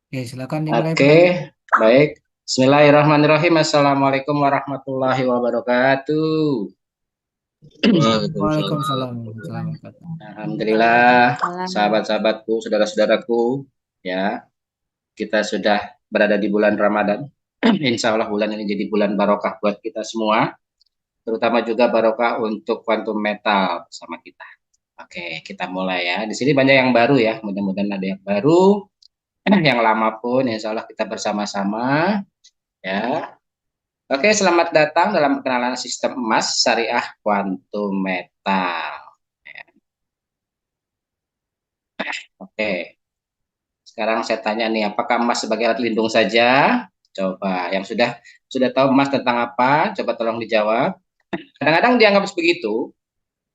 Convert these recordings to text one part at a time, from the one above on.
Oke, silakan dimulai Oke, Pak. baik. Bismillahirrahmanirrahim. Assalamualaikum warahmatullahi wabarakatuh. Waalaikumsalam. Waalaikumsalam warahmatullahi wabarakatuh. Alhamdulillah, Salam. sahabat-sahabatku, saudara-saudaraku, ya, kita sudah berada di bulan Ramadan. Insya Allah bulan ini jadi bulan barokah buat kita semua, terutama juga barokah untuk kuantum metal bersama kita. Oke, kita mulai ya. Di sini banyak yang baru ya, mudah-mudahan ada yang baru, yang lama pun, insya Allah kita bersama-sama, ya. Oke, selamat datang dalam pengenalan sistem emas syariah kuantum metal. Oke, sekarang saya tanya nih, apakah emas sebagai alat lindung saja? Coba, yang sudah tahu emas tentang apa? Coba tolong dijawab. Kadang-kadang dianggap begitu,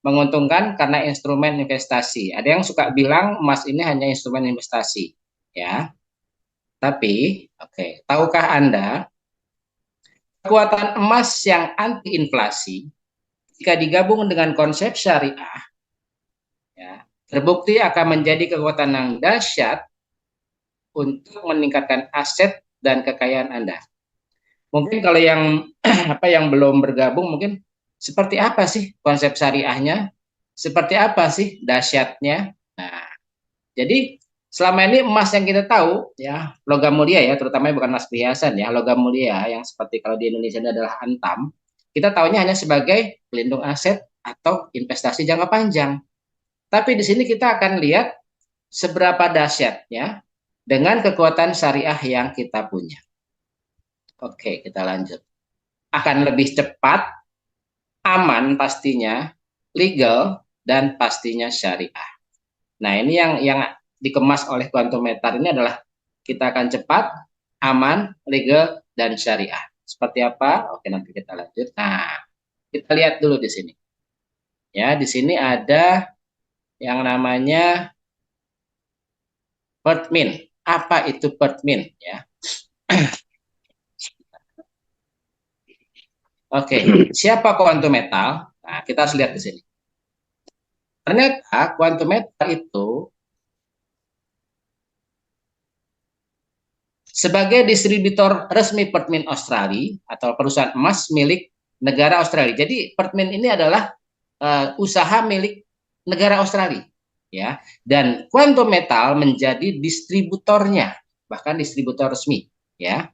menguntungkan karena instrumen investasi. Ada yang suka bilang emas ini hanya instrumen investasi, ya. Tapi, oke, tahukah Anda kekuatan emas yang anti inflasi jika digabung dengan konsep syariah, ya, terbukti akan menjadi kekuatan yang dahsyat untuk meningkatkan aset dan kekayaan Anda. Mungkin kalau yang apa yang belum bergabung mungkin seperti apa sih konsep syariahnya? Seperti apa sih dahsyatnya? Nah, jadi selama ini emas yang kita tahu ya, logam mulia ya, terutama bukan emas perhiasan ya, logam mulia yang seperti kalau di Indonesia ini adalah antam. Kita tahunya hanya sebagai pelindung aset atau investasi jangka panjang. Tapi di sini kita akan lihat seberapa dahsyatnya dengan kekuatan syariah yang kita punya. Oke, kita lanjut. Akan lebih cepat, aman pastinya, legal, dan pastinya syariah. Nah, ini yang dikemas oleh Quantum Meter ini adalah kita akan cepat, aman, legal, dan syariah. Seperti apa? Oke, nanti kita lanjut. Nah, kita lihat dulu di sini. Ya, di sini ada yang namanya Pertmin. Apa itu Pertmin? Ya. Oke, siapa quantum metal? Nah, kita harus lihat di sini. Ternyata quantum metal itu sebagai distributor resmi Pertmin Australia atau perusahaan emas milik negara Australia. Jadi Pertmin ini adalah usaha milik negara Australia, ya. Dan Quantum Metal menjadi distributornya, bahkan distributor resmi, ya.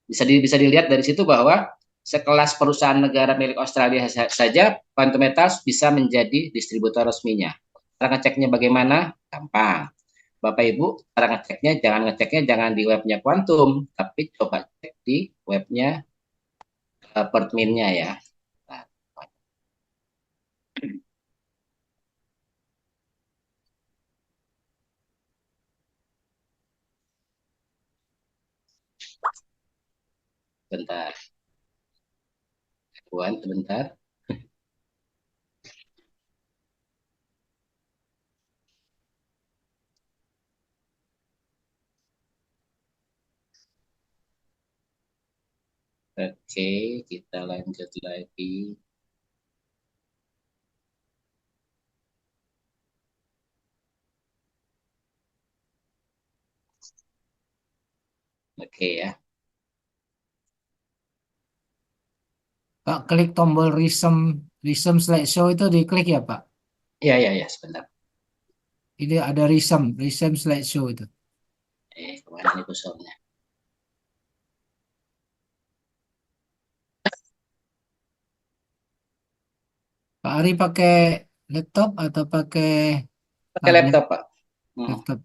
Bisa dilihat dari situ bahwa sekelas perusahaan negara milik Australia saja Quantum Metals bisa menjadi distributor resminya. Cara ngeceknya bagaimana? Gampang. Bapak Ibu, cara ngeceknya jangan di webnya Quantum, tapi coba cek di webnya Pertminnya ya. Nah, bentar, Buan, sebentar. Oke, kita lanjut lagi. Oke ya. Pak, klik tombol Risem slideshow itu diklik ya Pak. Ya, ya, ya, sebentar. Ini ada Risem slideshow itu. Kemana nih kursornya? Pak Ari pakai laptop atau pakai Pakai tablet? laptop, Pak. Hmm. Laptop.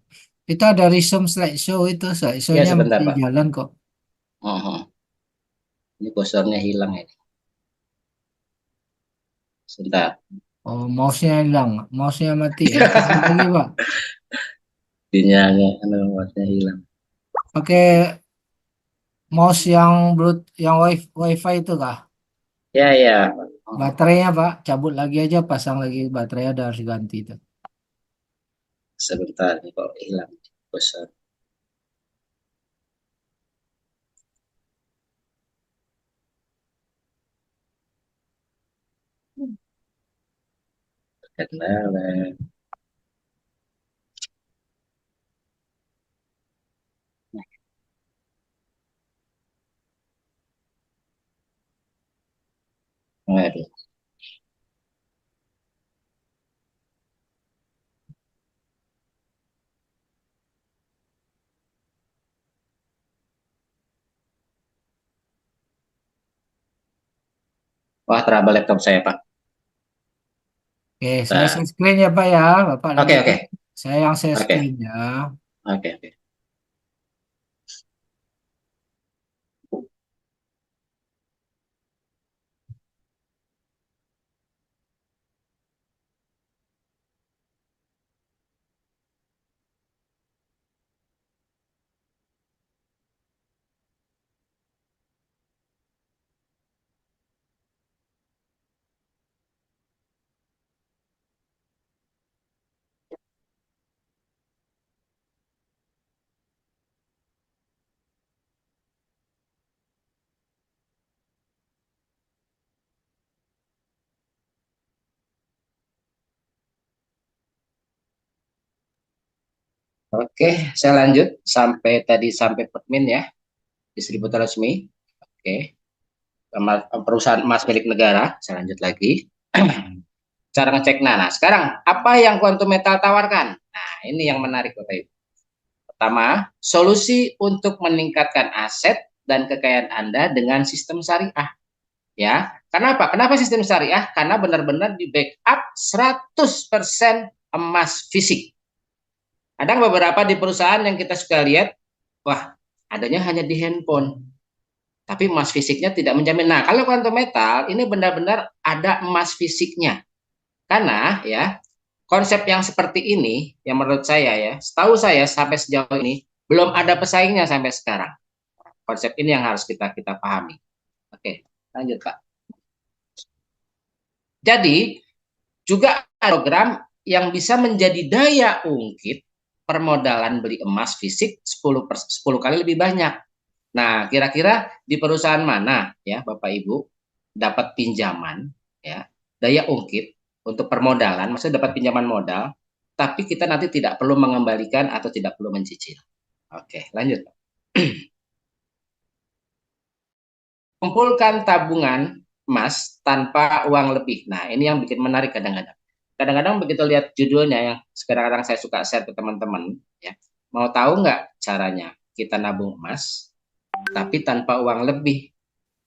Itu ada Risem slideshow itu, Ya, slideshow-nya sebentar, masih Pak. jalan kok. Hmm. Ini kursornya hilang ini. Sebentar. Oh, mouse-nya hilang, mouse-nya mati ya. Coba lagi Pak. Sinyalnya, warnanya hilang. Pakai mouse yang Bluetooth, yang WiFi itu kah? Ya, ya. Hmm. Baterainya Pak, cabut lagi aja, pasang lagi baterainya udah harus ganti itu. Sebentar, ini kok hilang kursor. Kendala. Wah, trouble laptop saya, Pak. Oke, saya share screen ya Pak ya. Bapak Oke, nanti oke. saya yang share Oke. screen ya. Oke, oke. Oke, saya lanjut sampai tadi sampai Permin ya, distributor resmi. Oke, perusahaan emas milik negara. Saya lanjut lagi. Cara ngecek. Nah, sekarang apa yang Quantum Metal tawarkan? Nah, ini yang menarik Bapak Ibu. Pertama, solusi untuk meningkatkan aset dan kekayaan Anda dengan sistem syariah. Ya, kenapa? Kenapa sistem syariah? Karena benar-benar di backup 100% emas fisik. Ada beberapa di perusahaan yang kita suka lihat, wah, adanya hanya di handphone. Tapi emas fisiknya tidak menjamin. Nah, kalau Quantum Metal ini benar-benar ada emas fisiknya. Karena ya, konsep yang seperti ini yang menurut saya ya, setahu saya sampai sejauh ini belum ada pesaingnya sampai sekarang. Konsep ini yang harus kita pahami. Oke, lanjut Pak. Jadi juga program yang bisa menjadi daya ungkit permodalan beli emas fisik 10 kali lebih banyak. Nah, kira-kira di perusahaan mana ya Bapak Ibu dapat pinjaman ya, daya ungkit untuk permodalan, maksudnya dapat pinjaman modal, tapi kita nanti tidak perlu mengembalikan atau tidak perlu mencicil. Oke, lanjut. Kumpulkan tabungan emas tanpa uang lebih. Nah, ini yang bikin menarik kadang-kadang. Kadang-kadang begitu lihat judulnya yang sekarang saya suka share ke teman-teman, ya. Mau tahu nggak caranya kita nabung emas, tapi tanpa uang lebih?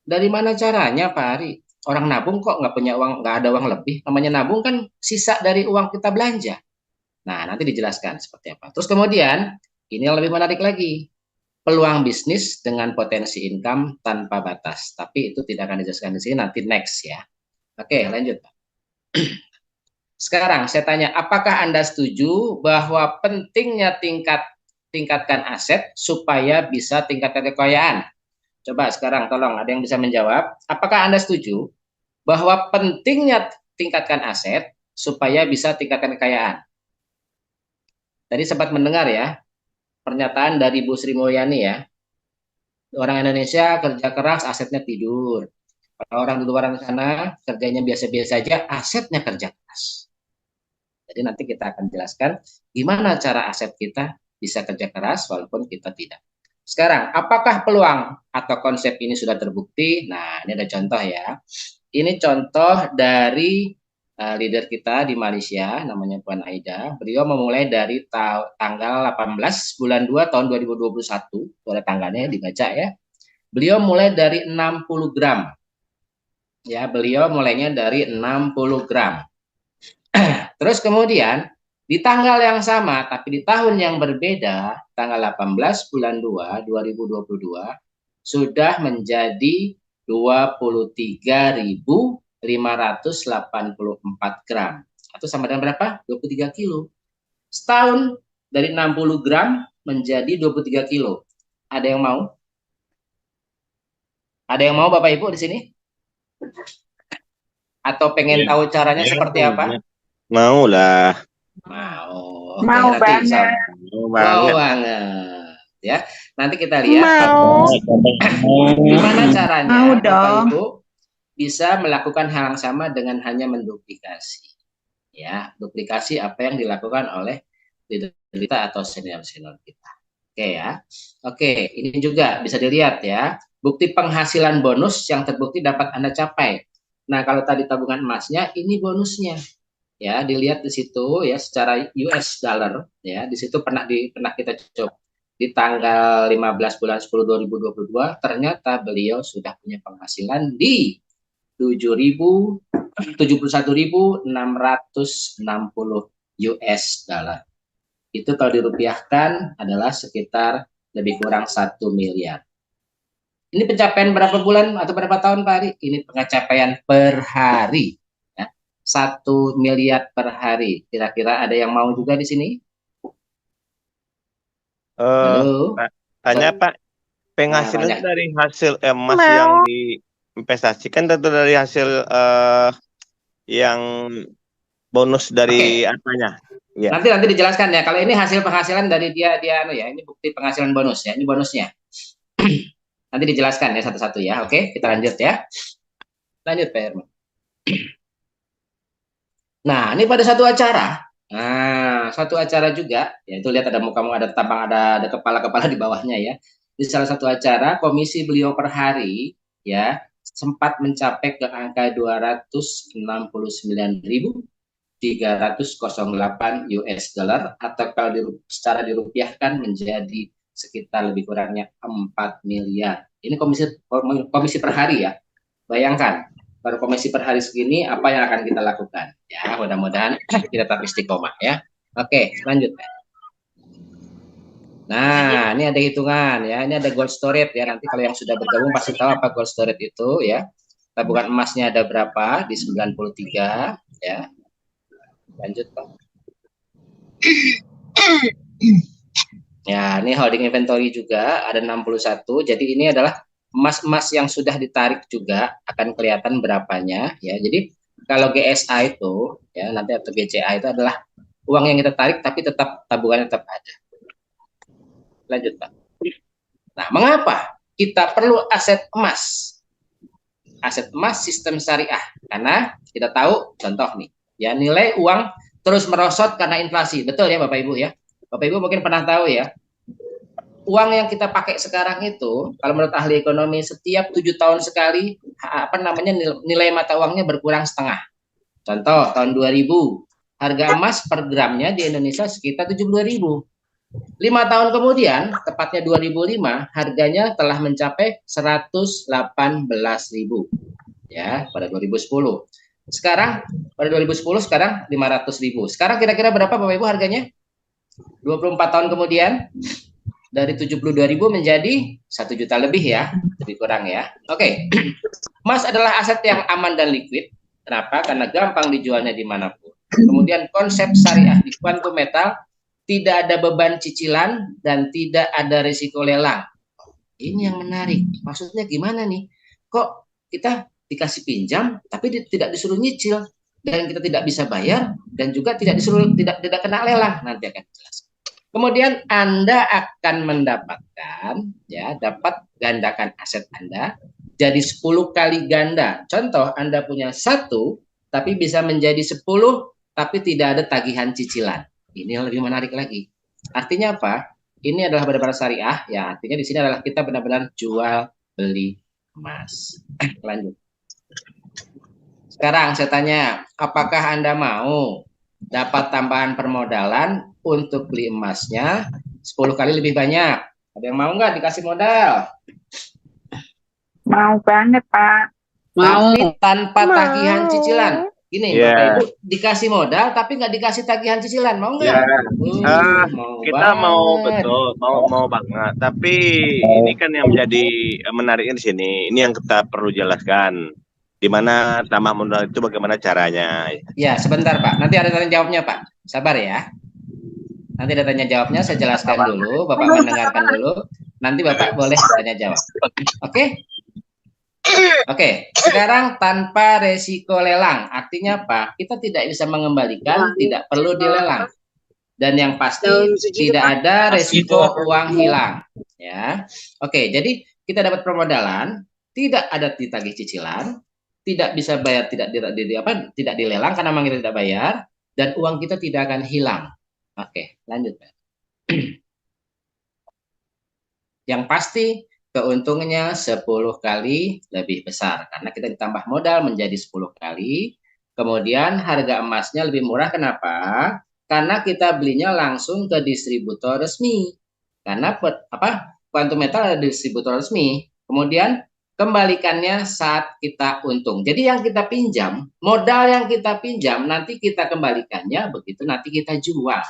Dari mana caranya, Pak Ari? Orang nabung kok nggak punya uang, nggak ada uang lebih. Namanya nabung kan sisa dari uang kita belanja. Nah, nanti dijelaskan seperti apa. Terus kemudian, ini yang lebih menarik lagi. Peluang bisnis dengan potensi income tanpa batas. Tapi itu tidak akan dijelaskan di sini, nanti next ya. Oke, lanjut. Sekarang saya tanya, apakah Anda setuju bahwa pentingnya tingkatkan aset supaya bisa tingkatkan kekayaan? Coba sekarang tolong ada yang bisa menjawab. Apakah Anda setuju bahwa pentingnya tingkatkan aset supaya bisa tingkatkan kekayaan? Tadi sempat mendengar ya pernyataan dari Bu Sri Mulyani ya. Orang Indonesia kerja keras, asetnya tidur. Kalau orang di luar sana kerjanya biasa-biasa saja, asetnya kerja keras. Jadi nanti kita akan jelaskan gimana cara aset kita bisa kerja keras walaupun kita tidak. Sekarang, apakah peluang atau konsep ini sudah terbukti? Nah, ini ada contoh ya. Ini contoh dari leader kita di Malaysia, namanya Puan Aida. Beliau memulai dari tanggal 18 bulan 2 tahun 2021, ada tanggalnya dibaca ya. Beliau mulai dari 60 gram. Ya, beliau mulainya dari 60 gram. Terus kemudian di tanggal yang sama tapi di tahun yang berbeda, tanggal 18 bulan 2 2022 sudah menjadi 23.584 gram atau sama dengan berapa? 23 kilo. Setahun dari 60 gram menjadi 23 kilo. Ada yang mau? Ada yang mau Bapak Ibu di sini? Atau pengen tahu caranya seperti apa? Mau lah. Mau. Mau banget. Mau Mau banget. banget. Ya, nanti kita lihat Mau. gimana caranya Mau Bapak dong. Ibu bisa melakukan hal yang sama dengan hanya menduplikasi. Ya, duplikasi apa yang dilakukan oleh leader kita atau senior-senior kita. Oke ya. Oke, ini juga bisa dilihat ya. Bukti penghasilan bonus yang terbukti dapat Anda capai. Nah, kalau tadi tabungan emasnya, ini bonusnya. Ya, dilihat di situ ya secara US dollar ya. Di situ pernah kita coba di tanggal 15 bulan 10 2022 ternyata beliau sudah punya penghasilan di 71.660 US dollar. Itu kalau dirupiahkan adalah sekitar lebih kurang 1 miliar. Ini pencapaian berapa bulan atau berapa tahun Pak Ari? Ini pencapaian per hari. Ya. 1 miliar per hari. Kira-kira ada yang mau juga di sini? Halo? Tanya Pak, penghasilan dari hasil emas yang diinvestasikan atau dari hasil yang bonus dari apanya? Ya. Nanti dijelaskan ya. Kalau ini hasil penghasilan dari dia ini bukti penghasilan bonus ya. Ini bonusnya. Nanti dijelaskan ya satu-satu ya. Oke, kita lanjut ya. Lanjut Pak Herman. Nah, ini pada satu acara. Nah, satu acara juga, ya itu lihat ada muka-muka, ada tampang, ada kepala-kepala di bawahnya ya. Di salah satu acara, komisi beliau per hari ya sempat mencapai ke angka 269.308 US dollar atau kalau secara dirupiahkan menjadi sekitar lebih kurangnya 4 miliar. Ini komisi per hari ya. Bayangkan, baru komisi per hari segini, apa yang akan kita lakukan? Ya, mudah-mudahan kita tetap istiqomah ya. Oke, lanjut. Nah, ini ada hitungan ya. Ini ada gold storage ya. Nanti kalau yang sudah bergabung pasti tahu apa gold storage itu ya. Tabungan emasnya ada berapa? Di 93 ya. Lanjut, Pak. Ya, ini holding inventory juga ada 61. Jadi ini adalah emas-emas yang sudah ditarik juga akan kelihatan berapanya ya. Jadi kalau GSA itu ya nanti atau GCA itu adalah uang yang kita tarik tapi tetap tabungannya tetap ada. Lanjut Pak. Nah, mengapa kita perlu aset emas? Aset emas sistem syariah karena kita tahu contoh nih ya nilai uang terus merosot karena inflasi. Betul ya Bapak Ibu ya. Bapak Ibu mungkin pernah tahu ya, uang yang kita pakai sekarang itu, kalau menurut ahli ekonomi, setiap 7 tahun sekali, nilai mata uangnya berkurang setengah. Contoh, tahun 2000, harga emas per gramnya di Indonesia sekitar 72.000. 5 tahun kemudian, tepatnya 2005, harganya telah mencapai 118.000. Ya, pada 2010. Sekarang, pada 2010, sekarang 500.000. Sekarang kira-kira berapa Bapak Ibu harganya? 24 tahun kemudian dari 72.000 menjadi 1 juta lebih ya, lebih kurang ya. Oke. Emas adalah aset yang aman dan liquid. Kenapa? Karena gampang dijualnya dimanapun. Kemudian konsep syariah di Quantum Metal tidak ada beban cicilan dan tidak ada risiko lelang. Ini yang menarik. Maksudnya gimana nih? Kok kita dikasih pinjam tapi tidak disuruh nyicil dan kita tidak bisa bayar dan juga tidak kena lelang, nanti akan jelas. Kemudian Anda akan mendapatkan ya dapat gandakan aset Anda jadi 10 kali ganda. Contoh Anda punya 1 tapi bisa menjadi 10 tapi tidak ada tagihan cicilan. Ini yang lebih menarik lagi. Artinya apa? Ini adalah benar-benar syariah ya. Artinya di sini adalah kita benar-benar jual beli emas. Lanjut. Sekarang saya tanya, apakah Anda mau dapat tambahan permodalan untuk beli emasnya 10 kali lebih banyak? Ada yang mau nggak dikasih modal? Mau banget, Pak. Tapi tanpa tagihan cicilan. Gini, Bapak Ibu dikasih modal tapi nggak dikasih tagihan cicilan, mau nggak? Kita mau betul, mau banget. Tapi ini kan yang menjadi menariknya di sini. Ini yang kita perlu jelaskan. Di mana tambah modal itu bagaimana caranya? Ya, sebentar Pak. Nanti ada tanya jawabnya Pak. Sabar ya. Nanti ada tanya jawabnya, saya jelaskan dulu. Bapak mendengarkan dulu. Nanti Bapak boleh tanya jawab. Oke? Oke. Sekarang tanpa resiko lelang. Artinya apa? Kita tidak bisa mengembalikan, tidak perlu dilelang. Dan yang pasti tidak ada resiko uang hilang. Ya. Oke, jadi kita dapat permodalan, tidak ada ditagih cicilan, tidak bisa bayar, tidak dilelang karena memang kita tidak bayar, dan uang kita tidak akan hilang. Oke, lanjut. Yang pasti keuntungannya 10 kali lebih besar karena kita ditambah modal menjadi 10 kali. Kemudian harga emasnya lebih murah. Kenapa? Karena kita belinya langsung ke distributor resmi. Karena Quantum Metal ada distributor resmi. Kemudian kembalikannya saat kita untung. Jadi yang kita pinjam, modal yang kita pinjam, nanti kita kembalikannya begitu nanti kita jual.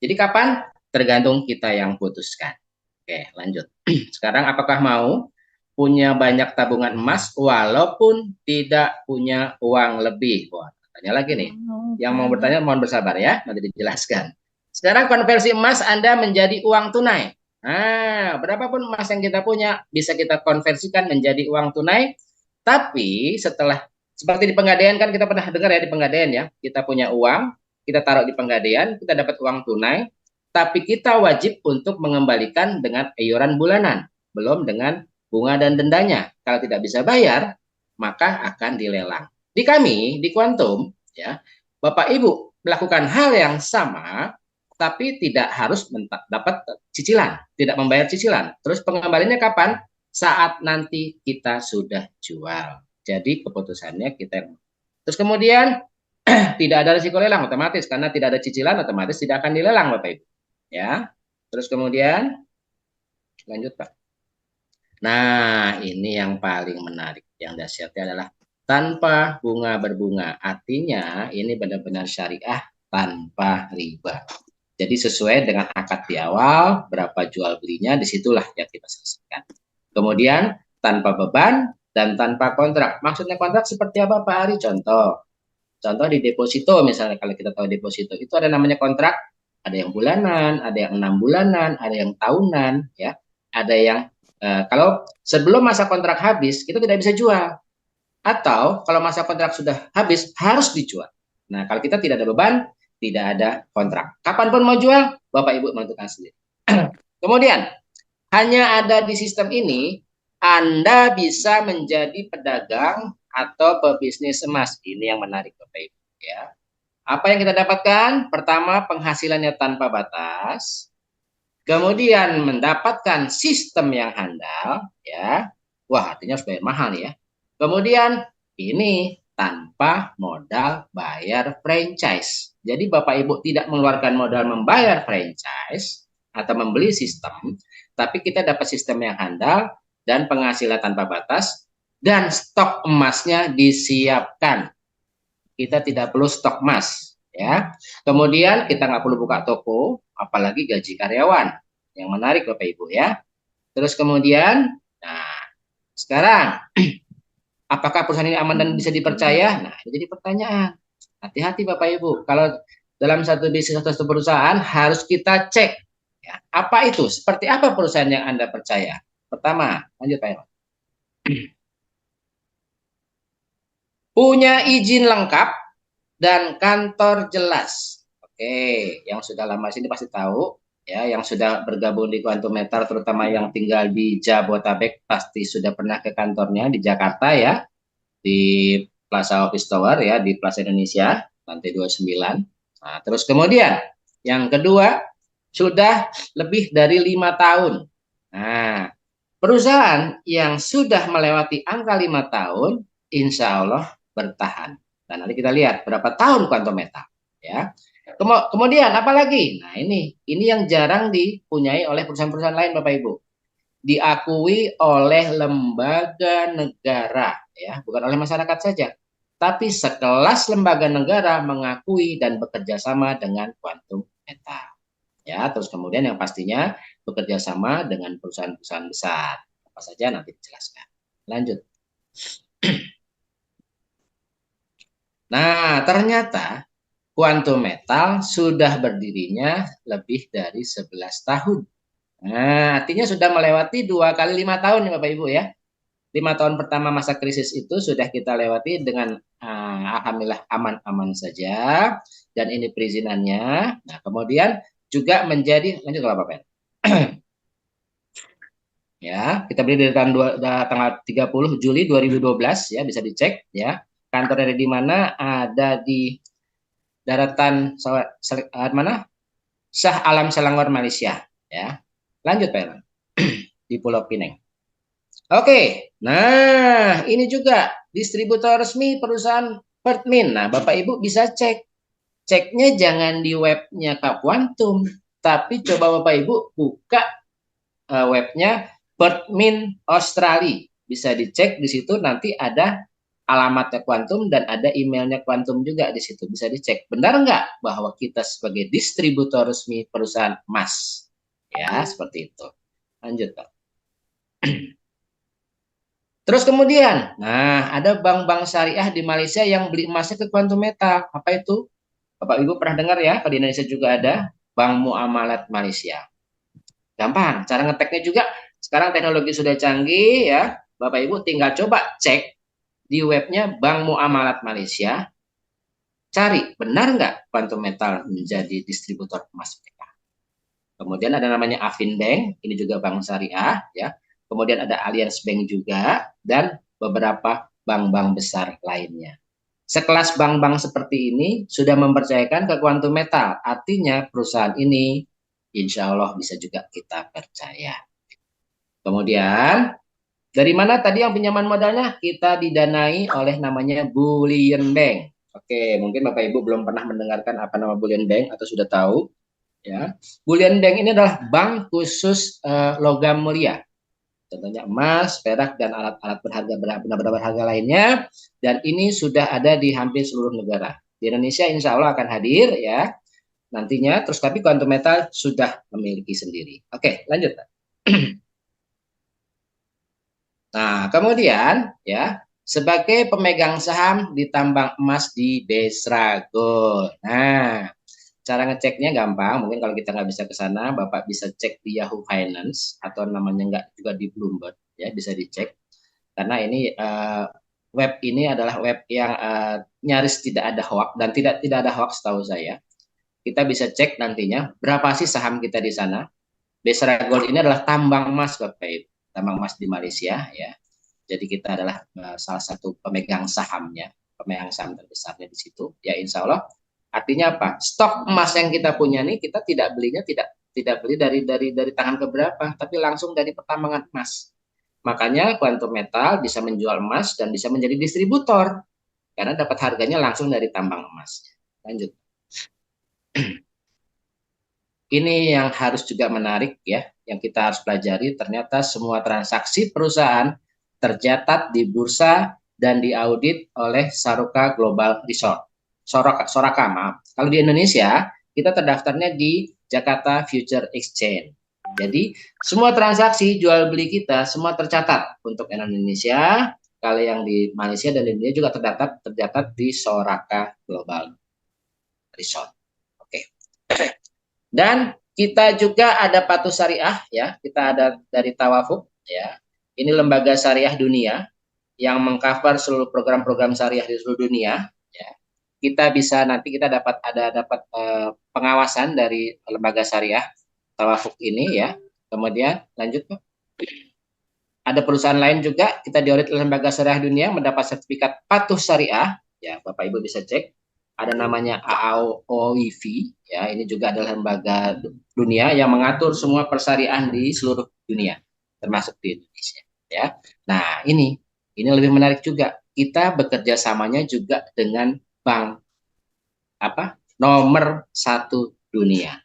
Jadi kapan? Tergantung kita yang putuskan. Oke, lanjut. Sekarang apakah mau punya banyak tabungan emas walaupun tidak punya uang lebih? Wah, tanya lagi nih. Yang mau bertanya mohon bersabar ya, nanti dijelaskan. Sekarang konversi emas Anda menjadi uang tunai. Nah, berapapun emas yang kita punya bisa kita konversikan menjadi uang tunai. Tapi setelah seperti di Pegadaian kan kita pernah dengar ya di Pegadaian ya, kita punya uang, kita taruh di Pegadaian, kita dapat uang tunai, tapi kita wajib untuk mengembalikan dengan iuran bulanan, belum dengan bunga dan dendanya. Kalau tidak bisa bayar, maka akan dilelang. Di kami, di Quantum, ya, Bapak Ibu melakukan hal yang sama, tapi tidak harus dapat cicilan, tidak membayar cicilan. Terus pengembaliannya kapan? Saat nanti kita sudah jual. Jadi keputusannya kita. Terus kemudian tidak ada risiko lelang otomatis karena tidak ada cicilan otomatis tidak akan dilelang Bapak Ibu. Ya. Terus kemudian lanjut Pak. Nah, ini yang paling menarik. Yang dahsyatnya adalah tanpa bunga berbunga. Artinya ini benar-benar syariah tanpa riba. Jadi sesuai dengan akad di awal, berapa jual belinya, disitulah yang kita selesaikan. Kemudian tanpa beban dan tanpa kontrak. Maksudnya kontrak seperti apa Pak Ari? Contoh di deposito misalnya, kalau kita tahu deposito itu ada namanya kontrak, ada yang bulanan, ada yang 6 bulanan, ada yang tahunan, ya, ada yang kalau sebelum masa kontrak habis kita tidak bisa jual, atau kalau masa kontrak sudah habis harus dijual. Nah kalau kita tidak ada beban, tidak ada kontrak, kapanpun mau jual Bapak Ibu menentukan sendiri. Kemudian hanya ada di sistem ini Anda bisa menjadi pedagang atau pebisnis emas. Ini yang menarik Bapak Ibu ya. Apa yang kita dapatkan? Pertama, penghasilannya tanpa batas. Kemudian mendapatkan sistem yang handal ya. Wah, artinya harus bayar mahal nih ya. Kemudian ini tanpa modal bayar franchise. Jadi Bapak Ibu tidak mengeluarkan modal membayar franchise atau membeli sistem, tapi kita dapat sistem yang handal dan penghasilan tanpa batas dan stok emasnya disiapkan. Kita tidak perlu stok emas ya. Kemudian kita nggak perlu buka toko, apalagi gaji karyawan. Yang menarik Bapak Ibu ya. Terus kemudian, nah sekarang apakah perusahaan ini aman dan bisa dipercaya? Nah, ini jadi pertanyaan. Hati-hati Bapak Ibu. Kalau dalam satu bisnis atau satu perusahaan harus kita cek. Ya, apa itu? Seperti apa perusahaan yang Anda percaya? Pertama, lanjut Pak Iwan. Punya izin lengkap dan kantor jelas. Oke, yang sudah lama sini pasti tahu. Ya, yang sudah bergabung di Quantum Metal, terutama yang tinggal di Jabodetabek, pasti sudah pernah ke kantornya di Jakarta ya, di Plaza Office Tower ya, di Plaza Indonesia, lantai 29. Nah, terus kemudian, yang kedua, sudah lebih dari 5 tahun. Nah, perusahaan yang sudah melewati angka 5 tahun, insya Allah bertahan. Dan nanti kita lihat berapa tahun Quantum Metal ya. Kemudian apa lagi? Nah ini yang jarang dipunyai oleh perusahaan-perusahaan lain Bapak Ibu. Diakui oleh lembaga negara ya, bukan oleh masyarakat saja. Tapi sekelas lembaga negara mengakui dan bekerja sama dengan Quantum Metal. Ya, terus kemudian yang pastinya bekerja sama dengan perusahaan-perusahaan besar. Apa saja nanti dijelaskan. Lanjut. Nah, ternyata Quantum Metal sudah berdirinya lebih dari 11 tahun. Nah, artinya sudah melewati 2 kali 5 tahun ya Bapak Ibu ya. 5 tahun pertama masa krisis itu sudah kita lewati dengan alhamdulillah aman-aman saja. Dan ini perizinannya. Nah, kemudian juga menjadi, lanjut Bapak. Ya, kita berdiri dari tanggal 30 Juli 2012 ya, bisa dicek ya. Kantornya ada di mana? Ada di daratan mana? Shah Alam Selangor Malaysia ya. Lanjut Pak di Pulau Pinang. Oke. Nah, ini juga distributor resmi perusahaan Pertmin. Nah, Bapak Ibu bisa cek. Ceknya jangan di webnya Kak Quantum, tapi coba Bapak Ibu buka webnya Pertmin Australia. bisa dicek di situ, nanti ada alamatnya Quantum dan ada emailnya Quantum juga di situ, bisa dicek. Benar nggak bahwa kita sebagai distributor resmi perusahaan emas? Ya, seperti itu. Lanjut, Pak. Terus kemudian, nah ada bank-bank syariah di Malaysia yang beli emasnya ke Quantum Metal. Apa itu? Bapak Ibu pernah dengar ya, kalau di Indonesia juga ada Bank Muamalat Malaysia. Gampang, cara ngeteknya juga sekarang teknologi sudah canggih ya. Bapak Ibu tinggal coba cek di webnya Bank Muamalat Malaysia, cari benar nggak Quantum Metal menjadi distributor emas mereka. Kemudian ada namanya Afin Bank, ini juga bank syariah ya. Kemudian ada Alliance Bank juga dan beberapa bank-bank besar lainnya. Sekelas bank-bank seperti ini sudah mempercayakan ke Quantum Metal, artinya perusahaan ini insya Allah bisa juga kita percaya. Kemudian dari mana tadi yang pinjaman modalnya? Kita didanai oleh namanya Bullion Bank. Oke, mungkin Bapak Ibu belum pernah mendengarkan apa nama Bullion Bank atau sudah tahu ya. Bullion Bank ini adalah bank khusus logam mulia. Contohnya emas, perak, dan alat-alat berharga benda-benda berharga lainnya. Dan ini sudah ada di hampir seluruh negara. Di Indonesia insya Allah akan hadir ya nantinya. Terus tapi Quantum Metal sudah memiliki sendiri. Oke, lanjut. Nah, kemudian ya sebagai pemegang saham di tambang emas di Besra Gold. Nah, cara ngeceknya gampang. Mungkin kalau kita nggak bisa ke sana, Bapak bisa cek di Yahoo Finance atau namanya nggak juga di Bloomberg, ya bisa dicek. Karena ini web ini adalah web yang nyaris tidak ada hoax dan tidak ada hoax setahu saya. Kita bisa cek nantinya berapa sih saham kita di sana. Besra Gold ini adalah tambang emas, Bapak Ibu, tambang emas di Malaysia, ya. Jadi kita adalah salah satu pemegang sahamnya, pemegang saham terbesarnya di situ. Ya insya Allah. Artinya apa? Stok emas yang kita punya nih kita tidak belinya tidak beli dari tangan keberapa, tapi langsung dari pertambangan emas. Makanya Quantum Metal bisa menjual emas dan bisa menjadi distributor karena dapat harganya langsung dari tambang emas. Lanjut. Ini yang harus juga menarik ya, yang kita harus pelajari. Ternyata semua transaksi perusahaan tercatat di bursa dan diaudit oleh Saruka Global Resort. Soraka, maaf. Kalau di Indonesia, kita terdaftarnya di Jakarta Future Exchange. Jadi, semua transaksi jual beli kita semua tercatat untuk Indonesia. Kalau yang di Malaysia dan Indonesia juga tercatat di Soraka Global Resort. Oke. Dan kita juga ada Patuh Syariah ya, kita ada dari Tawafuk ya. Ini lembaga syariah dunia yang mengcover seluruh program-program syariah di seluruh dunia ya. Kita bisa nanti kita dapat pengawasan dari lembaga syariah Tawafuk ini ya. Kemudian lanjut Pak. Ada perusahaan lain juga kita diaudit oleh lembaga syariah dunia mendapat sertifikat Patuh Syariah ya, Bapak Ibu bisa cek. Ada namanya AAOIV ya, ini juga adalah lembaga dunia yang mengatur semua persyariahan di seluruh dunia termasuk di Indonesia ya. Nah, ini lebih menarik juga. Kita bekerja samanya juga dengan bank nomor 1 dunia.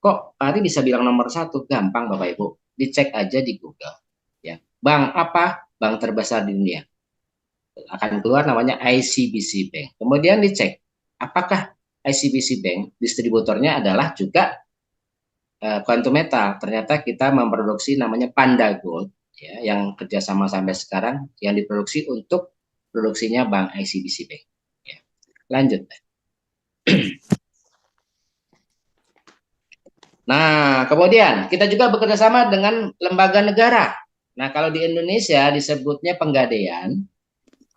Kok Ari bisa bilang nomor 1? Gampang Bapak Ibu, dicek aja di Google ya. Bank apa? Bank terbesar di dunia. Akan keluar namanya ICBC Bank. Kemudian dicek apakah ICBC Bank distributornya adalah juga Quantum Metal. Ternyata kita memproduksi namanya Panda Gold ya, yang kerjasama sampai sekarang yang diproduksi untuk produksinya Bank ICBC Bank. Ya. Lanjut. Nah, kemudian kita juga bekerja sama dengan lembaga negara. Nah, kalau di Indonesia disebutnya Penggadaian,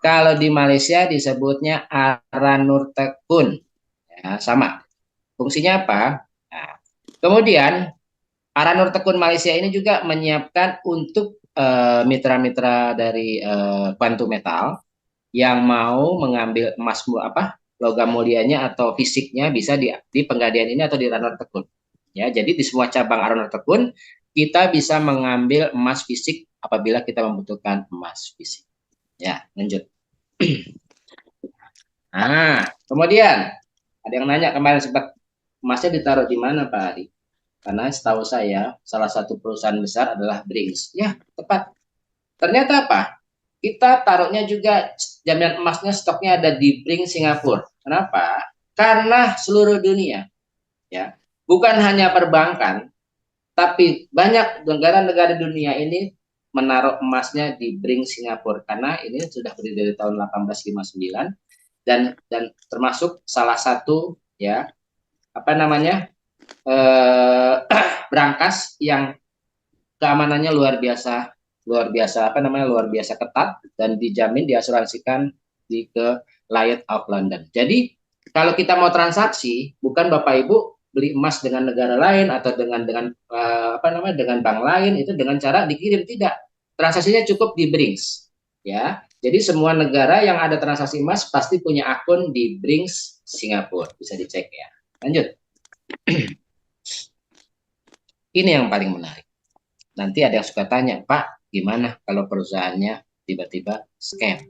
kalau di Malaysia disebutnya Aranur Tekun. Ya, sama. Fungsinya apa? Nah, kemudian Aranur Tekun Malaysia ini juga menyiapkan untuk mitra-mitra dari Quantum Metal yang mau mengambil emas logam mulianya atau fisiknya bisa di Penggadaian ini atau di Aranur Tekun. Ya, jadi di semua cabang Aranur Tekun kita bisa mengambil emas fisik apabila kita membutuhkan emas fisik. Ya, lanjut. Nah, kemudian ada yang nanya kemarin sempat emasnya ditaruh di mana Pak Adi? Karena setahu saya salah satu perusahaan besar adalah Brinks. Ya, tepat. Ternyata apa? Kita taruhnya juga jaminan emasnya stoknya ada di Bring Singapura. Kenapa? Karena seluruh dunia, ya, bukan hanya perbankan, tapi banyak negara-negara dunia ini menaruh emasnya di Bring Singapura karena ini sudah berdiri dari tahun 1859 dan termasuk salah satu ya apa namanya brankas yang keamanannya luar biasa apa namanya luar biasa ketat dan dijamin diasuransikan di ke Lloyd's of London. Jadi kalau kita mau transaksi bukan Bapak Ibu beli emas dengan negara lain atau apa namanya dengan bank lain itu dengan cara dikirim, tidak, transaksinya cukup di Brings ya. Jadi semua negara yang ada transaksi emas pasti punya akun di Brings Singapura, bisa dicek ya. Lanjut. Ini yang paling menarik. Nanti ada yang suka tanya, Pak, gimana kalau perusahaannya tiba-tiba scam?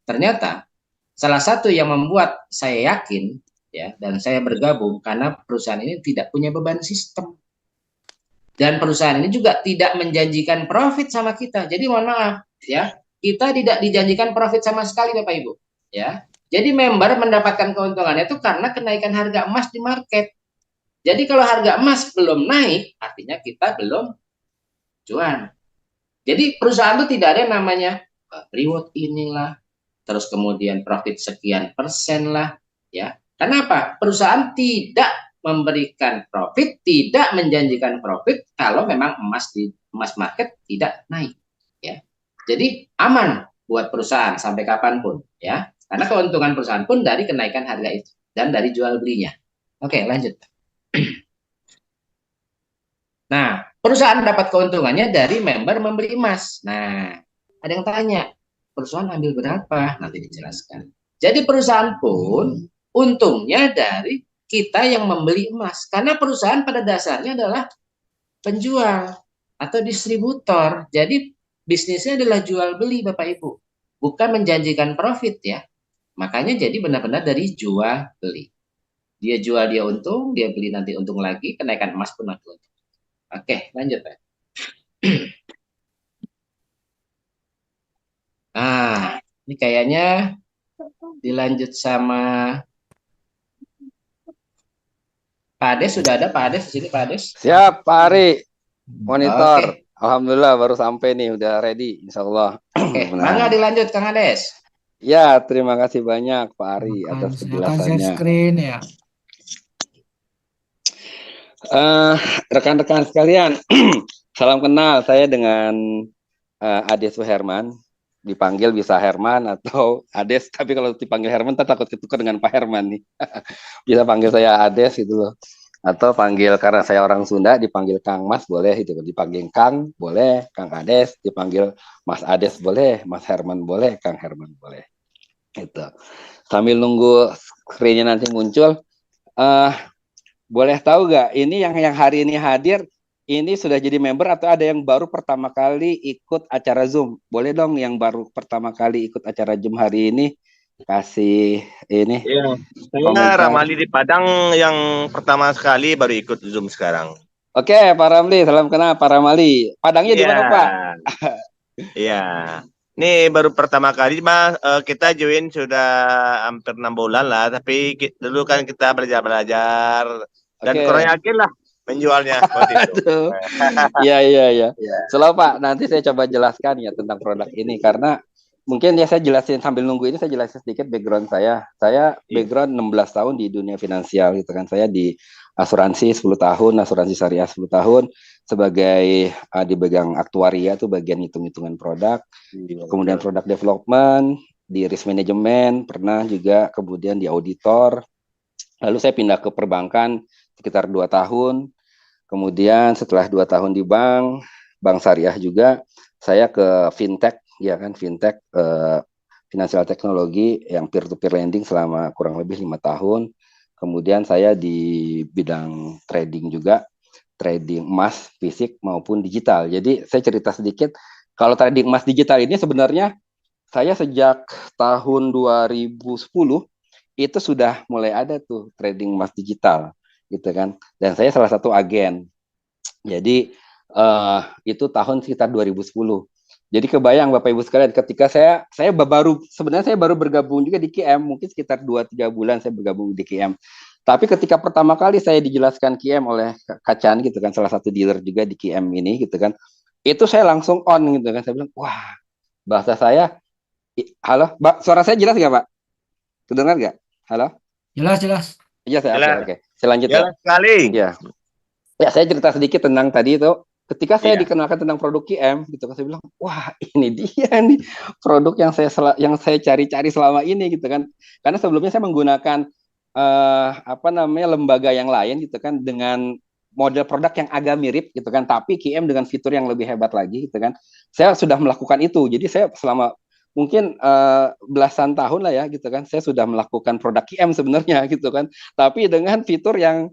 Ternyata salah satu yang membuat saya yakin ya dan saya bergabung karena perusahaan ini tidak punya beban sistem. Dan perusahaan ini juga tidak menjanjikan profit sama kita. Jadi mohon maaf ya, kita tidak dijanjikan profit sama sekali Bapak Ibu, ya. Jadi member mendapatkan keuntungannya itu karena kenaikan harga emas di market. Jadi kalau harga emas belum naik, artinya kita belum cuan. Jadi perusahaan itu tidak ada yang namanya reward inilah, terus kemudian profit sekian persen lah, ya. Kenapa? Perusahaan tidak memberikan profit, tidak menjanjikan profit kalau memang emas market tidak naik, ya. Jadi aman buat perusahaan sampai kapanpun, ya. Karena keuntungan perusahaan pun dari kenaikan harga itu dan dari jual belinya. Oke, lanjut. Nah, perusahaan dapat keuntungannya dari member membeli emas. Nah, ada yang tanya, perusahaan ambil berapa? Nanti dijelaskan. Jadi perusahaan pun untungnya dari kita yang membeli emas. Karena perusahaan pada dasarnya adalah penjual atau distributor. Jadi bisnisnya adalah jual beli Bapak Ibu. Bukan menjanjikan profit ya. Makanya jadi benar-benar dari jual beli. Dia jual dia untung, dia beli nanti untung lagi, kenaikan emas pun nanti untung. Oke, lanjut Pak. Ini kayaknya dilanjut sama Pak Ades. Sudah ada Pak Ades di sini, Pak Ades? Siap, Pak Ari. Monitor. Oke. Alhamdulillah baru sampai nih, udah ready, insya Allah. Oke, mangga dilanjut Kang Ades. Ya, terima kasih banyak Pak Ari atas Silakan share penjelasannya. screen ya. Rekan-rekan sekalian, salam kenal. Saya dengan Ades Suherman. Dipanggil bisa Herman atau Ades, tapi kalau dipanggil Herman takut ketukar dengan Pak Herman nih. Bisa panggil saya Ades gitu loh. Atau panggil karena saya orang Sunda dipanggil Kang Mas boleh itu, dipanggil Kang boleh, Kang Ades, dipanggil Mas Ades boleh, Mas Herman boleh, Kang Herman boleh. Itu. Sambil nunggu screen-nya nanti muncul, boleh tahu nggak ini yang hari ini hadir ini sudah jadi member atau ada yang baru pertama kali ikut acara Zoom? Boleh dong yang baru pertama kali ikut acara Zoom hari ini kasih ini. Iya, saya Ramali di Padang yang pertama sekali baru ikut Zoom sekarang. Oke, Pak Ramli, salam kenal Pak Ramali. Padangnya di mana Pak? Iya, ini baru pertama kali Mas. Kita join sudah hampir 6 bulan lah, tapi dulu kan kita belajar dan kurang yakin lah menjualnya. Iya. Selalu Pak, nanti saya coba jelaskan ya tentang produk ini karena mungkin ya saya jelasin sambil nunggu ini, saya jelasin sedikit background saya. Saya background 16 tahun di dunia finansial gitu kan. Saya di asuransi 10 tahun, asuransi syariah 10 tahun sebagai di bagian aktuaria tuh bagian hitung-hitungan produk. Kemudian product development, di risk management, pernah juga kemudian di auditor. Lalu saya pindah ke perbankan sekitar 2 tahun. Kemudian setelah 2 tahun di bank syariah juga, saya ke fintech, ya kan, fintech, finansial teknologi yang peer-to-peer lending selama kurang lebih 5 tahun. Kemudian saya di bidang trading juga, trading emas fisik maupun digital. Jadi saya cerita sedikit, kalau trading emas digital ini sebenarnya saya sejak tahun 2010 itu sudah mulai ada tuh trading emas digital gitu kan, dan saya salah satu agen. Jadi Itu tahun sekitar 2010. Jadi kebayang Bapak Ibu sekalian, ketika sebenarnya saya baru bergabung juga di KM, mungkin sekitar 2-3 bulan saya bergabung di KM. Tapi ketika pertama kali saya dijelaskan KM oleh Kacan gitu kan, salah satu dealer juga di KM ini gitu kan, itu saya langsung on gitu kan, saya bilang, wah, bahasa saya, halo, Mbak, suara saya jelas nggak Pak? Kedengar nggak? Halo? Jelas, jelas. Iya, saya Jelas. oke. Selanjutnya, Jelas sekali. ya, saya cerita sedikit tentang tadi itu. Ketika saya Iya. dikenalkan tentang produk QM, gitu kan, saya bilang, wah, ini dia nih produk yang saya cari-cari selama ini gitu kan. Karena sebelumnya saya menggunakan lembaga yang lain gitu kan, dengan model produk yang agak mirip gitu kan, tapi QM dengan fitur yang lebih hebat lagi gitu kan. Saya sudah melakukan itu. Jadi saya selama mungkin belasan tahun lah ya gitu kan, saya sudah melakukan produk QM sebenarnya gitu kan, tapi dengan fitur yang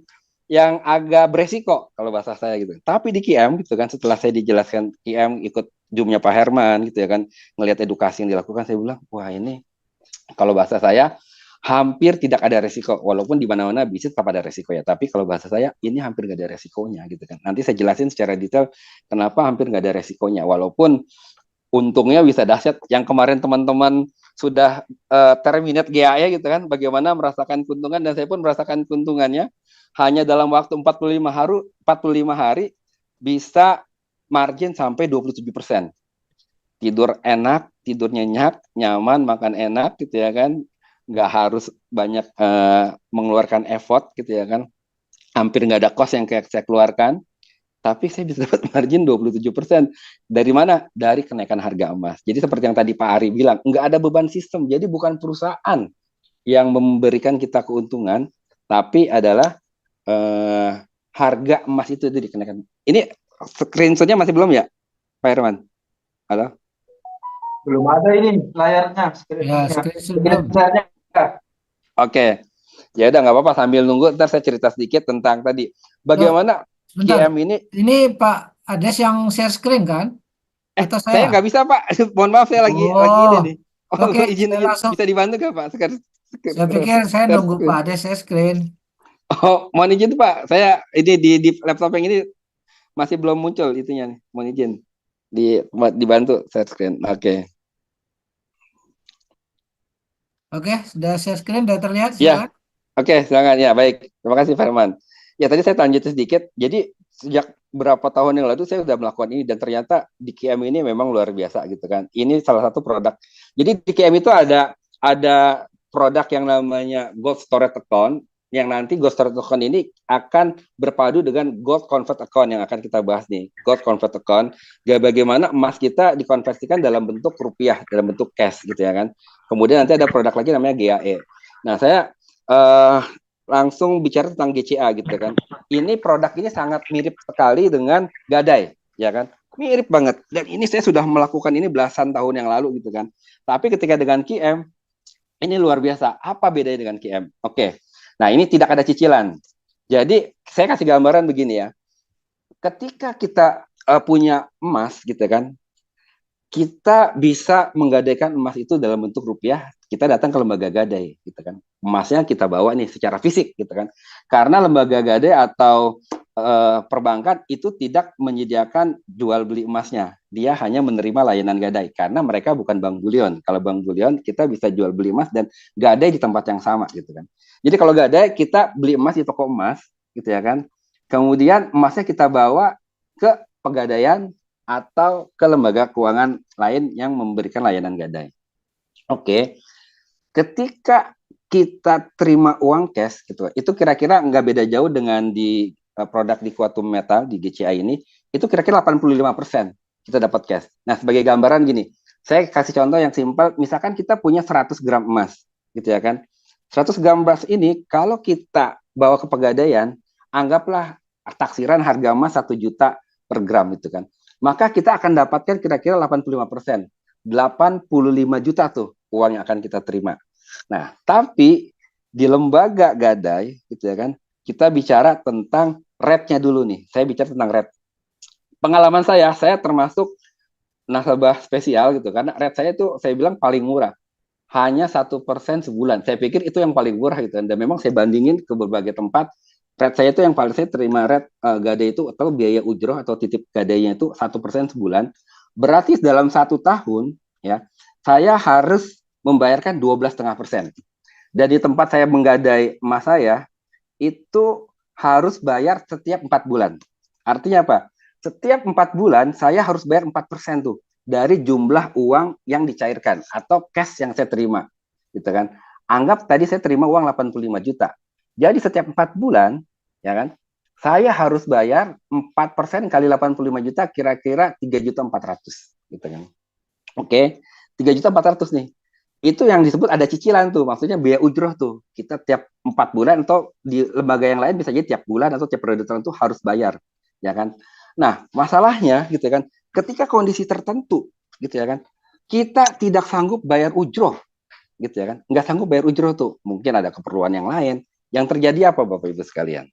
agak beresiko kalau bahasa saya gitu. Tapi di QM gitu kan, setelah saya dijelaskan QM, ikut Zoom-nya Pak Herman gitu ya kan, ngelihat edukasi yang dilakukan, saya bilang, wah ini kalau bahasa saya hampir tidak ada resiko, walaupun di mana-mana bisnis tetap ada resiko ya, tapi kalau bahasa saya ini hampir nggak ada resikonya gitu kan. Nanti saya jelasin secara detail kenapa hampir nggak ada resikonya, walaupun untungnya bisa dahsyat. Yang kemarin teman-teman sudah terminate GAE gitu kan, bagaimana merasakan keuntungan, dan saya pun merasakan keuntungannya. Hanya dalam waktu 45 hari bisa margin sampai 27%. Tidur enak, tidur nyenyak, nyaman, makan enak gitu ya kan. Nggak harus banyak mengeluarkan effort gitu ya kan. Hampir nggak ada cost yang kayak saya keluarkan. Tapi saya bisa dapat margin 27%. Dari mana? Dari kenaikan harga emas. Jadi seperti yang tadi Pak Ari bilang, nggak ada beban sistem. Jadi bukan perusahaan yang memberikan kita keuntungan, tapi adalah harga emas itu dikenakan. Ini screenshotnya masih belum ya, Pak Herman? Halo? Belum ada ini layarnya. Ya, screenshot belum. Oke. Ya udah nggak apa-apa, sambil nunggu ntar saya cerita sedikit tentang tadi bagaimana Sebentar. QM ini. Ini Pak Ades yang share screen kan? Atau Saya saya? nggak bisa Pak. Mohon maaf, saya lagi ini nih. Oke, izin saya langsung. bisa dibantu nggak Pak? Saya pikir saya nunggu Pak Ades share screen. Oh, mohon izin Pak. Saya ini di laptop yang ini masih belum muncul itunya nih. Mohon izin dibantu share screen. Oke. Oke, sudah share screen, sudah terlihat? Ya. Silakan. Oke, silakan ya. Baik. Terima kasih Pak Herman. Ya, tadi saya lanjut sedikit. Jadi sejak berapa tahun yang lalu saya sudah melakukan ini, dan ternyata di KM ini memang luar biasa gitu kan. Ini salah satu produk. Jadi di KM itu ada produk yang namanya Gold Storage Account, yang nanti Gold Storage Account ini akan berpadu dengan Gold Convert Account yang akan kita bahas nih. Gold Convert Account, bagaimana emas kita dikonversikan dalam bentuk rupiah, dalam bentuk cash gitu ya kan. Kemudian nanti ada produk lagi namanya GAE. Nah, saya langsung bicara tentang GCA gitu kan. Ini produk ini sangat mirip sekali dengan Gadai, ya kan? Mirip banget. Dan ini saya sudah melakukan ini belasan tahun yang lalu gitu kan. Tapi ketika dengan QM, ini luar biasa. Apa bedanya dengan QM? Oke. Nah, ini tidak ada cicilan. Jadi, saya kasih gambaran begini ya. Ketika kita punya emas gitu kan, kita bisa menggadaikan emas itu dalam bentuk rupiah. Kita datang ke lembaga gadai gitu kan. Emasnya kita bawa nih secara fisik gitu kan. Karena lembaga gadai atau perbankan itu tidak menyediakan jual beli emasnya. Dia hanya menerima layanan gadai karena mereka bukan bank bulion. Kalau bank bulion kita bisa jual beli emas dan gadai di tempat yang sama gitu kan. Jadi kalau gadai kita beli emas di toko emas gitu ya kan. Kemudian emasnya kita bawa ke pegadaian atau ke lembaga keuangan lain yang memberikan layanan gadai. Oke. Ketika kita terima uang cash gitu, itu kira-kira nggak beda jauh dengan di produk di Quantum Metal di GCA ini, itu kira-kira 85% kita dapat cash. Nah, sebagai gambaran gini, saya kasih contoh yang simpel, misalkan kita punya 100 gram emas, gitu ya kan. 100 gram emas ini kalau kita bawa ke pegadaian, anggaplah taksiran harga emas 1 juta per gram gitu kan. Maka kita akan dapatkan kira-kira 85%. 85 juta tuh uang yang akan kita terima. Nah, tapi di lembaga gadai gitu ya kan, kita bicara tentang rate-nya dulu nih. Saya bicara tentang rate. Pengalaman saya termasuk nasabah spesial gitu, karena rate saya itu saya bilang paling murah. Hanya 1% sebulan. Saya pikir itu yang paling murah gitu. Dan memang saya bandingin ke berbagai tempat, Rate saya itu yang paling saya terima rate gadai itu atau biaya ujroh atau titip gadainya itu 1% sebulan. Berarti dalam 1 tahun ya saya harus membayarkan 12,5%. Dan di tempat saya menggadai emas saya itu harus bayar setiap 4 bulan. Artinya apa? Setiap 4 bulan saya harus bayar 4% tuh dari jumlah uang yang dicairkan atau cash yang saya terima, gitu kan? Anggap tadi saya terima uang 85 juta. Jadi setiap 4 bulan, ya kan? Saya harus bayar 4% kali 85 juta kira-kira 3.400.000, gitu kan? Oke, 3.400.000 nih. Itu yang disebut ada cicilan tuh, maksudnya biaya ujroh tuh. Kita tiap 4 bulan atau di lembaga yang lain bisa jadi tiap bulan atau tiap periode tertentu harus bayar, ya kan? Nah, masalahnya gitu kan, ketika kondisi tertentu gitu ya kan, kita tidak sanggup bayar ujroh gitu ya kan, nggak sanggup bayar ujroh tuh, mungkin ada keperluan yang lain. Yang terjadi apa Bapak Ibu sekalian?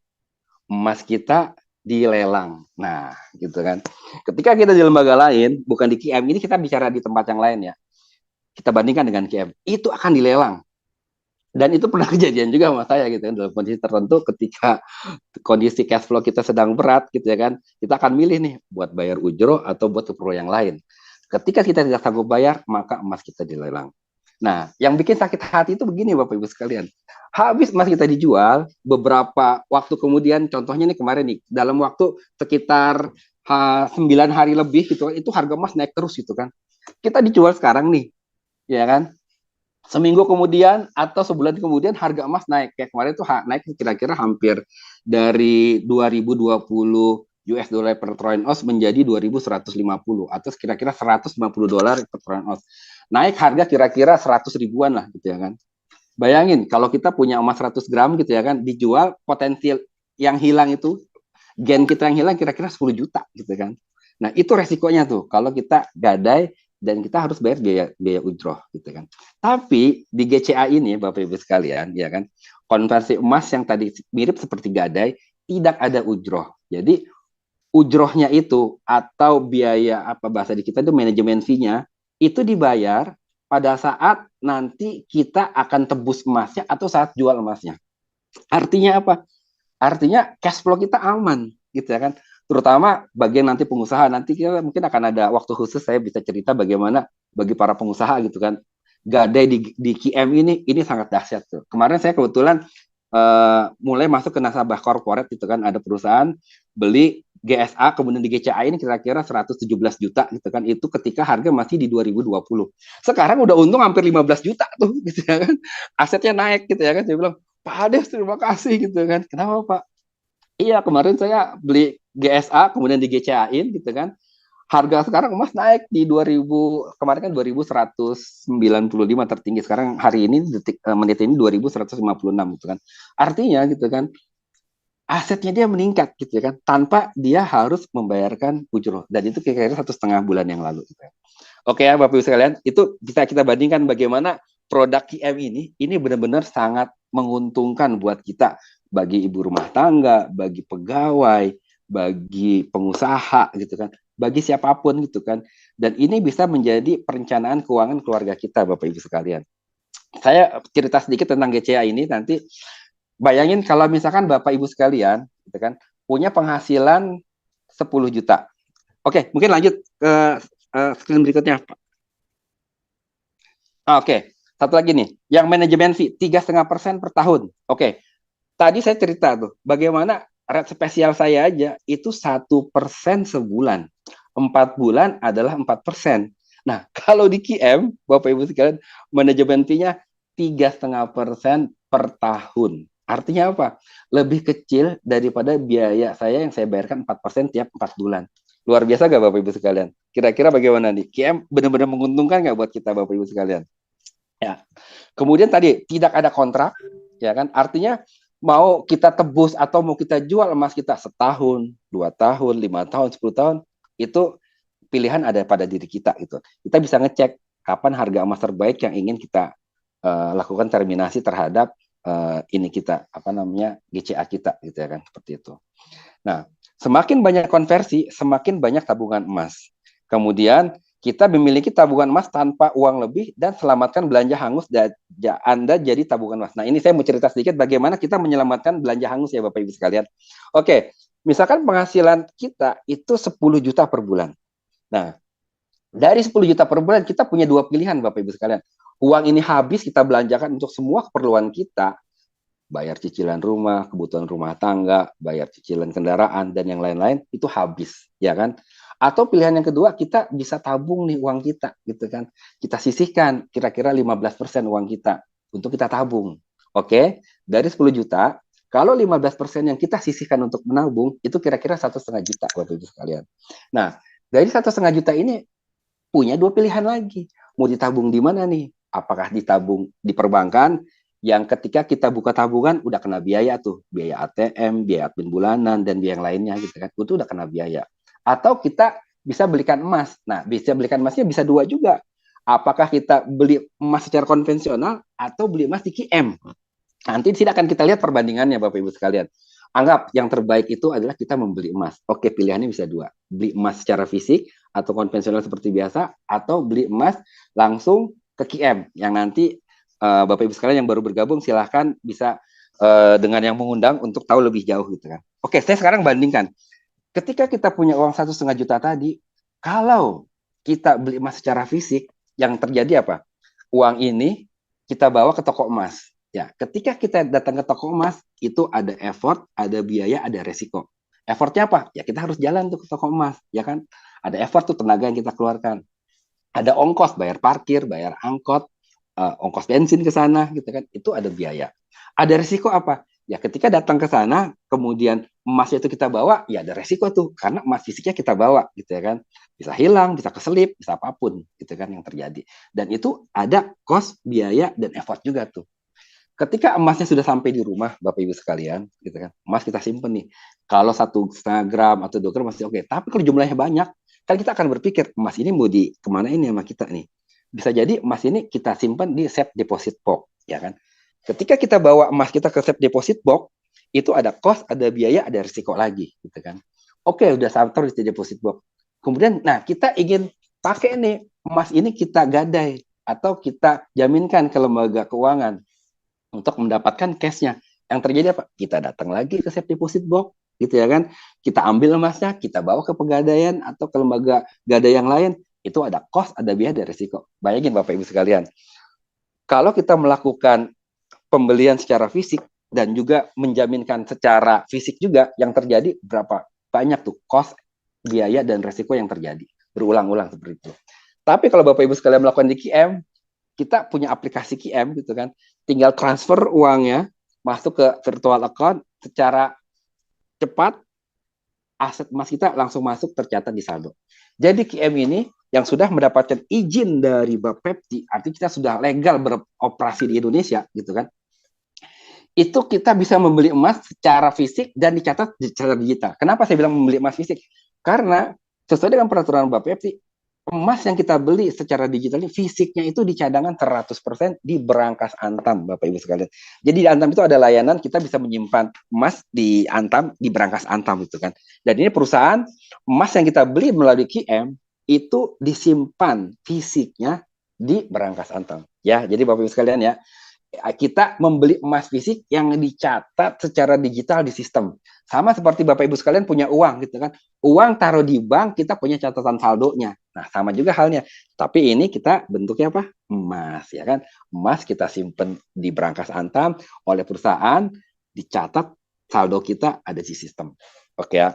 Emas kita dilelang. Nah, gitu kan. Ketika kita di lembaga lain, bukan di QM, ini kita bicara di tempat yang lain ya. Kita bandingkan dengan QM, itu akan dilelang. Dan itu pernah kejadian juga sama saya gitu kan, dalam kondisi tertentu ketika kondisi cash flow kita sedang berat gitu ya kan, kita akan milih nih buat bayar ujroh atau buat keperluan yang lain. Ketika kita tidak sanggup bayar, maka emas kita dilelang. Nah, yang bikin sakit hati itu begini Bapak Ibu sekalian. Habis emas kita dijual, beberapa waktu kemudian, contohnya nih kemarin nih, dalam waktu sekitar 9 hari lebih gitu, itu harga emas naik terus gitu kan. Kita dijual sekarang nih, ya kan? Seminggu kemudian atau sebulan kemudian harga emas naik. Kayak kemarin itu naik kira-kira hampir dari 2020 US dollar per troy ounce menjadi 2150 atau kira-kira 150 dolar per troy ounce. Naik harga kira-kira 100 ribuan lah gitu ya kan. Bayangin kalau kita punya emas 100 gram gitu ya kan, dijual potensial yang hilang itu, gen kita yang hilang kira-kira 10 juta gitu kan. Nah, itu resikonya tuh kalau kita gadai dan kita harus bayar biaya ujroh gitu kan. Tapi di GCA ini Bapak Ibu sekalian ya kan, konversi emas yang tadi mirip seperti gadai tidak ada ujroh. Jadi ujrohnya itu atau biaya apa bahasa di kita itu manajemen fee-nya itu dibayar pada saat nanti kita akan tebus emasnya atau saat jual emasnya. Artinya apa? Artinya cash flow kita aman gitu ya kan. Terutama bagian nanti pengusaha, nanti kita mungkin akan ada waktu khusus saya bisa cerita bagaimana bagi para pengusaha gitu kan, gadai di QM ini sangat dahsyat tuh. Kemarin saya kebetulan mulai masuk ke nasabah corporate gitu kan, ada perusahaan beli GSA kemudian di GCA ini kira-kira 117 juta gitu kan, itu ketika harga masih di 2020. Sekarang udah untung hampir 15 juta tuh gitu ya kan, asetnya naik gitu ya kan. Saya bilang, Pak Ades terima kasih gitu kan. Kenapa Pak? Iya, kemarin saya beli GSA, kemudian di GCA-in gitu kan. Harga sekarang emas naik di 2000, kemarin kan 2195 tertinggi. Sekarang hari ini menit ini 2156 gitu kan. Artinya gitu kan, asetnya dia meningkat gitu kan, tanpa dia harus membayarkan ujroh. Dan itu kira-kira 1,5 bulan yang lalu gitu. Oke ya Bapak Ibu sekalian, itu bisa kita bandingkan bagaimana produk QM ini benar-benar sangat menguntungkan buat kita, bagi ibu rumah tangga, bagi pegawai, bagi pengusaha gitu kan, bagi siapapun gitu kan. Dan ini bisa menjadi perencanaan keuangan keluarga kita Bapak Ibu sekalian. Saya cerita sedikit tentang GCA ini, nanti bayangin kalau misalkan Bapak Ibu sekalian gitu kan punya penghasilan 10 juta. Oke, mungkin lanjut ke screen berikutnya, Pak. Oke, satu lagi nih, yang manajemen fee 3,5% per tahun. Oke, tadi saya cerita tuh, bagaimana rate spesial saya aja itu 1% sebulan. 4 bulan adalah 4%. Nah, kalau di QM, Bapak Ibu sekalian, manajemen fee-nya 3,5% per tahun. Artinya apa? Lebih kecil daripada biaya saya yang saya bayarkan 4% tiap 4 bulan. Luar biasa nggak Bapak Ibu sekalian? Kira-kira bagaimana nih? QM benar-benar menguntungkan nggak buat kita Bapak Ibu sekalian? Ya. Kemudian tadi tidak ada kontrak, ya kan? Artinya mau kita tebus atau mau kita jual emas kita setahun, 2 tahun, 5 tahun, 10 tahun, itu pilihan ada pada diri kita gitu. Kita bisa ngecek kapan harga emas terbaik yang ingin kita lakukan terminasi terhadap ini kita apa namanya GCA kita gitu ya kan, seperti itu. Nah, semakin banyak konversi, semakin banyak tabungan emas. Kemudian Kita memiliki tabungan emas tanpa uang lebih dan selamatkan belanja hangus Anda jadi tabungan emas. Nah, ini saya mau cerita sedikit bagaimana kita menyelamatkan belanja hangus ya Bapak Ibu sekalian. Oke, misalkan penghasilan kita itu 10 juta per bulan. Nah, dari 10 juta per bulan kita punya dua pilihan Bapak Ibu sekalian. Uang ini habis kita belanjakan untuk semua keperluan kita, bayar cicilan rumah, kebutuhan rumah tangga, bayar cicilan kendaraan, dan yang lain-lain, itu habis, ya kan? Atau pilihan yang kedua, kita bisa tabung nih uang kita, gitu kan? Kita sisihkan kira-kira 15% uang kita untuk kita tabung. Oke? Dari 10 juta, kalau 15% yang kita sisihkan untuk menabung, itu kira-kira 1,5 juta, Bapak Ibu sekalian. Nah, dari 1,5 juta ini, punya dua pilihan lagi. Mau ditabung di mana nih? Apakah ditabung di perbankan, yang ketika kita buka tabungan udah kena biaya tuh, biaya ATM, biaya admin bulanan, dan biaya yang lainnya gitu kan, itu udah kena biaya. Atau kita bisa belikan emas. Nah, bisa belikan emasnya bisa dua juga. Apakah kita beli emas secara konvensional atau beli emas di QM? Nanti tidak akan kita lihat perbandingannya Bapak Ibu sekalian. Anggap yang terbaik itu adalah kita membeli emas. Oke, pilihannya bisa dua. Beli emas secara fisik atau konvensional seperti biasa, atau beli emas langsung ke QM yang nanti Bapak Ibu sekalian yang baru bergabung silahkan bisa dengan yang mengundang untuk tahu lebih jauh gitu kan. Oke, saya sekarang bandingkan. Ketika kita punya uang 1,5 juta tadi, kalau kita beli emas secara fisik, yang terjadi apa? Uang ini kita bawa ke toko emas. Ya, ketika kita datang ke toko emas, itu ada effort, ada biaya, ada resiko. Effortnya apa? Ya kita harus jalan tuh ke toko emas, ya kan? Ada effort tuh tenaga yang kita keluarkan. Ada ongkos, bayar parkir, bayar angkot, ongkos bensin ke sana, gitu kan? Itu ada biaya. Ada resiko apa? Ya ketika datang ke sana, kemudian emasnya itu kita bawa, ya ada resiko tuh, karena emas fisiknya kita bawa, gitu ya kan? Bisa hilang, bisa keselip, bisa apapun, gitu kan yang terjadi. Dan itu ada cost, biaya, dan effort juga tuh. Ketika emasnya sudah sampai di rumah, Bapak Ibu sekalian, gitu kan, emas kita simpen nih. Kalau 1,5 gram atau 2 gram masih oke. Tapi kalau jumlahnya banyak, kan kita akan berpikir emas ini mau di kemana ini sama kita nih. Bisa jadi emas ini kita simpan di safe deposit box, ya kan. Ketika kita bawa emas kita ke safe deposit box, itu ada cost, ada biaya, ada risiko lagi, gitu kan. Oke, udah taruh di deposit box. Kemudian, nah kita ingin pakai nih emas ini kita gadai atau kita jaminkan ke lembaga keuangan untuk mendapatkan cashnya. Yang terjadi apa? Kita datang lagi ke safe deposit box, gitu ya kan? Kita ambil emasnya, kita bawa ke pegadaian atau ke lembaga gadai yang lain. Itu ada cost, ada biaya, ada risiko. Bayangin Bapak Ibu sekalian, kalau kita melakukan pembelian secara fisik dan juga menjaminkan secara fisik juga, yang terjadi berapa banyak tuh cost, biaya, dan risiko yang terjadi. Berulang-ulang seperti itu. Tapi kalau Bapak Ibu sekalian melakukan di QM, kita punya aplikasi QM gitu kan, tinggal transfer uangnya masuk ke virtual account secara cepat, aset emas kita langsung masuk tercatat di saldo. Jadi QM ini yang sudah mendapatkan izin dari Bapepti, artinya kita sudah legal beroperasi di Indonesia gitu kan, itu kita bisa membeli emas secara fisik dan dicatat secara digital. Kenapa saya bilang membeli emas fisik? Karena sesuai dengan peraturan Bapepti, emas yang kita beli secara digital ini fisiknya itu di cadangan 100% di Brankas Antam, Bapak Ibu sekalian. Jadi di Antam itu ada layanan kita bisa menyimpan emas di Antam, di Brankas Antam itu kan. Dan ini perusahaan emas yang kita beli melalui QM itu disimpan fisiknya di Brankas Antam. Ya, jadi Bapak Ibu sekalian ya, kita membeli emas fisik yang dicatat secara digital di sistem. Sama seperti Bapak Ibu sekalian punya uang gitu kan. Uang taruh di bank, kita punya catatan saldonya. Nah, sama juga halnya. Tapi ini kita bentuknya apa? Emas, ya kan? Emas kita simpen di Brankas Antam oleh perusahaan, dicatat saldo kita ada di sistem. Oke ya.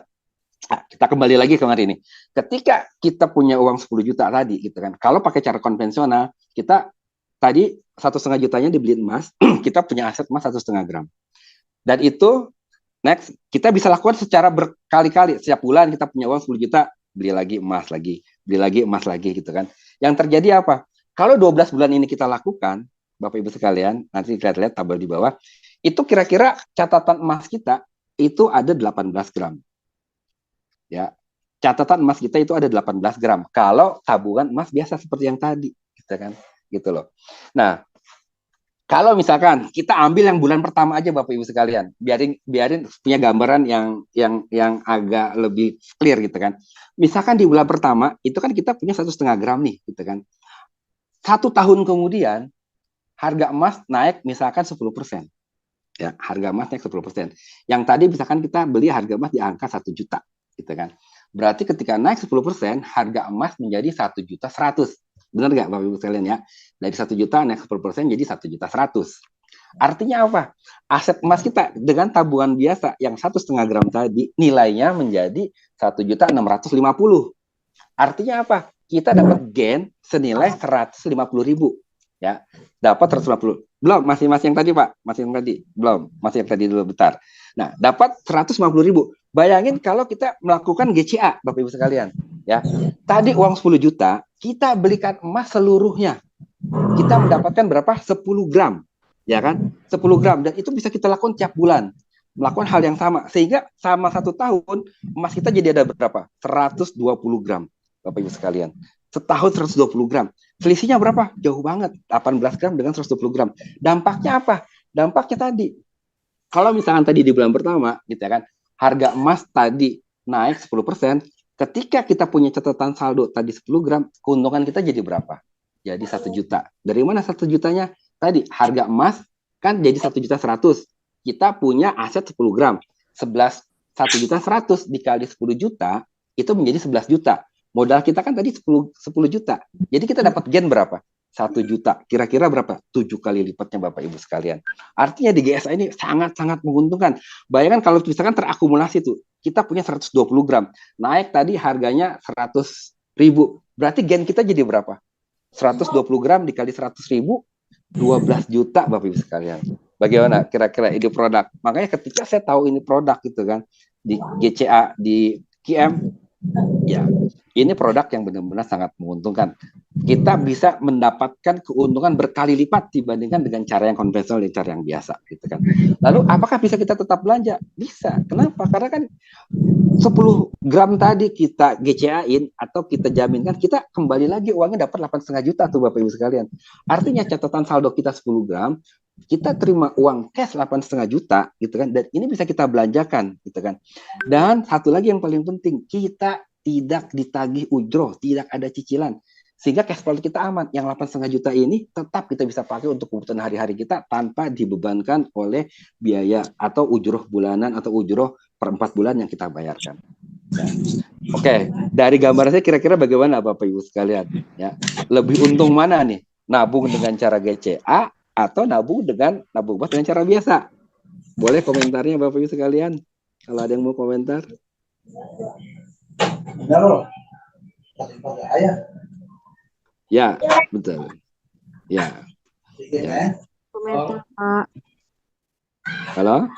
Nah, kita kembali lagi ke hari ini. Ketika kita punya uang 10 juta tadi gitu kan. Kalau pakai cara konvensional, kita tadi 1,5 jutanya dibeli emas, kita punya aset emas 1,5 gram. Dan itu next kita bisa lakukan secara berkali-kali. Setiap bulan kita punya uang 10 juta, beli lagi emas lagi, beli lagi emas lagi gitu kan. Yang terjadi apa? Kalau 12 bulan ini kita lakukan, Bapak Ibu sekalian, nanti kita lihat tabel di bawah, itu kira-kira catatan emas kita itu ada 18 gram. Ya. Catatan emas kita itu ada 18 gram. Kalau tabungan emas biasa seperti yang tadi, gitu kan. Gitu loh. Nah, Kalau misalkan kita ambil yang bulan pertama aja Bapak Ibu sekalian, biarin punya gambaran yang agak lebih clear gitu kan. Misalkan di bulan pertama itu kan kita punya 1,5 gram nih gitu kan. 1 tahun kemudian harga emas naik misalkan 10%. Ya, harga emas naik 10%. Yang tadi misalkan kita beli harga emas di angka 1 juta gitu kan. Berarti ketika naik 10%, harga emas menjadi 1.100.000. Benar nggak Bapak Ibu sekalian ya? Dari 1 juta naik 10% jadi 1.100.000. Artinya apa? Aset emas kita dengan tabungan biasa yang 1,5 gram tadi nilainya menjadi 1.650.000. Artinya apa? Kita dapat gain senilai 150.000 ya. Dapat 150. Belum, masih yang tadi Pak, masih yang tadi. Belum, masih yang tadi dulu bentar. Nah, dapat 150.000. Bayangin kalau kita melakukan GCA Bapak Ibu sekalian ya. Tadi uang 10 juta, kita belikan emas seluruhnya. Kita mendapatkan berapa? 10 gram. Ya kan? 10 gram dan itu bisa kita lakukan tiap bulan. Melakukan hal yang sama sehingga sama 1 tahun emas kita jadi ada berapa? 120 gram. Bapak Ibu sekalian. Setahun 120 gram. Selisihnya berapa? Jauh banget. 18 gram dengan 120 gram. Dampaknya apa? Dampaknya tadi. Kalau misalkan tadi di bulan pertama, gitu kan, harga emas tadi naik 10%, ketika kita punya catatan saldo tadi 10 gram, keuntungan kita jadi berapa? Jadi 1 juta. Dari mana 1 jutanya? Tadi harga emas kan jadi 1.100.000. Kita punya aset 10 gram. 1.100.000 dikali 10 juta, itu menjadi 11 juta. Modal kita kan tadi 10 juta. Jadi kita dapat gain berapa? 1 juta. Kira-kira berapa? 7 kali lipatnya Bapak Ibu sekalian. Artinya di GSA ini sangat-sangat menguntungkan. Bayangkan kalau misalkan terakumulasi tuh, kita punya 120 gram. Naik tadi harganya 100.000. Berarti gain kita jadi berapa? 120 gram dikali 100.000, 12 juta Bapak Ibu sekalian. Bagaimana kira-kira ini produk? Makanya ketika saya tahu ini produk gitu kan, di GCA, di QM, ya ini produk yang benar-benar sangat menguntungkan. Kita bisa mendapatkan keuntungan berkali lipat dibandingkan dengan cara yang konvensional dan cara yang biasa gitu kan. Lalu apakah bisa kita tetap belanja? Bisa. Kenapa? Karena kan 10 gram tadi kita GCA-in atau kita jaminkan, kita kembali lagi uangnya dapat 8,5 juta tuh Bapak Ibu sekalian. Artinya catatan saldo kita 10 gram, kita terima uang cash 8,5 juta gitu kan, dan ini bisa kita belanjakan gitu kan. Dan satu lagi yang paling penting, kita tidak ditagih ujroh, tidak ada cicilan. Sehingga cash flow kita aman. Yang 8,5 juta ini tetap kita bisa pakai untuk kebutuhan hari-hari kita tanpa dibebankan oleh biaya atau ujroh bulanan atau ujroh per 4 bulan yang kita bayarkan. Ya. Oke, dari gambar saya kira-kira bagaimana Bapak Ibu sekalian? Ya, lebih untung mana nih? Nabung dengan cara GCA atau nabung emas dengan cara biasa? Boleh komentarnya Bapak Ibu sekalian? Kalau ada yang mau komentar. Ya, betul. Ya. Ya. Halo?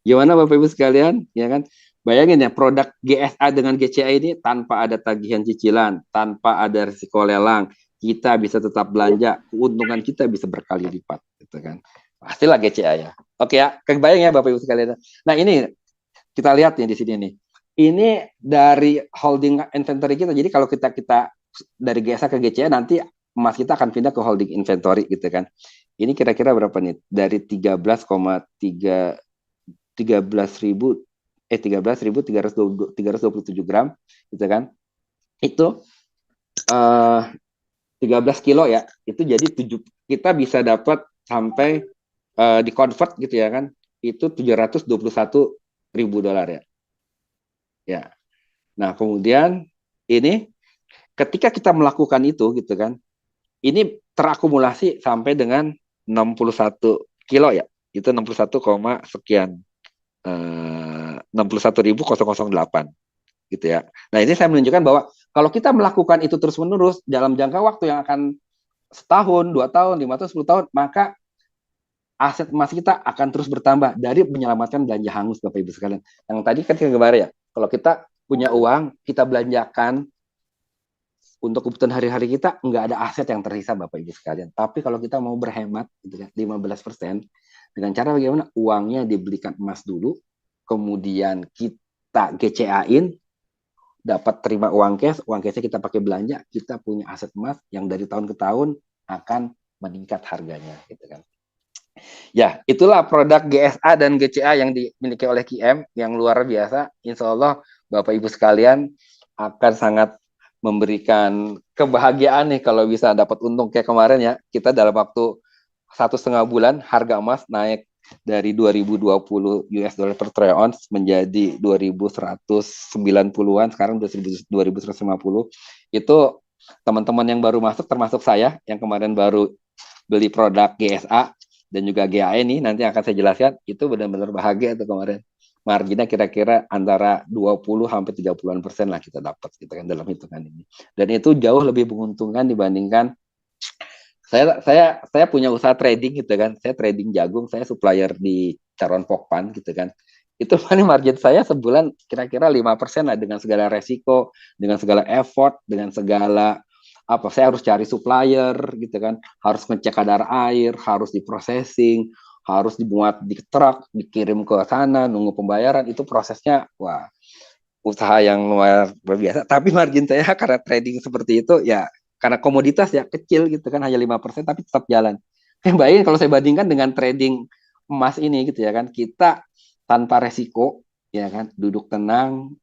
Gimana Bapak Ibu sekalian? Ya kan? Bayangin ya, produk GSA dengan GCA ini tanpa ada tagihan cicilan, tanpa ada risiko lelang, kita bisa tetap belanja, keuntungan kita bisa berkali lipat, gitu kan? Pastilah GCA ya. Oke ya, kebayang ya Bapak Ibu sekalian. Nah ini kita lihat nih di sini nih. Ini dari holding inventory kita. Jadi kalau kita dari GSA ke GCA nanti emas kita akan pindah ke holding inventory gitu kan. Ini kira-kira berapa nih? Dari 13.327 gram gitu kan. Itu 13 kilo ya. Itu jadi kita bisa dapat sampai di convert gitu ya kan. Itu 721.000 dolar ya. Ya. Nah, kemudian ini ketika kita melakukan itu gitu kan. Ini terakumulasi sampai dengan 61 kilo ya. Itu 61, sekian 61.008 gitu ya. Nah, ini saya menunjukkan bahwa kalau kita melakukan itu terus-menerus dalam jangka waktu yang akan setahun, 2 tahun, 5 tahun, 10 tahun, maka aset emas kita akan terus bertambah dari menyelamatkan belanja hangus Bapak Ibu sekalian. Yang tadi kan kemarin ya, kalau kita punya uang, kita belanjakan untuk kebutuhan hari-hari kita, nggak ada aset yang tersisa Bapak Ibu sekalian. Tapi kalau kita mau berhemat gitu kan, 15%, dengan cara bagaimana? Uangnya dibelikan emas dulu, kemudian kita GCA-in, dapat terima uang cashnya kita pakai belanja, kita punya aset emas yang dari tahun ke tahun akan meningkat harganya gitu kan. Ya, itulah produk GSA dan GCA yang dimiliki oleh QM yang luar biasa. Insya Allah Bapak Ibu sekalian akan sangat memberikan kebahagiaan nih kalau bisa dapat untung kayak kemarin ya. Kita dalam waktu 1,5 bulan harga emas naik dari 2020 US dollar per troy ounce menjadi 2190-an, sekarang 2150. Itu teman-teman yang baru masuk termasuk saya yang kemarin baru beli produk GSA dan juga GAE nih, nanti akan saya jelaskan, itu benar-benar bahagia itu kemarin. Marginnya kira-kira antara 20 sampai 30% lah kita dapat gitu kan dalam hitungan ini. Dan itu jauh lebih menguntungkan dibandingkan saya punya usaha trading gitu kan. Saya trading jagung, saya supplier di Caron Pokpan gitu kan. Itu margin saya sebulan kira-kira 5% lah dengan segala resiko, dengan segala effort, dengan segala apa saya harus cari supplier gitu kan, harus ngecek kadar air, harus diprocessing, harus dimuat di truk, dikirim ke sana, nunggu pembayaran, itu prosesnya wah usaha yang luar biasa. Tapi margin saya karena trading seperti itu ya karena komoditas ya kecil gitu kan, hanya 5% tapi tetap jalan. Bayangin kalau saya bandingkan dengan trading emas ini gitu ya kan, kita tanpa resiko ya kan, duduk tenang,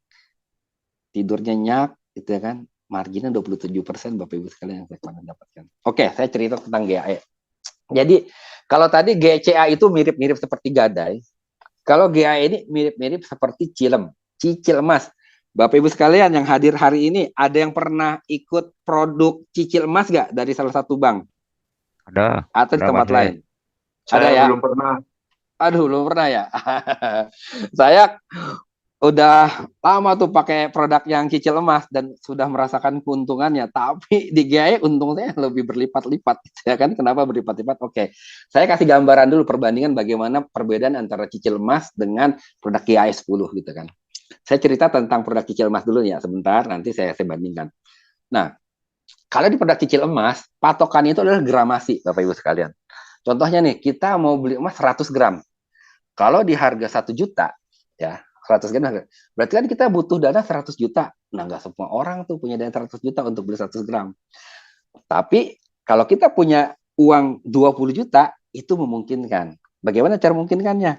tidur nyenyak gitu ya kan, marginnya 27% Bapak Ibu sekalian yang saya pernah dapatkan. Oke, saya cerita tentang GAE. Jadi kalau tadi GCA itu mirip-mirip seperti gadai, kalau GAE ini mirip-mirip seperti cicil emas. Bapak Ibu sekalian yang hadir hari ini, ada yang pernah ikut produk cicil emas nggak dari salah satu bank? Ada. Atau di tempat lain? Ada Saya ya? belum pernah. Aduh, belum pernah ya. Saya udah lama tuh pakai produk yang cicil emas dan sudah merasakan keuntungannya, tapi di GAE untungnya lebih berlipat-lipat ya kan. Kenapa berlipat-lipat? Oke, saya kasih gambaran dulu perbandingan bagaimana perbedaan antara cicil emas dengan produk GAE 10 gitu kan. Saya cerita tentang produk cicil emas dulu ya sebentar, nanti saya bandingkan. Nah, kalau di produk cicil emas, patokannya itu adalah gramasi Bapak Ibu sekalian. Contohnya nih, kita mau beli emas 100 gram. Kalau di harga 1 juta, ya 100 gram, berarti kan kita butuh dana 100 juta. Nah, nggak semua orang tuh punya dana 100 juta untuk beli 100 gram. Tapi kalau kita punya uang 20 juta, itu memungkinkan. Bagaimana cara memungkinkannya?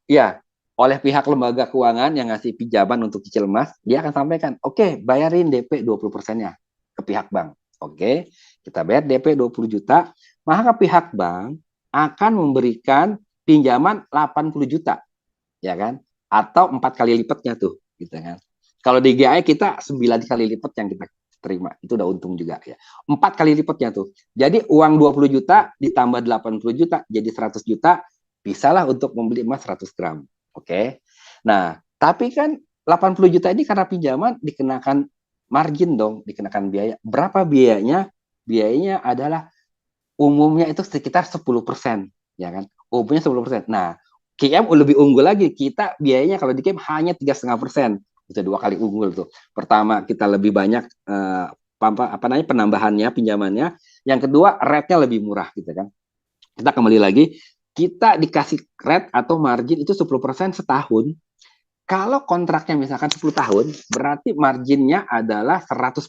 Ya, oleh pihak lembaga keuangan yang ngasih pinjaman untuk cicil emas, dia akan sampaikan, oke, bayarin DP 20%-nya ke pihak bank. Oke, kita bayar DP 20 juta, maka pihak bank akan memberikan pinjaman 80 juta, ya kan? Atau 4 kali lipatnya tuh, gitu kan. Kalau di GAE kita 9 kali lipat yang kita terima, itu udah untung juga ya. 4 kali lipatnya tuh. Jadi uang 20 juta ditambah 80 juta jadi 100 juta, bisalah untuk membeli emas 100 gram. Oke. Nah, tapi kan 80 juta ini karena pinjaman dikenakan margin dong, dikenakan biaya. Berapa biayanya? Biayanya adalah umumnya itu sekitar 10%, ya kan? Umumnya 10%. Nah, KM lebih unggul lagi. Kita biayanya kalau di KM hanya 3,5%. Itu 2 kali unggul tuh. Pertama, kita lebih banyak penambahannya, pinjamannya. Yang kedua, rate-nya lebih murah gitu kan. Kita kembali lagi, kita dikasih rate atau margin itu 10% setahun. Kalau kontraknya misalkan 10 tahun, berarti marginnya adalah 100%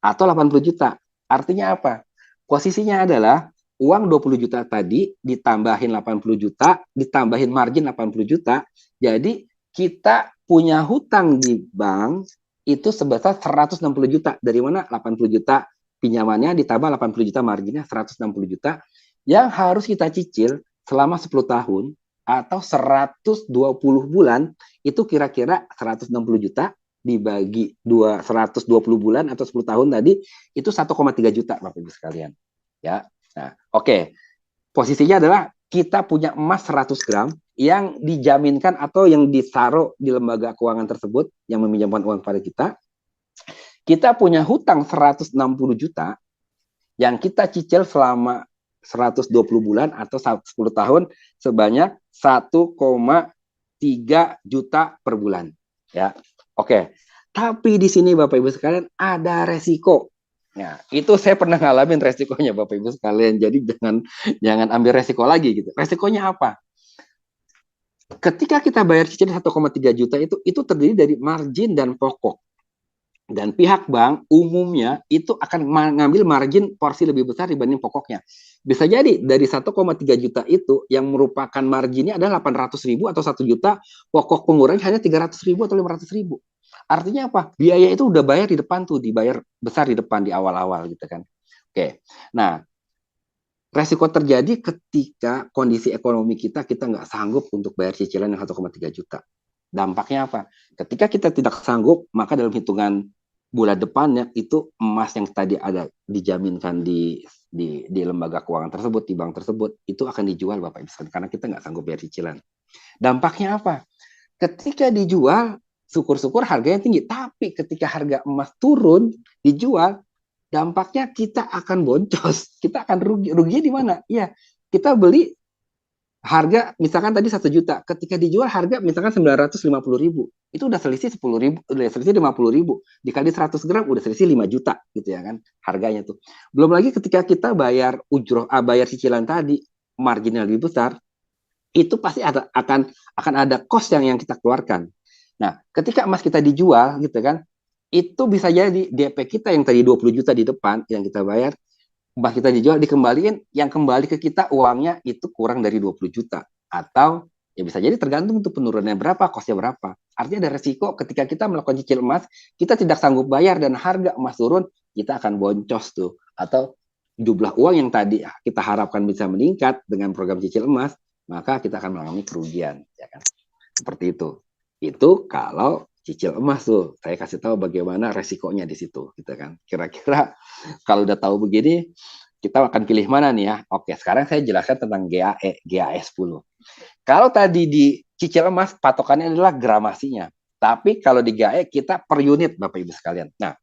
atau 80 juta. Artinya apa? Posisinya adalah uang 20 juta tadi ditambahin 80 juta, ditambahin margin 80 juta. Jadi kita punya hutang di bank itu sebesar 160 juta. Dari mana 80 juta pinjamannya ditambah 80 juta marginnya 160 juta yang harus kita cicil selama 10 tahun atau 120 bulan, itu kira-kira 160 juta dibagi 120 bulan atau 10 tahun tadi, itu 1,3 juta Bapak Ibu sekalian. Ya. Nah, oke. Posisinya adalah kita punya emas 100 gram yang dijaminkan atau yang ditaruh di lembaga keuangan tersebut yang meminjamkan uang pada kita. Kita punya hutang 160 juta yang kita cicil selama 120 bulan atau 10 tahun sebanyak 1,3 juta per bulan. Ya, oke. Tapi di sini Bapak Ibu sekalian ada resiko. Nah, itu saya pernah ngalamin resikonya Bapak Ibu sekalian. Jadi jangan ambil resiko lagi gitu. Resikonya apa? Ketika kita bayar cicilan 1,3 juta itu terdiri dari margin dan pokok. Dan pihak bank umumnya itu akan mengambil margin porsi lebih besar dibanding pokoknya. Bisa jadi dari 1,3 juta itu yang merupakan marginnya adalah 800.000 atau 1 juta, pokok pengurangnya hanya 300.000 atau 500.000. Artinya apa? Biaya itu udah bayar di depan tuh, dibayar besar di depan di awal-awal gitu kan. Oke, nah resiko terjadi ketika kondisi ekonomi kita nggak sanggup untuk bayar cicilan yang 1,3 juta. Dampaknya apa? Ketika kita tidak sanggup, maka dalam hitungan bulan depannya itu emas yang tadi ada dijaminkan di lembaga keuangan tersebut, di bank tersebut, itu akan dijual Bapak Ibu karena kita nggak sanggup bayar cicilan. Dampaknya apa? Ketika dijual, syukur-syukur harganya tinggi, tapi ketika harga emas turun, dijual, dampaknya kita akan boncos, kita akan rugi. Ruginya di mana? Ya, kita beli harga misalkan tadi 1 juta, ketika dijual harga misalkan 950.000, itu udah selisih 10.000, udah selisih 50.000, dikali 100 gram udah selisih 5 juta gitu ya kan harganya tuh. Belum lagi ketika kita bayar bayar cicilan tadi, marginnya lebih besar, itu pasti akan ada cost yang kita keluarkan. Nah, ketika emas kita dijual gitu kan, itu bisa jadi DP kita yang tadi 20 juta di depan yang kita bayar, emas kita dijual dikembaliin, yang kembali ke kita uangnya itu kurang dari 20 juta. Atau ya bisa jadi tergantung tuh penurunannya berapa, kosnya berapa. Artinya ada resiko ketika kita melakukan cicil emas, kita tidak sanggup bayar dan harga emas turun, kita akan boncos tuh. Atau jumlah uang yang tadi kita harapkan bisa meningkat dengan program cicil emas, maka kita akan mengalami kerugian. Ya kan? Seperti itu. Itu kalau cicil emas tuh, saya kasih tahu bagaimana resikonya di situ, gitu kan. Kira-kira kalau udah tahu begini, kita akan pilih mana nih ya? Oke, sekarang saya jelaskan tentang GAE 10. Kalau tadi di cicil emas, patokannya adalah gramasinya. Tapi kalau di GAE, kita per unit, Bapak Ibu sekalian. Nah,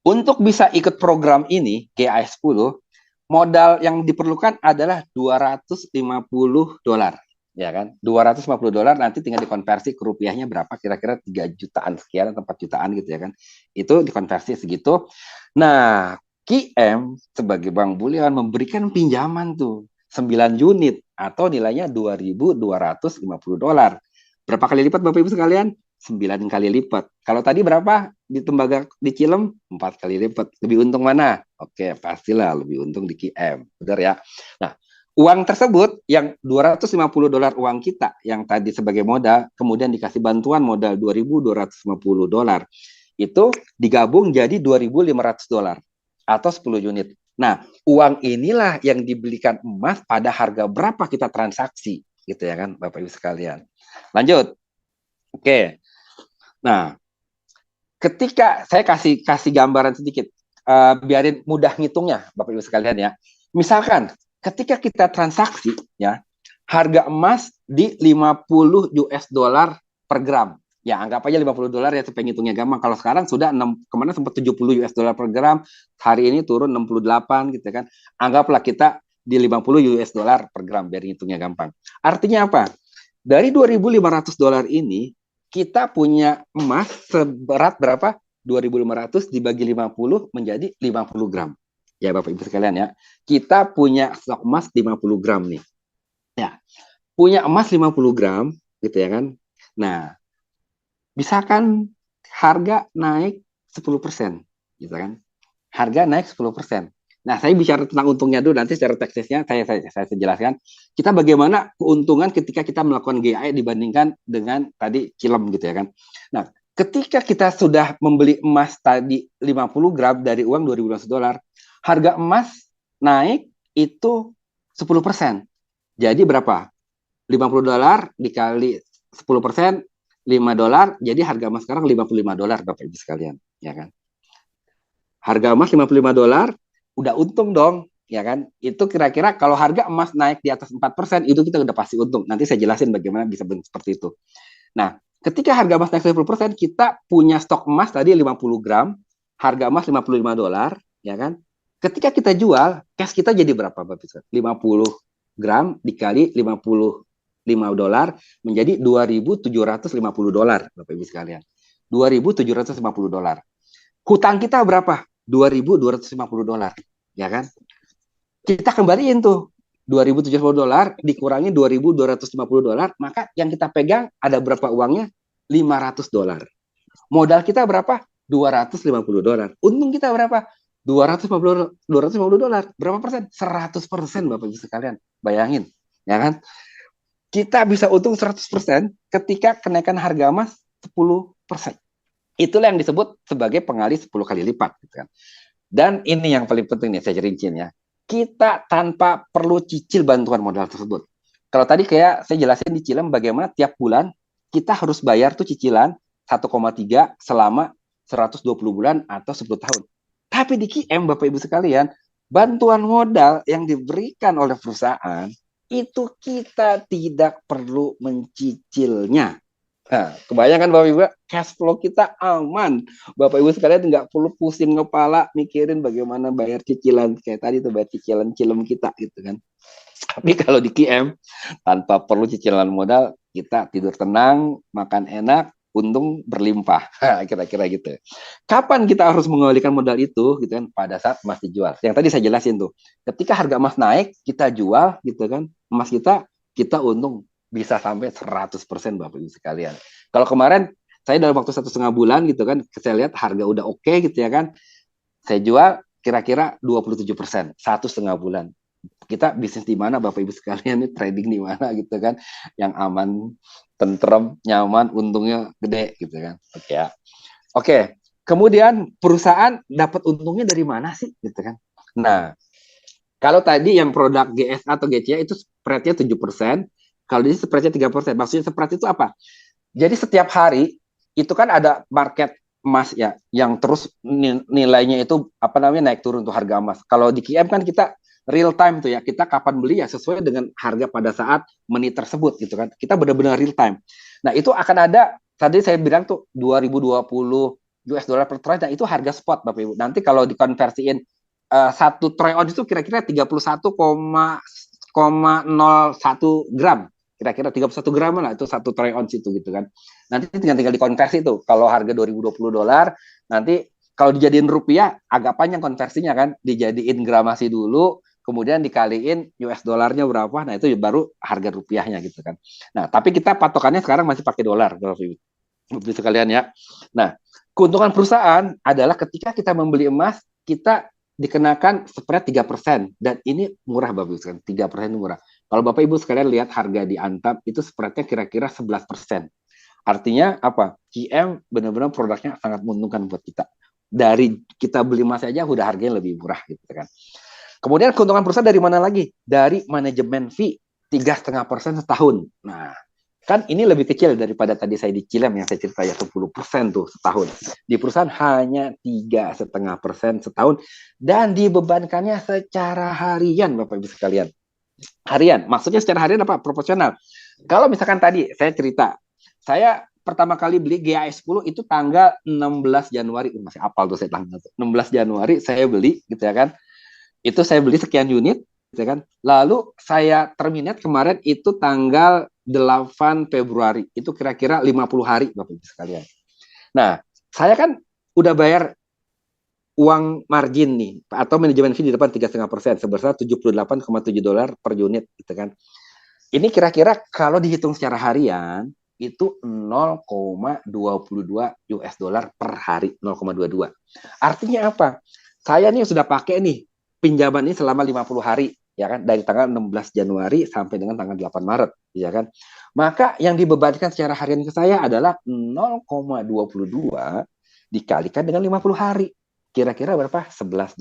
untuk bisa ikut program ini, GAE 10, modal yang diperlukan adalah $250. Ya kan, $250 nanti tinggal dikonversi ke rupiahnya berapa, kira-kira 3 jutaan sekian atau 4 jutaan gitu ya kan, itu dikonversi segitu. Nah, QM sebagai bank bulian memberikan pinjaman tuh 9 unit atau nilainya $2.250. Berapa kali lipat Bapak Ibu sekalian? 9 kali lipat. Kalau tadi berapa di tembaga di Cilem? 4 kali lipat. Lebih untung mana? Oke, pastilah lebih untung di QM. Benar ya? Nah, uang tersebut yang $250 uang kita yang tadi sebagai modal, kemudian dikasih bantuan modal $2.250, itu digabung jadi $2.500 atau 10 unit. Nah, uang inilah yang dibelikan emas pada harga berapa kita transaksi, gitu ya kan, Bapak Ibu sekalian. Lanjut. Oke. Nah, ketika saya kasih gambaran sedikit, biarin mudah ngitungnya, Bapak Ibu sekalian ya. Misalkan ketika kita transaksi ya, harga emas di $50 per gram. Ya, anggap aja $50 ya supaya ngitungnya gampang. Kalau sekarang sudah kemana sempat $70 per gram, hari ini turun 68 gitu kan. Anggaplah kita di $50 per gram biar ngitungnya gampang. Artinya apa? Dari $2.500 ini kita punya emas seberat berapa? 2.500 dibagi 50 menjadi 50 gram. Ya Bapak Ibu sekalian ya, kita punya stok emas 50 gram nih. Ya, punya emas 50 gram gitu ya kan. Nah, misalkan harga naik 10%, gitu kan. Harga naik 10%. Nah, saya bicara tentang untungnya dulu, nanti secara teknisnya saya jelaskan. Kita bagaimana keuntungan ketika kita melakukan GAE dibandingkan dengan tadi Cilem gitu ya kan. Nah, ketika kita sudah membeli emas tadi 50 gram dari uang $2.500, harga emas naik itu 10%. Jadi berapa? $50 dikali 10%, $5. Jadi harga emas sekarang $55 Bapak Ibu sekalian, ya kan? Harga emas $55, udah untung dong, ya kan? Itu kira-kira kalau harga emas naik di atas 4%, itu kita udah pasti untung. Nanti saya jelasin bagaimana bisa seperti itu. Nah, ketika harga emas naik 10%, kita punya stok emas tadi 50 gram, harga emas $55, ya kan? Ketika kita jual, cash kita jadi berapa Bapak? 50 gram dikali $55 menjadi $2.750 Bapak Ibu sekalian. $2.750. Hutang kita berapa? $2.250, ya kan? Kita kembaliin tuh $2.750 dikurangi $2.250, maka yang kita pegang ada berapa uangnya? $500. Modal kita berapa? $250. Untung kita berapa? $250. Berapa persen? 100% Bapak Ibu sekalian. Bayangin, ya kan? Kita bisa untung 100% ketika kenaikan harga emas 10%. Itulah yang disebut sebagai pengali 10 kali lipat, gitu kan. Dan ini yang paling penting nih, saya rinciin ya. Kita tanpa perlu cicil bantuan modal tersebut. Kalau tadi kayak saya jelasin di Cilem bagaimana tiap bulan kita harus bayar tuh cicilan 1,3 selama 120 bulan atau 10 tahun. Tapi di QM, Bapak Ibu sekalian, bantuan modal yang diberikan oleh perusahaan itu kita tidak perlu mencicilnya. Nah, kebayangkan Bapak Ibu, cash flow kita aman. Bapak Ibu sekalian nggak perlu pusing kepala mikirin bagaimana bayar cicilan. Kayak tadi tuh bayar cicilan Cilem kita gitu kan. Tapi kalau di QM, tanpa perlu cicilan modal, kita tidur tenang, makan enak, untung berlimpah. Kira-kira gitu. Kapan kita harus mengembalikan modal itu gitu kan? Pada saat emas dijual. Yang tadi saya jelasin tuh. Ketika harga emas naik, kita jual gitu kan. Emas kita untung bisa sampai 100% Bapak Ibu sekalian. Kalau kemarin saya dalam waktu 1,5 bulan gitu kan, saya lihat harga udah oke gitu ya kan. Saya jual kira-kira 27%, 1,5 bulan. Kita bisnis di mana Bapak Ibu sekalian, ini trading di mana gitu kan, yang aman, tentrem, nyaman, untungnya gede gitu kan. Oke ya. Oke, kemudian perusahaan dapat untungnya dari mana sih gitu kan. Nah, kalau tadi yang produk GSA atau GCA itu spreadnya 7%, kalau di sini spreadnya 3%. Maksudnya spread itu apa? Jadi setiap hari itu kan ada market emas ya, yang terus nilainya itu apa namanya naik turun tuh harga emas. Kalau di QM kan kita real time tuh ya, kita kapan beli ya sesuai dengan harga pada saat menit tersebut gitu kan. Kita benar-benar real time. Nah, itu akan ada, tadi saya bilang tuh 2020 US dollar per troy, nah itu harga spot Bapak Ibu. Nanti kalau dikonversiin 1 troy ounce itu kira-kira 31,01 gram. Kira-kira 31 gram lah itu 1 troy ounce itu gitu kan. Nanti tinggal dikonversi tuh. Kalau harga $2020, nanti kalau dijadiin rupiah agak panjang konversinya kan, dijadiin gramasi dulu, kemudian dikaliin US dollarnya berapa, nah itu baru harga rupiahnya gitu kan. Nah, tapi kita patokannya sekarang masih pakai dolar, Bapak sekalian ya. Nah, keuntungan perusahaan adalah ketika kita membeli emas, kita dikenakan spread 3%, dan ini murah Bapak Ibu sekalian, 3% itu murah. Kalau Bapak Ibu sekalian lihat harga di Antam, itu spreadnya kira-kira 11%. Artinya apa? QM benar-benar produknya sangat menguntungkan buat kita. Dari kita beli emas saja udah harganya lebih murah gitu kan. Kemudian keuntungan perusahaan dari mana lagi? Dari manajemen fee 3,5% setahun. Nah, kan ini lebih kecil daripada tadi saya di Cilem yang saya cerita ya 10% tuh setahun. Di perusahaan hanya 3,5% setahun dan dibebankannya secara harian Bapak Ibu sekalian. Harian, maksudnya secara harian apa? Proporsional. Kalau misalkan tadi saya cerita, saya pertama kali beli GAS 10 itu tanggal 16 Januari. Masih apal tuh saya tanggal 16 Januari saya beli gitu ya kan. Itu saya beli sekian unit gitu kan. Lalu saya terminate kemarin itu tanggal 8 Februari. Itu kira-kira 50 hari Bapak Ibu sekalian. Nah, saya kan udah bayar uang margin nih atau manajemen fee di depan 3,5% sebesar $78,7 per unit gitu kan. Ini kira-kira kalau dihitung secara harian itu 0,22 US dollar per hari, 0,22. Artinya apa? Saya nih sudah pakai nih pinjaman ini selama 50 hari ya kan, dari tanggal 16 Januari sampai dengan tanggal 8 Maret ya kan. Maka yang dibebankan secara harian ke saya adalah 0,22 dikalikan dengan 50 hari. Kira-kira berapa? $11.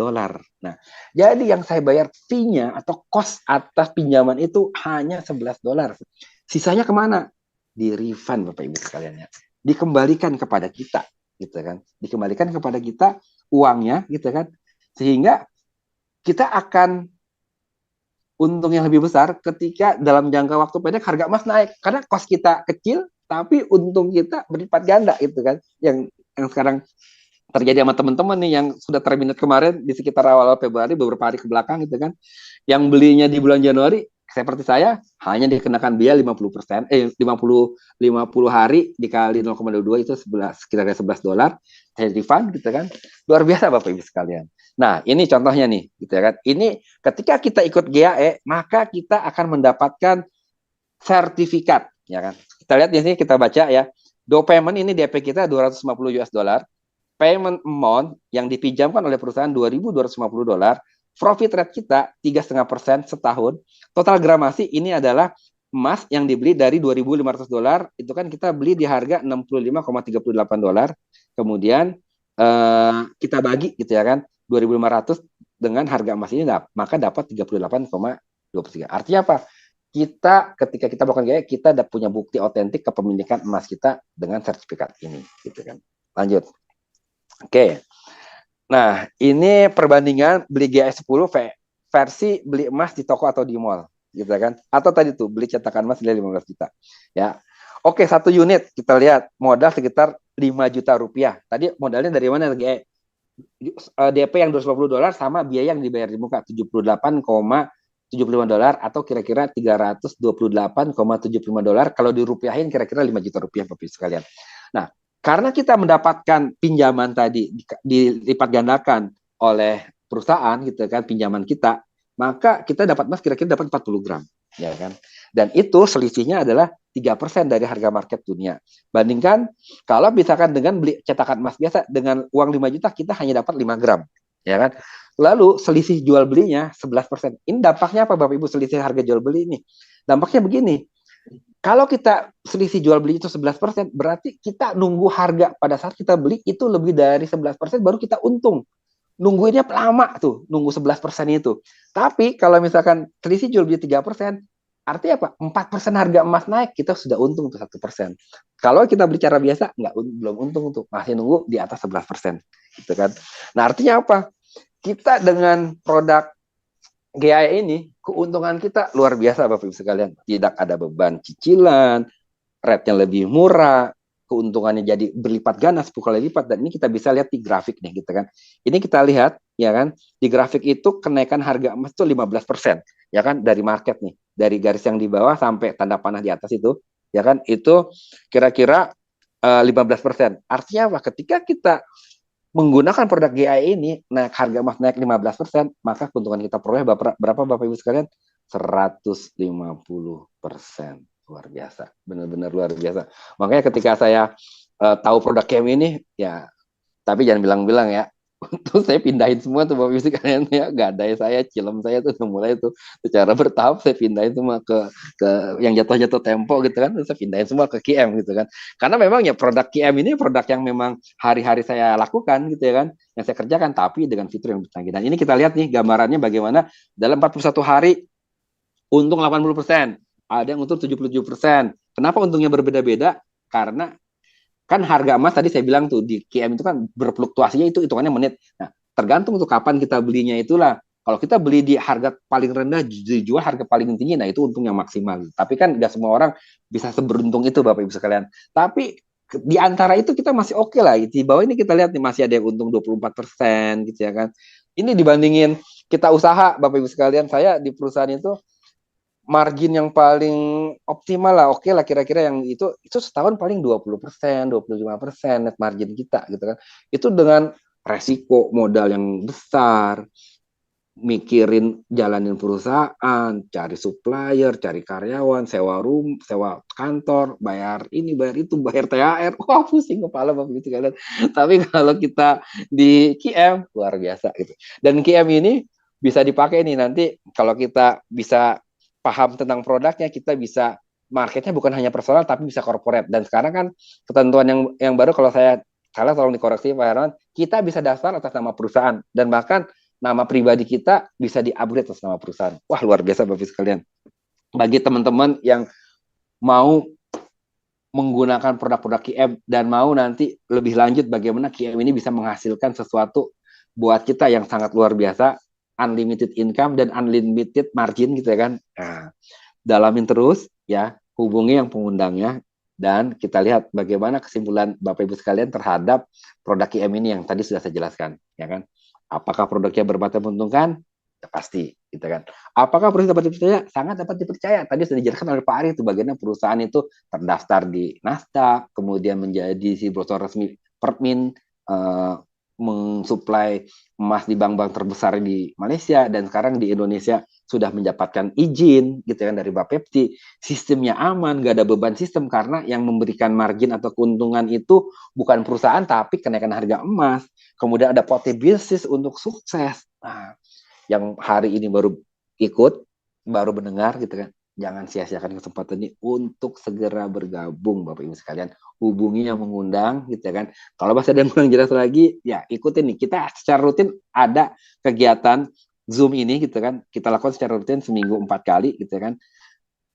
Nah, jadi yang saya bayar fee-nya atau cost atas pinjaman itu hanya $11. Sisanya kemana? Di refund Bapak Ibu sekalian ya. Dikembalikan kepada kita gitu kan. Dikembalikan kepada kita uangnya gitu kan. Sehingga kita akan untung yang lebih besar ketika dalam jangka waktu pendek harga emas naik. Karena cost kita kecil tapi untung kita berlipat ganda gitu kan. Yang sekarang terjadi sama teman-teman nih yang sudah terminate kemarin di sekitar awal Februari beberapa hari ke belakang gitu kan. Yang belinya di bulan Januari seperti saya hanya dikenakan biaya 50%, 50 hari dikali 0,22 itu sekitar $11. Saya refund gitu kan. Luar biasa Bapak Ibu sekalian. Nah, ini contohnya nih gitu ya kan. Ini ketika kita ikut GAE, maka kita akan mendapatkan sertifikat ya kan. Kita lihat di sini, kita baca ya. Do payment ini DP kita $250. payment amount yang dipinjamkan oleh perusahaan $2.250, profit rate kita 3,5% setahun. Total gramasi ini adalah emas yang dibeli dari $2.500, itu kan kita beli di harga $65,38. Kemudian kita bagi gitu ya kan, 2.500 dengan harga emas ini, maka dapat 38,23. Artinya apa? Ketika kita melakukan GAE, kita punya bukti otentik kepemilikan emas kita dengan sertifikat ini, gitu kan. Lanjut. Oke. Nah, ini perbandingan beli GAE 10 versi beli emas di toko atau di mall, gitu kan. Atau tadi tuh beli cetakan emas nilai 15 juta. Ya. Oke, 1 unit kita lihat modal sekitar 5 juta rupiah. Tadi modalnya dari mana GAE? DP yang $250 sama biaya yang dibayar di muka $78,75 atau kira-kira $328,75. Kalau dirupiahin kira-kira 5 juta rupiah Bapak Ibu sekalian. Nah, karena kita mendapatkan pinjaman tadi dilipat gandakan oleh perusahaan gitu kan, pinjaman kita, maka kita dapat emas kira-kira dapat 40 gram, ya kan? Dan itu selisihnya adalah 3% dari harga market dunia. Bandingkan kalau misalkan dengan beli cetakan emas biasa dengan uang 5 juta kita hanya dapat 5 gram, ya kan? Lalu selisih jual belinya 11%. Ini dampaknya apa Bapak Ibu, selisih harga jual beli ini? Dampaknya begini. Kalau kita selisih jual beli itu 11%, berarti kita nunggu harga pada saat kita beli itu lebih dari 11% baru kita untung. Nungguinnya lama tuh, nunggu 11% itu. Tapi kalau misalkan selisih jual beli 3%, artinya apa? 4% harga emas naik, kita sudah untung tuh 1%. Kalau kita beli cara biasa, belum untung tuh, masih nunggu di atas 11%. Gitu kan. Nah, artinya apa? Kita dengan produk GAE ini, keuntungan kita luar biasa Bapak Ibu sekalian. Tidak ada beban cicilan, rate-nya lebih murah, keuntungannya jadi berlipat ganda 10 kali lipat. Dan ini kita bisa lihat di grafik nih gitu kan. Ini kita lihat ya kan, di grafik itu kenaikan harga emas itu 15%, ya kan, dari market nih. Dari garis yang di bawah sampai tanda panah di atas itu, ya kan, itu kira-kira 15%. Artinya apa? Ketika kita menggunakan produk GAE ini, naik harga emas naik 15%, maka keuntungan kita peroleh berapa Bapak Ibu sekalian? 150%. Luar biasa, benar-benar luar biasa. Makanya ketika saya tahu produk KM ini, ya, tapi jangan bilang-bilang ya, terus saya pindahin semua tuh Bapak Ibu sekalian ya, gadai saya, cilem saya tuh mulai tuh secara bertahap saya pindahin semua ke yang jatuh-jatuh tempo gitu kan, terus saya pindahin semua ke KM gitu kan. Karena memang ya produk KM ini produk yang memang hari-hari saya lakukan gitu ya kan, yang saya kerjakan, tapi dengan fitur yang bercanggih. Dan ini kita lihat nih gambarannya bagaimana dalam 41 hari untung 80%, ada yang untung 77%. Kenapa untungnya berbeda-beda? Karena kan harga emas tadi saya bilang tuh di KM itu kan berfluktuasinya itu hitungannya menit. Nah, tergantung tuh kapan kita belinya itulah. Kalau kita beli di harga paling rendah dijual harga paling tinggi, nah itu untung yang maksimal. Tapi kan nggak semua orang bisa seberuntung itu Bapak Ibu sekalian. Tapi di antara itu kita masih oke lah. Di bawah ini kita lihat nih masih ada yang untung 24% gitu ya kan. Ini dibandingin kita usaha Bapak Ibu sekalian, saya di perusahaan itu margin yang paling optimal lah, oke lah kira-kira yang itu setahun paling 20%, 25% net margin kita gitu kan. Itu dengan resiko modal yang besar, mikirin jalanin perusahaan, cari supplier, cari karyawan, sewa kantor, bayar ini, bayar itu, bayar THR. Wah, pusing kepala Bapak gitu kan. Tapi kalau kita di KM luar biasa gitu. Dan KM ini bisa dipakai nih nanti kalau kita bisa paham tentang produknya, kita bisa marketnya bukan hanya personal tapi bisa corporate. Dan sekarang kan ketentuan yang baru, kalau saya salah tolong dikoreksi Pak Herman, kita bisa daftar atas nama perusahaan dan bahkan nama pribadi kita bisa di-upgrade atas nama perusahaan. Wah, luar biasa Bapak sekalian. Bagi teman-teman yang mau menggunakan produk-produk KM dan mau nanti lebih lanjut bagaimana KM ini bisa menghasilkan sesuatu buat kita yang sangat luar biasa, unlimited income dan unlimited margin gitu ya kan. Nah, dalamin terus ya, hubungi yang pengundangnya dan kita lihat bagaimana kesimpulan Bapak Ibu sekalian terhadap produk KM ini yang tadi sudah saya jelaskan ya kan. Apakah produknya berpotensi menguntungkan? Ya, pasti gitu kan. Apakah perusahaan dapat dipercaya? Sangat dapat dipercaya. Tadi sudah dijelaskan oleh Pak Ari itu bagaimana perusahaan itu terdaftar di Nasdaq, kemudian menjadi si brosur resmi Permin, mensuplai emas di bank-bank terbesar di Malaysia, dan sekarang di Indonesia sudah mendapatkan izin gitu kan dari Bapepti. Sistemnya aman, nggak ada beban sistem, karena yang memberikan margin atau keuntungan itu bukan perusahaan tapi kenaikan harga emas. Kemudian ada potensi bisnis untuk sukses. Nah, yang hari ini baru ikut, baru mendengar gitu kan, jangan sia-siakan kesempatan ini untuk segera bergabung Bapak Ibu sekalian. Hubungi yang mengundang gitu kan. Kalau masih ada yang kurang jelas lagi, ya ikutin nih. Kita secara rutin ada kegiatan Zoom ini gitu kan. Kita lakukan secara rutin seminggu 4 kali gitu kan.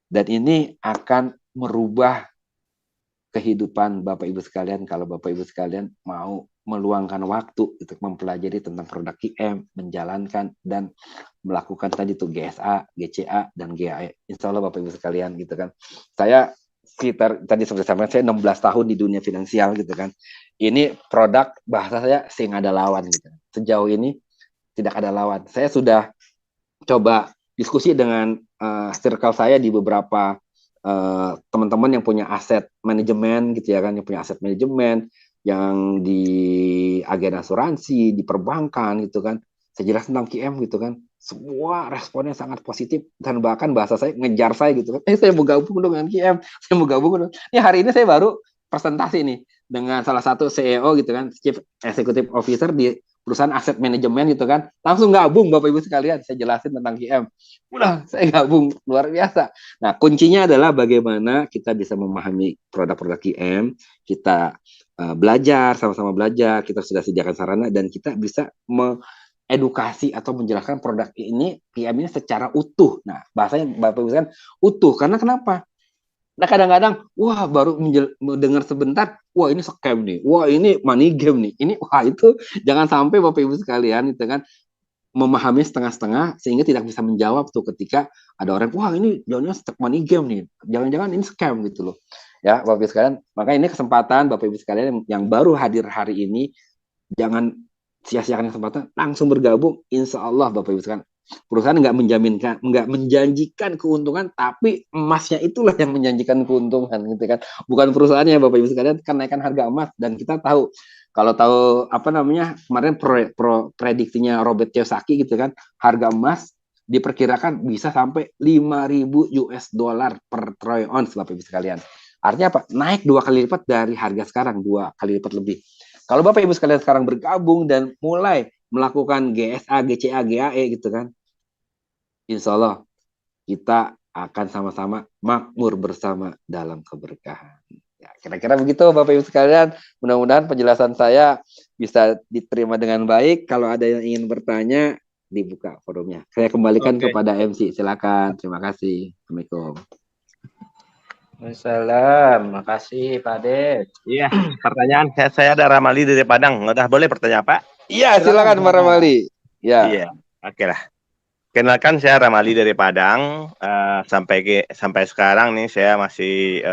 Dan ini akan merubah kehidupan Bapak Ibu sekalian kalau Bapak Ibu sekalian mau meluangkan waktu untuk mempelajari tentang produk QM, menjalankan dan melakukan tadi tuh GSA, GCA, dan GAE. Insya Allah Bapak Ibu sekalian gitu kan. Saya sekitar tadi seperti saya 16 tahun di dunia finansial gitu kan. Ini produk bahasa saya sing ada lawan gitu. Sejauh ini tidak ada lawan. Saya sudah coba diskusi dengan circle saya di beberapa teman-teman yang punya aset manajemen gitu ya kan, yang punya aset manajemen, yang di agen asuransi, di perbankan gitu kan. Saya jelas tentang QM gitu kan. Semua responnya sangat positif, dan bahkan bahasa saya ngejar saya gitu kan. Saya mau gabung dong dengan QM, saya mau gabung dong. Ini hari ini saya baru presentasi nih dengan salah satu CEO gitu kan, Chief Executive Officer di perusahaan aset manajemen gitu kan, langsung gabung Bapak Ibu sekalian. Saya jelasin tentang QM, udah saya gabung, luar biasa. Nah, kuncinya adalah bagaimana kita bisa memahami produk-produk QM, kita belajar, sama-sama belajar, kita sudah sediakan sarana, dan kita bisa edukasi atau menjelaskan produk ini, QM ini secara utuh. Nah, bahasanya Bapak Ibu kan utuh, karena kenapa? Nah, kadang-kadang, wah baru mendengar sebentar, wah ini scam nih, wah ini money game nih, ini wah itu jangan sampai Bapak Ibu sekalian itu kan memahami setengah-setengah sehingga tidak bisa menjawab tuh ketika ada orang, wah ini jangan-jangan money game nih, jangan-jangan ini scam gitu loh. Ya, Bapak Ibu sekalian, maka ini kesempatan Bapak Ibu sekalian yang baru hadir hari ini, jangan sia-siakan kesempatan, langsung bergabung. Insya Allah Bapak Ibu sekalian, perusahaan nggak menjanjikan keuntungan, tapi emasnya itulah yang menjanjikan keuntungan gitu kan, bukan perusahaannya Bapak Ibu sekalian. Kenaikan harga emas, dan kita tahu, kalau tahu apa namanya kemarin prediksinya Robert Kiyosaki gitu kan, harga emas diperkirakan bisa sampai 5.000 US dollar per troy ounce Bapak Ibu sekalian. Artinya apa? Naik 2 kali lipat dari harga sekarang, 2 kali lipat lebih. Kalau Bapak Ibu sekalian sekarang bergabung dan mulai melakukan GSA, GCA, GAE gitu kan, insya Allah kita akan sama-sama makmur bersama dalam keberkahan. Ya, kira-kira begitu Bapak Ibu sekalian. Mudah-mudahan penjelasan saya bisa diterima dengan baik. Kalau ada yang ingin bertanya, dibuka forumnya. Saya kembalikan kepada MC. Silakan. Terima kasih. Assalamualaikum. Waalaikumsalam, makasih Pak Ded. Iya, pertanyaan saya ada Ramali dari Padang. Udah boleh bertanya Pak? Iya, silakan Pak Ramali. Ya. Iya, oke lah. Kenalkan saya Ramali dari Padang. Sampai sekarang nih saya masih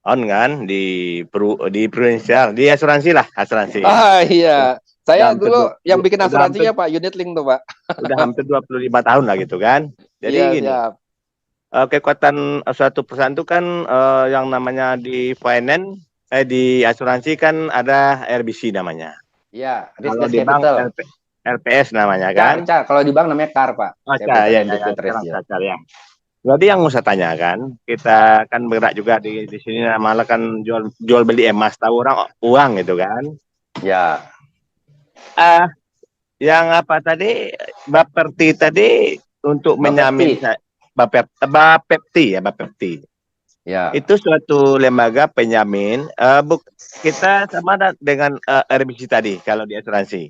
on kan di Prudential, di asuransi lah, asuransi. Ah iya, saya dulu yang bikin hampir, asuransinya Pak, Unit Link tuh Pak. Udah hampir 25 tahun lah gitu kan. Jadi Iya, gini, siap. kekuatan suatu perusahaan itu kan yang namanya di finance, di asuransi kan ada RBC namanya. Iya, Kalau risk di bank capital. RPS namanya kan. Car. Kalau di bank namanya CAR Pak. Oh, CAR ya, ya. Jadi yang mau saya tanyakan, kita kan bergerak juga di sini, malah kan jual beli emas, tahu orang uang gitu kan. Ya. Yang apa tadi, Bapepti tadi untuk menyamin Bapepti. Ya. Itu suatu lembaga penyamin. Kita sama dengan RBC tadi kalau di asuransi.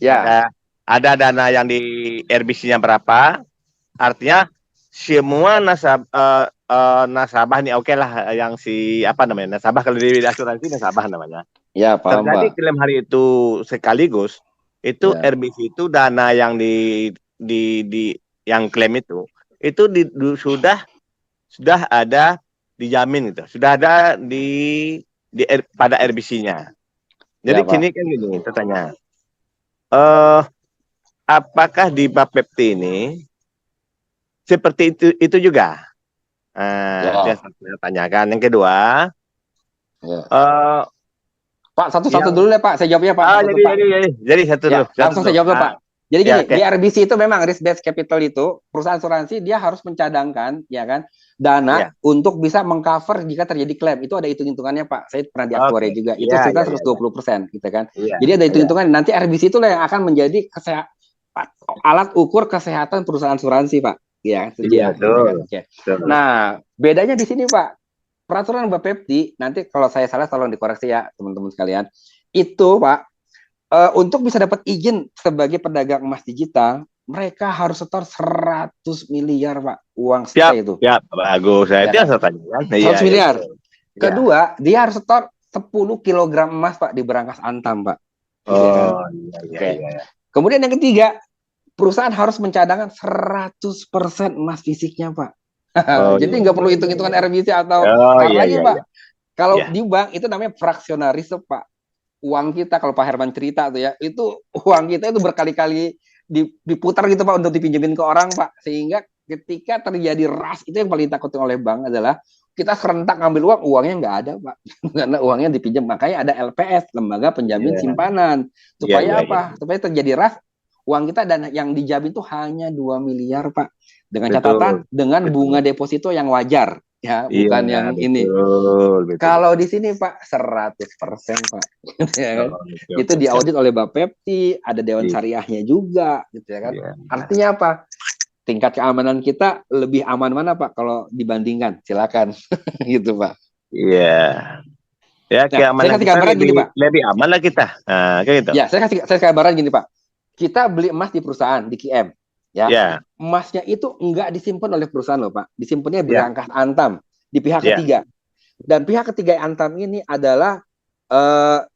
Ya. Ada dana yang di RBC-nya berapa? Artinya semua nasabah nih oke lah, yang apa namanya nasabah, kalau di asuransi nasabah namanya. Ya, paham, terjadi Pak. Klaim hari itu sekaligus. Itu ya. RBC itu dana yang yang klaim itu sudah ada dijamin gitu, sudah ada pada RBC-nya. Jadi ya, sini kan gini, saya tanya, apakah di Bapepti ini seperti itu juga? Ya. Saya tanyakan. Yang kedua, ya. Pak, satu-satu Yang dulu deh Pak. Saya jawabnya Pak. ah Satu-satu, Pak. jadi satu Ya, dulu, satu langsung saya dulu. jawab dulu, Pak. Jadi Ya gini, oke. di RBC itu memang risk based capital itu perusahaan asuransi dia harus mencadangkan, ya kan, dana Ya. untuk bisa mengcover jika terjadi klaim. Itu ada hitung-hitungannya Pak. Saya pernah di aktuaria Oke. juga. Itu Ya, sekitar ya, ya, 120%, gitu kan. ya. Jadi ada Ya. hitung-hitungan. Nanti RBC itu yang akan menjadi alat ukur kesehatan perusahaan asuransi, Pak. Ya, setuju Iya, ya, gitu kan. betul. Oke. Betul. Nah, bedanya di sini, Pak. Peraturan Bapepti, nanti kalau saya salah tolong dikoreksi ya, teman-teman sekalian. Itu, Pak, untuk bisa dapat izin sebagai pedagang emas digital, mereka harus setor 100 miliar, Pak, uang Siap, stay itu. siap. Bagus. Saya Ya itu kan? yang saya tanyakan. 100 miliar. Betul. Ya. Kedua, dia harus setor 10 kilogram emas, Pak, di Berangkas Antam, Pak. Gitu ya kan? Oh, iya, iya, Oke. iya. Kemudian yang ketiga, perusahaan harus mencadangkan 100% emas fisiknya, Pak. Oh, Jadi iya, nggak perlu iya, hitung-hitungan iya. RBC atau Oh, apa iya, lagi, iya, Pak. iya. Kalau Iya. di bank itu namanya fraksionaris, Pak. Uang kita, kalau Pak Herman cerita tuh ya, itu uang kita itu berkali-kali diputar gitu Pak untuk dipinjemin ke orang, Pak. Sehingga ketika terjadi rush, itu yang paling takutin oleh bank adalah kita serentak ngambil uangnya nggak ada, Pak. Karena uangnya dipinjam. Makanya ada LPS, lembaga penjamin Iya. simpanan. Iya, Supaya iya, apa? Supaya terjadi rush, uang kita dan yang dijamin tuh hanya 2 miliar, Pak. Dengan Betul, catatan dengan betul. bunga deposito yang wajar, ya, Iya, bukan yang ini. betul. Kalau di sini Pak 100%, Pak. Ya kan? Oh, oke, Itu oke, diaudit oleh Bapepti, ada dewan Iya. syariahnya juga, gitu ya kan. Iya. Artinya apa? Tingkat keamanan kita lebih aman mana Pak kalau dibandingkan? Silakan. Gitu Pak. Iya. Ya, Nah, keamanan saya kasih kita gambaran gini, Pak. lebih aman lah kita. Nah, kayak gitu. Ya, saya kasih gambaran gini, Pak. Kita beli emas di perusahaan, di QM. Ya. Ya. Emasnya itu enggak disimpan oleh perusahaan loh, Pak. Disimpannya Ya. Berangkas Antam di pihak Ya. ketiga. Dan pihak ketiga Antam ini adalah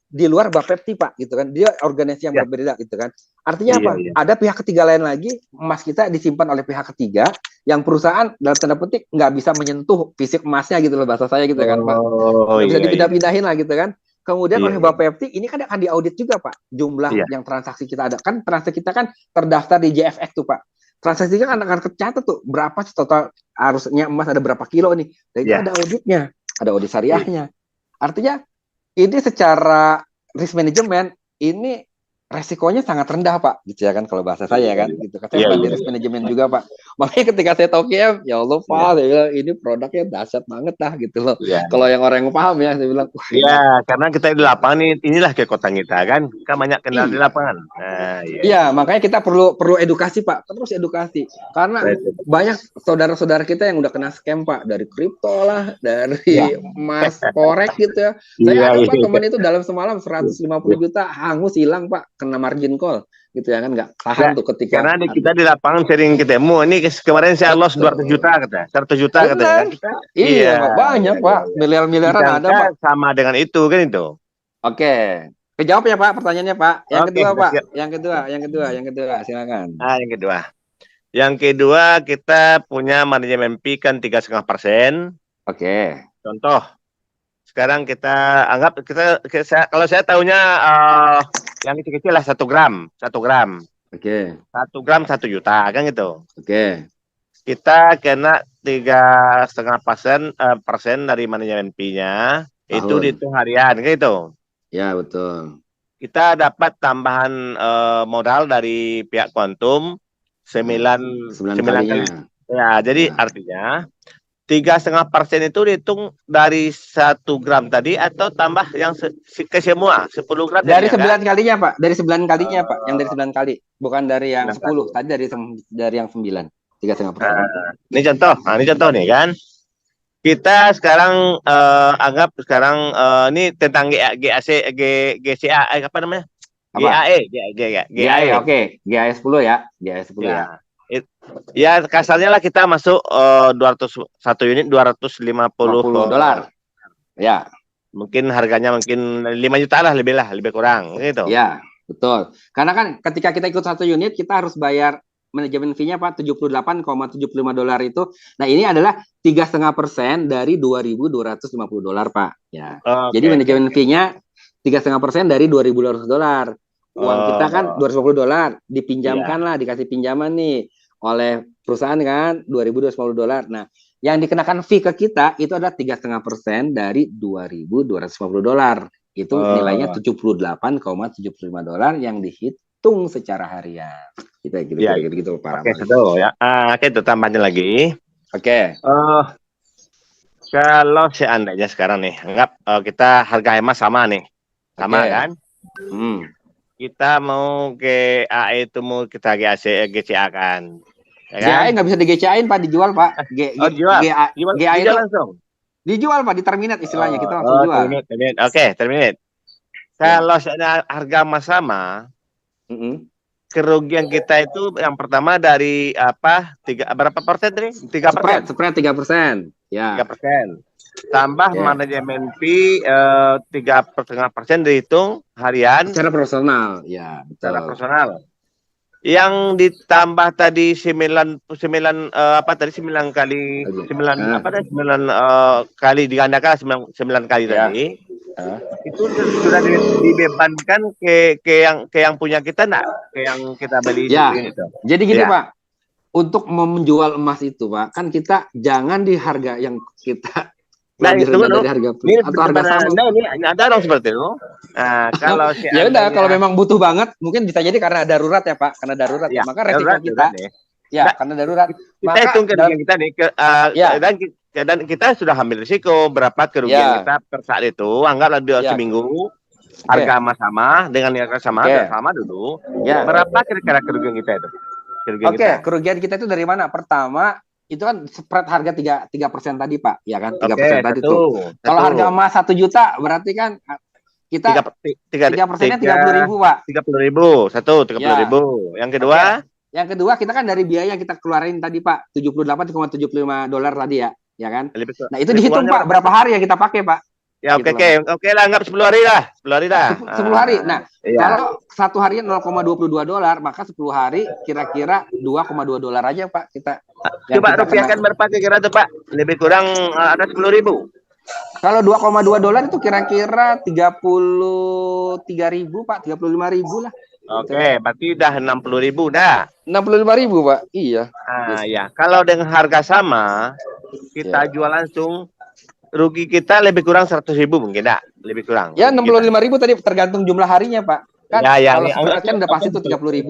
di luar Bapepti, Pak, gitu kan. Dia organisasi yang Ya. berbeda, gitu kan. Artinya Iya, apa? iya. Ada pihak ketiga lain lagi, emas kita disimpan oleh pihak ketiga, yang perusahaan dalam tanda petik nggak bisa menyentuh fisik emasnya gitu loh, bahasa saya gitu kan, Pak. Oh, Nggak bisa iya, iya. dipindah-pindahin lah gitu kan. Kemudian Iya, oleh iya. Bapepti ini kan akan diaudit juga, Pak. Jumlah Iya. yang transaksi kita ada. Kan transaksi kita kan terdaftar di JFX tuh, Pak. Transaksi kita kan akan tercatat tuh berapa sih total harusnya emas ada berapa kilo nih. Dan itu Iya. ada auditnya, ada audit syariahnya. Artinya ini secara risk management ini resikonya sangat rendah, Pak, gitu ya kan kalau bahasa saya kan, gitu. Saya Iya, pernah di iya, risk iya. management juga, Pak. Makanya ketika saya tahu KM, ya Allah, Pak, Iya. saya bilang ini produknya dahsyat banget lah gitu loh. Iya. Kalau yang orang yang paham ya, saya bilang, wah, Iya, karena kita di lapangan nih, inilah kekuatan kita kan banyak kenal di Iya. lapangan. Nah, iya. Iya, makanya kita perlu edukasi, Pak. Terus edukasi. Karena Betul. banyak saudara-saudara kita yang udah kena scam, Pak, dari kripto lah, dari Iya. emas forex gitu ya. Saya Iya, ada, iya. Pak, teman itu dalam semalam 150 juta hangus hilang, Pak, kena margin call. Gitu ya kan, nggak tahan tuh ketika Karena kita di lapangan sering ketemu. Ini kemarin saya loss 200 juta kata. 100 juta Benar. katanya kan kita. Iya, Pak, banyak, iya, Pak. iya. Miliar-miliaran ada, Disangka Pak. sama dengan itu kan itu. Oke. Kejawab ya, Pak, pertanyaannya, Pak. Yang Oke, kedua, Pak. siap. Yang kedua, silakan. Yang kedua. Yang kedua kita punya manajemen fee kan 3,5%. Oke. Contoh. Sekarang kita anggap kalau saya tahunya yang kecil-kecil lah 1 gram. 1 gram. Oke. 1 gram 1 juta kan gitu. Oke. Kita kena 3,5% dari manajemen fee-nya. Itu Tahun. dihitung harian gitu. Ya, betul. Kita dapat tambahan modal dari pihak Quantum 9 9 kali. kalinya. Ya, jadi Ya. artinya 3,5% itu dihitung dari 1 gram tadi atau tambah yang ke semua 10 gram Dari jadinya, 9 kalinya, Pak. Dari 9 kalinya, Pak. Yang dari 9 kali. Bukan dari yang 9 10. Tadi dari yang 9. 3,5%. Ini contoh. Nah, ini contoh nih kan. Kita sekarang anggap sekarang ini tentang GCA apa namanya? Apa? GAE. Oke. GAE 10 ya. GAE 10 ya. Ya, kasarnya lah kita masuk 1 unit 250 $50. Ya. Mungkin harganya mungkin 5 juta lah, lebih kurang gitu. Ya, betul. Karena kan ketika kita ikut 1 unit, kita harus bayar manajemen fee-nya, Pak, $78,75 itu. Nah, ini adalah 3,5% dari $2.250, Pak. Ya. Oke, Jadi manajemen fee-nya 3,5% dari $2.200. Uang kita kan $250, dipinjamkan lah, dikasih pinjaman nih oleh perusahaan kan $2.250. Nah, yang dikenakan fee ke kita itu adalah 3,5% dari $2.250. Itu nilainya $78,75 yang dihitung secara harian. Kita gitu Pak Oke, Rahman. satu ya. Oke, itu tambahnya lagi. Oke. Kalau seandainya sekarang nih, anggap kita harga emas sama nih. Sama Oke. kan? Kita mau GAE itu mau kita GCA kan. Ya kan? GAE nggak bisa di GCA-in Pak, dijual Pak. Jual. GAE itu langsung. dijual Pak, di terminate istilahnya, kita langsung jual. Terminate. Oke, terminate. Kalau seandainya harga emas sama, kerugian kita itu yang pertama dari berapa persen tadi? 3%. Spread 3%. Ya. 3%. Tambah manajemen fee 3,5% dihitung harian Secara personal, ya. secara personal. Yang ditambah tadi 9 kali digandakan 9 kali tadi. Itu sudah dibebankan ke yang punya kita enggak? Ke yang kita beli itu. Jadi gini Pak, untuk menjual emas itu Pak, kan kita jangan di harga yang kita itu dari harga atau harga sama. Ini ada dong seperti itu. Nah, kalau ya udah, kalau memang butuh banget, mungkin bisa jadi karena darurat ya Pak, karena darurat. Ya, maka resiko kita. Karena darurat. Kita hitung kerugian kita nih, dan kita sudah ambil risiko berapa kerugian kita per saat itu. Anggaplah seminggu harga emas sama dengan harga sama dulu. Berapa kira-kira kerugian kita itu? Kerugian kita itu dari mana? Pertama, itu kan spread harga 3% tadi Pak, ya kan? 3% tadi tuh. Kalau harga emas 1 juta berarti kan kita 3%-nya 30.000 Pak. 30.000, 30.000. Yang kedua? Yang kedua kita kan dari biaya yang kita keluarin tadi Pak, $78,75 tadi ya kan? Nah itu dihitung Pak, berapa hari yang kita pakai Pak? Ya oke lah, anggap 10 hari lah. 10 hari dah. 10 hari. Nah, kalau 1 harinya $0,22, maka 10 hari kira-kira $2,2 aja Pak kita. Coba rupiahkan berapa kira-kira tuh Pak? Lebih kurang ada 10.000. Kalau $2,2 itu kira-kira 33.000 Pak, 35.000 lah. Oke, berarti udah 60.000 dah. 65.000 Pak, iya. Ya, kalau dengan harga sama, kita jual langsung, rugi kita lebih kurang 100.000 mungkin enggak? Lebih kurang. Ya 65.000 tadi tergantung jumlah harinya Pak. Kan kalau spread kan udah pasti itu 30.000.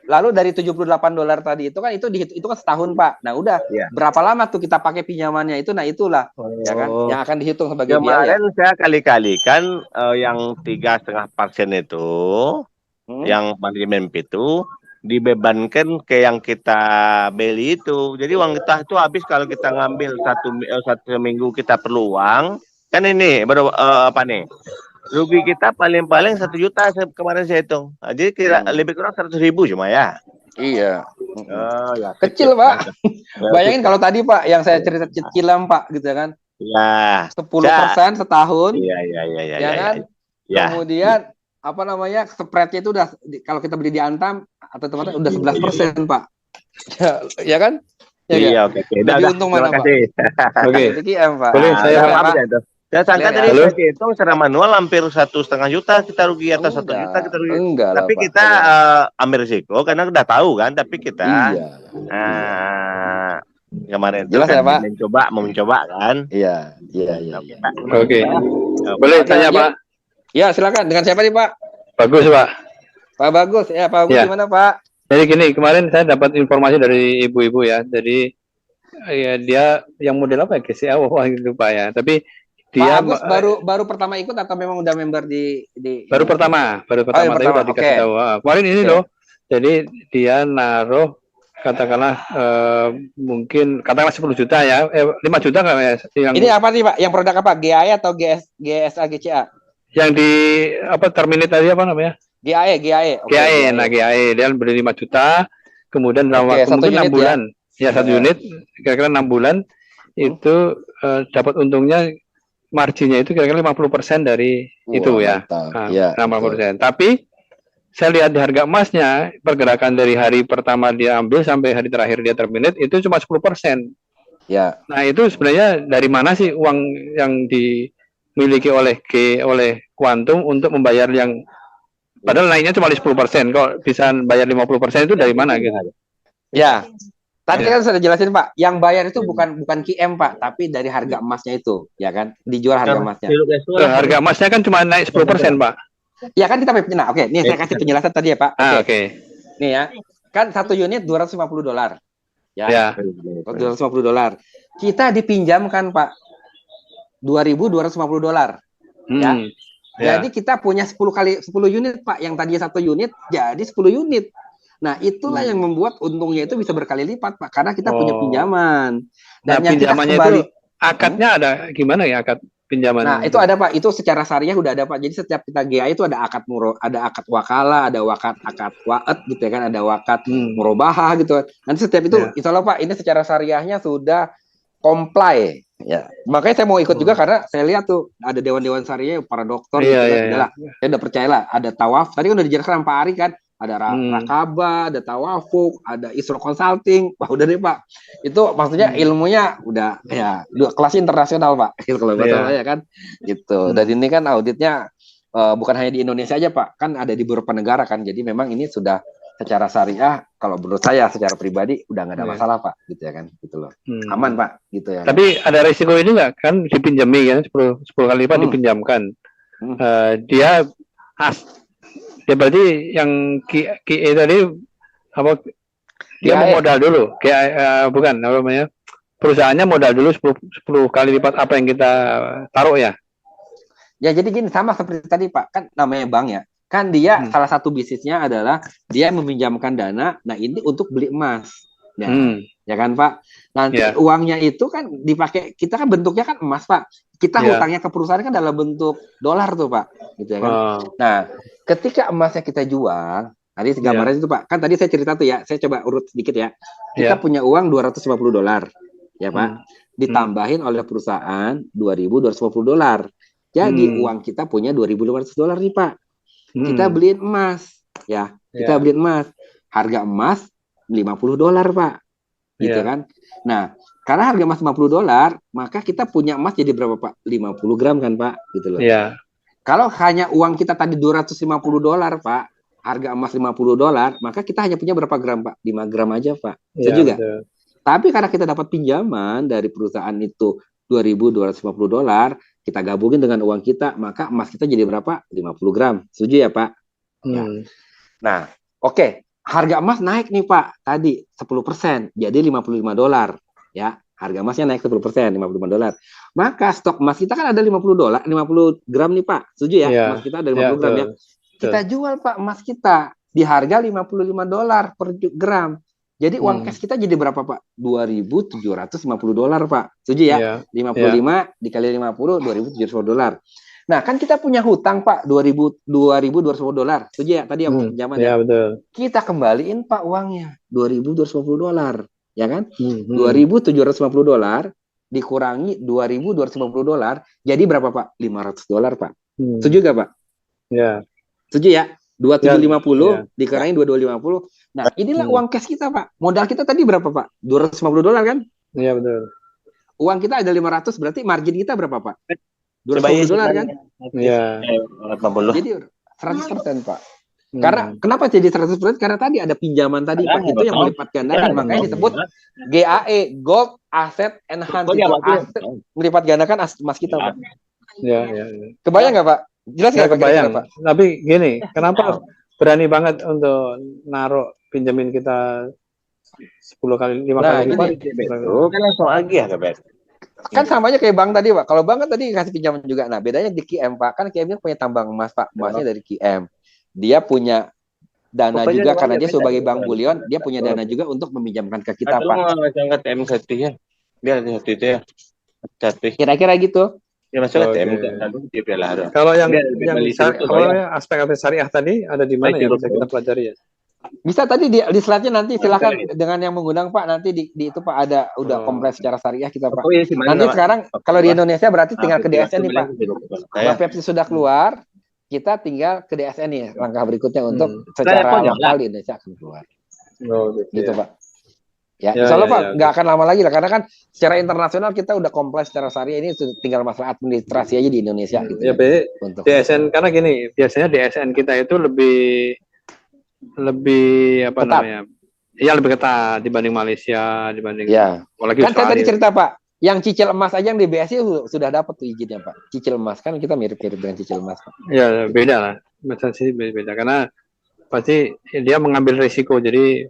Lalu dari $78 tadi itu kan itu kan setahun Pak. Nah udah berapa lama tuh kita pakai pinjamannya itu? Nah itulah ya kan yang akan dihitung sebagai biaya. Kemarin saya kali-kalikan yang 3,5% itu, yang manajemen itu dibebankan ke yang kita beli itu. Jadi uang kita itu habis kalau kita ngambil satu minggu kita perlu uang. Kan ini rugi kita paling-paling 1 juta kemarin saya hitung. Nah, jadi lebih kurang 100.000 cuma ya. Iya. Kecil Pak. Bayangin kalau tadi Pak yang saya cerita cicilan Pak gitu kan. Ya. 10% setahun. Iya. Ya kan. Kemudian spreadnya itu udah kalau kita beli di Antam atau teman-teman udah 11% Pak. Ya kan? Iya, oke. Lebih untung mana Pak? Oke. Pak. Boleh saya saya sangka tadi saya hitung secara manual hampir 1,5 juta kita rugi atau 1 juta kita rugi. Tapi kita ambil risiko karena udah tahu kan. Tapi kita kemarin itu jelas kan ya Pak? mencoba kan. Iya. Oke. Boleh tanya Pak? Ya silakan. Dengan siapa nih Pak? Bagus Pak. Pak Bagus. Ya Pak Bagus gimana Pak? Jadi gini, kemarin saya dapat informasi dari ibu-ibu ya. Jadi dia yang model apa ya? GCA gitu Pak ya. Tapi dia Pak Agus baru pertama ikut atau memang udah member di baru pertama tadi udah dikasih tahu. Kemarin ini loh. Jadi dia naruh katakanlah mungkin katakanlah 10 juta ya. 5 juta nggak ya? Ini apa nih Pak? Yang produk apa? GAE atau GSA GCA? Yang di terminate tadi apa namanya? GAE. GAE. Nah, GAE dia beli 5 juta, kemudian dalam waktu mungkin 6 bulan. Ya, 1 unit kira-kira 6 bulan itu dapat untungnya marginnya itu kira-kira 50% dari itu ya. 50%. Tapi saya lihat di harga emasnya pergerakan dari hari pertama dia ambil sampai hari terakhir dia terminate itu cuma 10%. Ya. Nah, itu sebenarnya dari mana sih uang yang dimiliki oleh Quantum untuk membayar yang padahal naiknya cuma 10%, kok bisa bayar 50% itu dari mana gitu? Ya. Tadi kan sudah jelasin Pak, yang bayar itu bukan QM Pak, tapi dari harga emasnya itu, ya kan? Dijual harga emasnya. Harga emasnya kan cuma naik 10% Pak. Ya kan kita nah oke, nih saya kasih penjelasan tadi ya Pak. Oke. Nih ya, kan satu unit $250. Ya. $250. Kita dipinjamkan Pak $2.250. Ya. Jadi kita punya 10 unit Pak, yang tadinya 1 unit jadi 10 unit. Nah, itulah yang membuat untungnya itu bisa berkali lipat, Pak, karena kita punya pinjaman. Dan yang kita kembali itu akadnya ada gimana ya akad pinjaman? Nah, itu ada Pak, itu secara syariah udah ada Pak. Jadi setiap kita GA itu ada akad akad wakala, ada akad waet gitu ya kan, ada wakad murabahah gitu. Nanti setiap itu insya Allah Pak, ini secara syariahnya sudah comply ya. Makanya saya mau ikut juga karena saya lihat tuh ada dewan-dewan syariah para dokter gitu kan. Saya udah percayalah, ada tawaf. Tadi kan udah dijelaskan Pak Ari kan. Ada rakabah, ada tawafuk, ada isro consulting. Wah, udah deh Pak. Itu maksudnya ilmunya udah ya kelas internasional Pak. Kalau bahasa saya kan gitu. Dan ini kan auditnya bukan hanya di Indonesia aja Pak, kan ada di beberapa negara kan. Jadi memang ini sudah secara syariah, kalau menurut saya secara pribadi udah nggak ada masalah Pak, gitu ya kan, gitu loh. Aman Pak, gitu ya. Tapi ada resiko ini nggak kan dipinjami kan 10 kali lipat dipinjamkan. Dia berarti yang QE tadi apa dia mau modal dulu bukan apa namanya, perusahaannya modal dulu 10 kali lipat apa yang kita taruh ya. Ya jadi gini, sama seperti tadi Pak, kan namanya bank ya, kan dia salah satu bisnisnya adalah dia meminjamkan dana, nah ini untuk beli emas ya, ya kan Pak. Nanti uangnya itu kan dipakai, kita kan bentuknya kan emas Pak, kita hutangnya ke perusahaan kan dalam bentuk dolar tuh Pak, gitu ya kan. Nah ketika emasnya kita jual, tadi gambaran itu Pak, kan tadi saya cerita tuh ya, saya coba urut sedikit ya. Kita punya uang $250, ya Pak, ditambahin oleh perusahaan $2.250. Jadi uang kita punya $2.500 nih Pak. Kita beliin emas, ya. Kita beliin emas. Harga emas $50 Pak, gitu kan. Nah, karena harga emas $50, maka kita punya emas jadi berapa Pak? 50 gram kan Pak, gitu loh. Kalau hanya uang kita tadi $250 Pak, harga emas $50, maka kita hanya punya berapa gram Pak? 5 gram aja Pak. Setuju nggak? Tapi karena kita dapat pinjaman dari perusahaan itu $2.250, kita gabungin dengan uang kita, maka emas kita jadi berapa? 50 gram. Setuju ya Pak? Ya. Nah, oke. Harga emas naik nih Pak, tadi 10%, jadi $55. Ya, harga emasnya naik 10%, $55. Maka stok emas kita kan ada $50, 50 gram nih Pak. Setuju ya? Emas kita ada 50 gram ya. Kita jual Pak emas kita di harga $55 per gram. Jadi uang cash kita jadi berapa Pak? $2.750 Pak. Setuju ya? 55 dikali 50, $2.750. Nah, kan kita punya hutang Pak, $2.250. Setuju ya? Tadi yang pinjaman ya. Betul. Kita kembaliin Pak uangnya, $2.250. Ya kan? $2.750 dikurangi $2.250, jadi berapa Pak? $500 Pak. Setuju gak Pak? Ya. Setuju ya? 2.750 dikurangi 2.250. Nah, inilah uang cash kita Pak. Modal kita tadi berapa Pak? $250 kan? Iya betul. Uang kita ada 500, berarti margin kita berapa Pak? $250 kan? Iya. 80. Jadi 100% Pak. Karena kenapa jadi 100%? Karena tadi ada pinjaman tadi Pak, itu yang melipat gandakan, makanya disebut GAE, Gold Asset Enhanced. Aset melipat gandakan emas kita Pak. Iya. Kebayang nggak Pak? Jelas nggak kebayang Pak? Tapi gini, kenapa berani banget untuk naruh pinjamin kita 10 kali 5 kali lipat? Kan langsung lagi ya Kan samanya kayak bank tadi Pak. Kalau bank kan tadi kasih pinjaman juga. Nah bedanya di QM Pak, kan QM punya tambang emas Pak, emasnya dari QM. Dia punya dana juga karena dia sebagai bank bulion, dia punya dana juga untuk meminjamkan ke kita Pak. Angkat M1 ya. Dia ada satu itu ya. Kira-kira gitu. Ya masuk ke M nanti dia pelihara. Kalau yang aspek syariah tadi ada di mana ya bisa kita pelajari ya? Bisa tadi di slide-nya nanti silakan dengan yang mengundang Pak, nanti di itu Pak ada udah kompleks secara syariah kita Pak. Nanti sekarang kalau di Indonesia berarti tinggal ke DSN nih Pak. Kalau Pepsi sudah keluar, kita tinggal ke DSN nih langkah berikutnya untuk secara lokal di Indonesia akan keluar. Gitu Pak. Ya, insya Allah Pak, nggak akan lama lagi lah, karena kan secara internasional kita udah kompleks secara syariah, ini tinggal masalah administrasi aja di Indonesia gitu. Ya, untuk DSN karena gini, biasanya DSN kita itu lebih apa namanya? ya lebih ketat dibanding Malaysia, dibanding Ya. apalagi Kan saya tadi Australia. cerita Pak, yang cicil emas aja yang di BSI sudah dapat tuh izinnya Pak. Cicil emas kan kita mirip-mirip dengan cicil emas Pak. Ya beda lah, macam sih beda karena pasti dia mengambil risiko. Jadi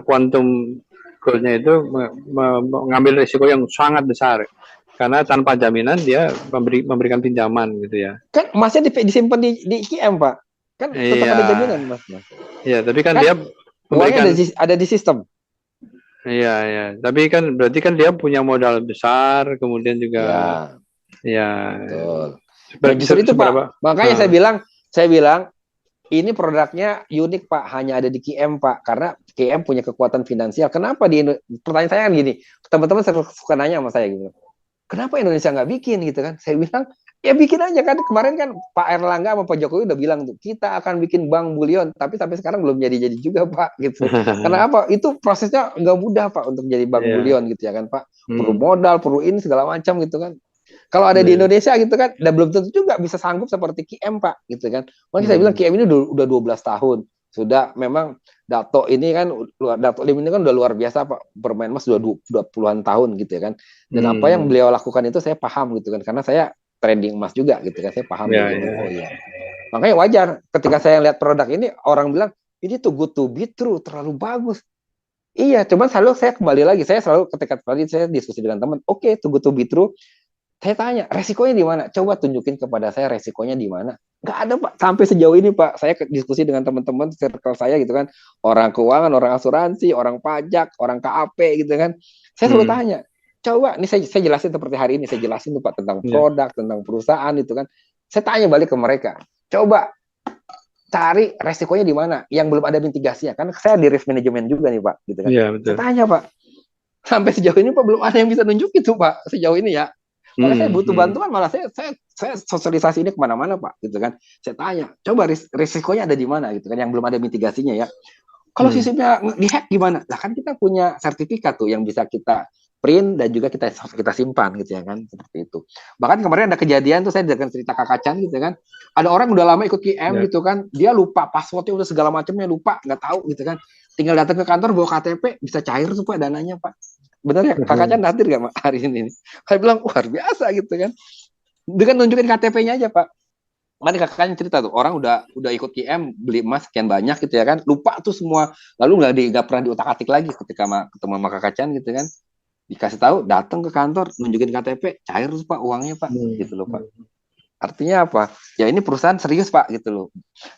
quantum goalnya itu mengambil risiko yang sangat besar karena tanpa jaminan dia memberikan pinjaman gitu ya. Kan emasnya disimpan di IKM Pak. Kan tetap ada jaminan Mas. Iya, tapi kan Kan dia uangnya memberikan ada di sistem. Iya, ya. Tapi kan berarti kan dia punya modal besar, kemudian juga ya. Betul. Nah, justru itu Pak. Makanya saya bilang ini produknya unik Pak, hanya ada di KM Pak, karena KM punya kekuatan finansial. Kenapa pertanyaan saya kan gini, teman-teman suka nanya sama saya gitu. Kenapa Indonesia nggak bikin gitu kan? Saya bilang ya bikin aja kan. Kemarin kan Pak Erlangga sama Pak Jokowi udah bilang tuh kita akan bikin bank bulion, tapi sampai sekarang belum jadi juga Pak gitu. Karena apa? Itu prosesnya nggak mudah Pak untuk jadi bank bulion gitu ya kan Pak. Perlu modal, perlu ini segala macam gitu kan. Kalau ada di Indonesia gitu kan, dan belum tentu juga bisa sanggup seperti KM Pak gitu kan. Makanya saya bilang KM ini udah 12 tahun. Sudah memang Dato ini kan Dato Lim ini kan udah luar biasa Pak, bermain emas udah puluhan tahun gitu ya kan. Dan apa yang beliau lakukan itu saya paham gitu kan, karena saya trading emas juga gitu kan, saya paham gitu. Oh iya. Makanya wajar ketika saya lihat produk ini orang bilang ini too good to be true, terlalu bagus. Iya, cuman selalu saya kembali lagi, saya selalu ketika tadi saya diskusi dengan teman, oke, too good to be true. Saya tanya, resikonya di mana? Coba tunjukin kepada saya resikonya di mana. Nggak ada Pak, sampai sejauh ini Pak. Saya diskusi dengan teman-teman circle saya gitu kan, orang keuangan, orang asuransi, orang pajak, orang KAP gitu kan. Saya selalu tanya, coba, ini saya jelasin seperti hari ini, saya jelasin tuh Pak tentang produk, tentang perusahaan itu kan. Saya tanya balik ke mereka, coba cari resikonya di mana, yang belum ada mitigasinya. Kan saya di risk management juga nih Pak, gitu kan. Ya, betul. Saya tanya Pak, sampai sejauh ini Pak belum ada yang bisa nunjuk itu Pak, sejauh ini ya. Kalau saya butuh bantuan, malah saya sosialisasi ini kemana-mana Pak, gitu kan. Saya tanya, coba risikonya ada di mana, gitu kan, yang belum ada mitigasinya ya. Kalau sistemnya dihack gimana? Lah kan kita punya sertifikat tuh yang bisa kita print dan juga kita simpan gitu ya kan, seperti itu. Bahkan kemarin ada kejadian tuh saya dengan cerita Kak Kacan gitu kan. Ada orang udah lama ikut KM gitu kan, dia lupa passwordnya udah segala macamnya lupa, nggak tahu gitu kan. Tinggal datang ke kantor bawa KTP bisa cair tuh Pak dananya Pak. Benar ya, Kak Kacan hadir nggak hari ini? Saya bilang luar biasa gitu kan. Dengan nunjukin KTP-nya aja Pak. Kan Kak Kacan cerita tuh, orang udah ikut KM beli emas sekian banyak gitu ya kan, lupa tuh semua, lalu nggak pernah diotak-atik lagi ketika ketemu sama Kak Kacan gitu kan. Dikasih tahu, datang ke kantor, nunjukin KTP, cair tuh Pak uangnya Pak, gitu loh Pak. Artinya apa? Ya ini perusahaan serius Pak gitu loh.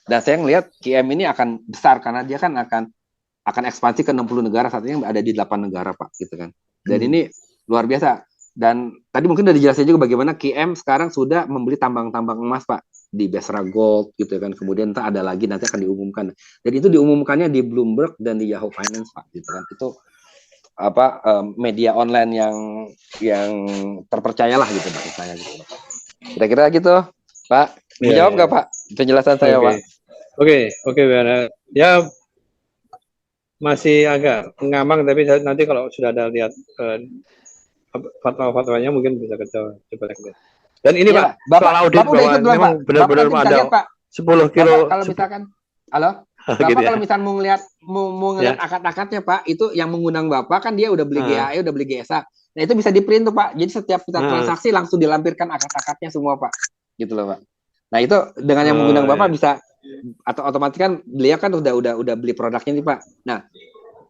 Dan saya ngelihat KM ini akan besar karena dia kan akan ekspansi ke 60 negara, saat ini ada di 8 negara Pak gitu kan. Dan ini luar biasa. Dan tadi mungkin udah dijelasin juga bagaimana KM sekarang sudah membeli tambang-tambang emas Pak di Basra Gold gitu kan. Kemudian ada lagi nanti akan diumumkan. Dan itu diumumkannya di Bloomberg dan di Yahoo Finance Pak gitu kan. Itu media online yang terpercayalah gitu bagi saya gitu. Kira-kira gitu Pak. Menjawab nggak Pak penjelasan saya Pak? Oke, ya masih agak ngamang, tapi nanti kalau sudah ada lihat fatwa-fatwanya mungkin bisa kita coba lihat. Dan ini Pak, soal audit bahwa memang benar-benar ada 10 kilo. Kalau misalkan, halo, Bapak gitu ya? Kalau misalkan mau ngeliat akad-akadnya Pak, itu yang mengundang Bapak kan dia udah beli GAE, udah beli GSA. Nah itu bisa di print tuh Pak. Jadi setiap kita transaksi langsung dilampirkan akad-akadnya semua Pak. Gitu loh Pak. Nah itu dengan yang mengundang Bapak bisa, atau otomatis kan beliau kan udah beli produknya nih Pak. Nah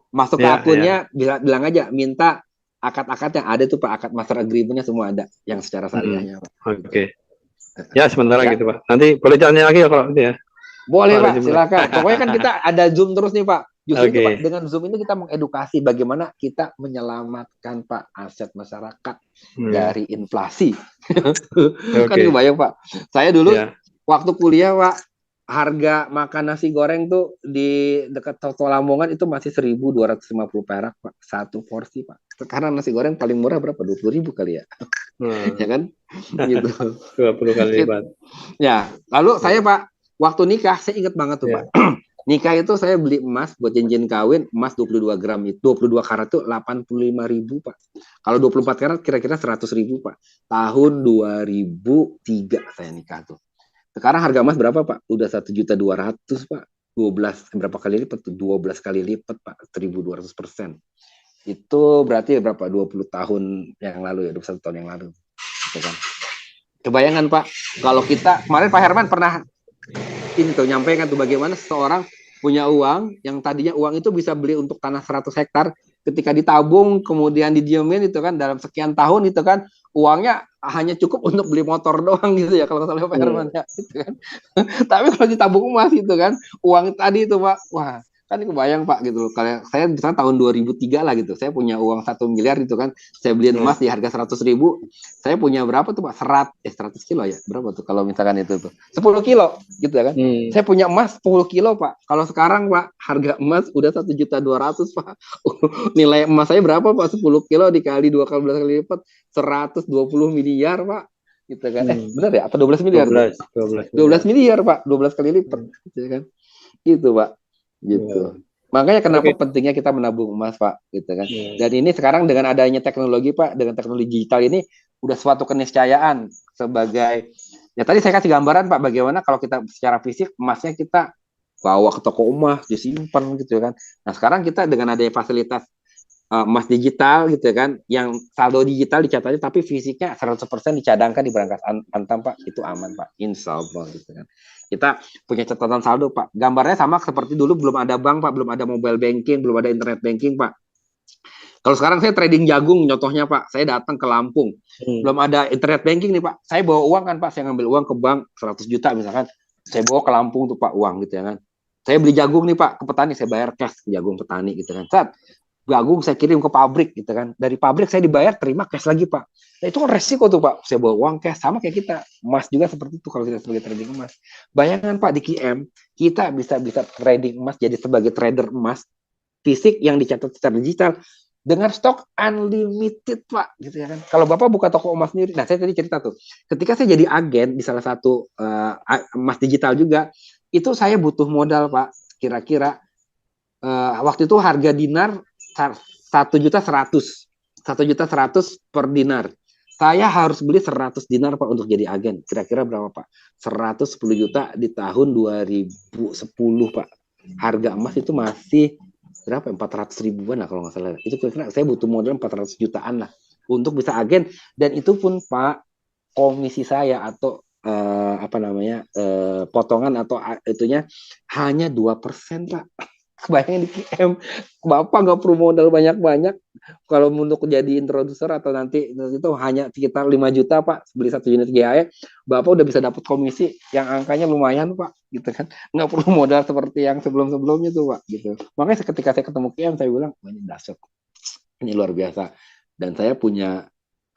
masuk ke akunnya bilang aja minta akad-akad yang ada tuh Pak, akad master agreement-nya semua ada yang secara syariahnya Pak. Oke. Ya sementara gitu Pak. Nanti boleh tanya lagi ya kalau itu ya. Boleh Pak, silakan. Pokoknya kan kita ada Zoom terus nih Pak. Justru itu, Pak, dengan Zoom ini kita mengedukasi bagaimana kita menyelamatkan Pak aset masyarakat dari inflasi. Kan kebayang Pak. Saya dulu waktu kuliah Pak, harga makan nasi goreng tuh di dekat Soto Lamongan itu masih 1.250 perak Pak, satu porsi Pak. Sekarang nasi goreng paling murah berapa? 20.000 kali ya. Ya kan? Gitu. 20 kali lipat. Ya, lalu saya Pak, waktu nikah saya ingat banget tuh Pak. Nikah itu saya beli emas buat cincin kawin, emas 22 gram itu, 22 karat itu 85.000 Pak. Kalau 24 karat kira-kira 100.000 Pak. Tahun 2003 saya nikah tuh. Sekarang harga emas berapa Pak? Udah 1.200.000 Pak. berapa kali lipat tuh? 12 kali lipat Pak, 1.200%. Itu berarti berapa? 20 tahun yang lalu ya, 21 tahun yang lalu. Gitu kan. Kebayangan Pak, kalau kita kemarin Pak Herman pernah ini tuh nyampaikan tuh bagaimana seseorang punya uang yang tadinya uang itu bisa beli untuk tanah 100 hektar, ketika ditabung kemudian didiemin itu kan dalam sekian tahun itu kan uangnya hanya cukup untuk beli motor doang gitu ya kalau nggak salah Pak Herman ya gitu kan. Tapi kalau ditabung emas itu kan uang tadi itu Pak, wah kan kebayang Pak gitu loh. Kalau saya misalnya tahun 2003 lah gitu, saya punya uang 1 miliar gitu kan, saya beliin emas di harga 100.000, saya punya berapa tuh Pak? 100 kilo ya, berapa tuh kalau misalkan itu tuh 10 kilo gitu kan. Saya punya emas 10 kilo Pak. Kalau sekarang Pak, harga emas udah 1.200.000 Pak. Nilai emas saya berapa Pak? 10 kilo dikali 12 kali lipat 120 miliar Pak. Gitu kan. Benar ya? Atau 12 miliar? 12 miliar Pak, 12 kali lipat gitu kan. Gitu Pak. Gitu. Makanya kenapa pentingnya kita menabung emas Pak, gitu kan. Dan ini sekarang dengan adanya teknologi Pak, dengan teknologi digital ini udah suatu keniscayaan sebagai ya tadi saya kasih gambaran Pak bagaimana kalau kita secara fisik emasnya kita bawa ke toko emas disimpan gitu kan. Nah, sekarang kita dengan adanya fasilitas emas digital gitu kan, yang saldo digital dicatatnya tapi fisiknya 100% dicadangkan di berangkas antam Pak, itu aman Pak, insya Allah gitu kan. Kita punya catatan saldo Pak, gambarnya sama seperti dulu belum ada bank Pak, belum ada mobile banking, belum ada internet banking Pak. Kalau sekarang saya trading jagung contohnya Pak, saya datang ke Lampung, belum ada internet banking nih Pak, saya bawa uang kan Pak, saya ngambil uang ke bank 100 juta misalkan, saya bawa ke Lampung tuh Pak uang gitu ya kan. Saya beli jagung nih Pak ke petani, saya bayar cash jagung petani gitu kan. Saat jagung saya kirim ke pabrik gitu kan. Dari pabrik saya dibayar, terima cash lagi Pak. Nah, itu kan resiko tuh Pak. Saya bawa uang cash sama kayak kita. Emas juga seperti itu kalau kita sebagai trading emas. Bayangkan Pak di QM kita bisa trading emas jadi sebagai trader emas fisik yang dicatat secara digital dengan stok unlimited Pak gitu ya kan. Kalau Bapak buka toko emas sendiri. Nah, saya tadi cerita tuh. Ketika saya jadi agen di salah satu emas digital juga, itu saya butuh modal Pak. Kira-kira waktu itu harga dinar 1.100.000 per dinar. Saya harus beli 100 dinar Pak untuk jadi agen. Kira-kira berapa Pak? 110 juta di tahun 2010 Pak. Harga emas itu masih berapa? 400 ribuan lah kalau nggak salah. Itu kira-kira saya butuh modal 400 jutaan lah untuk bisa agen. Dan itu pun Pak, komisi saya atau potongan atau itunya hanya 2% Pak. Kebayangin di QM, Bapak nggak perlu modal banyak-banyak. Kalau untuk jadi introducer atau nanti itu hanya sekitar 5 juta Pak, beli 1 unit GAE, Bapak udah bisa dapat komisi yang angkanya lumayan Pak, gitu kan. Nggak perlu modal seperti yang sebelum-sebelumnya tuh Pak, gitu. Makanya ketika saya ketemu QM, saya bilang, ini dahsyat, ini luar biasa. Dan saya punya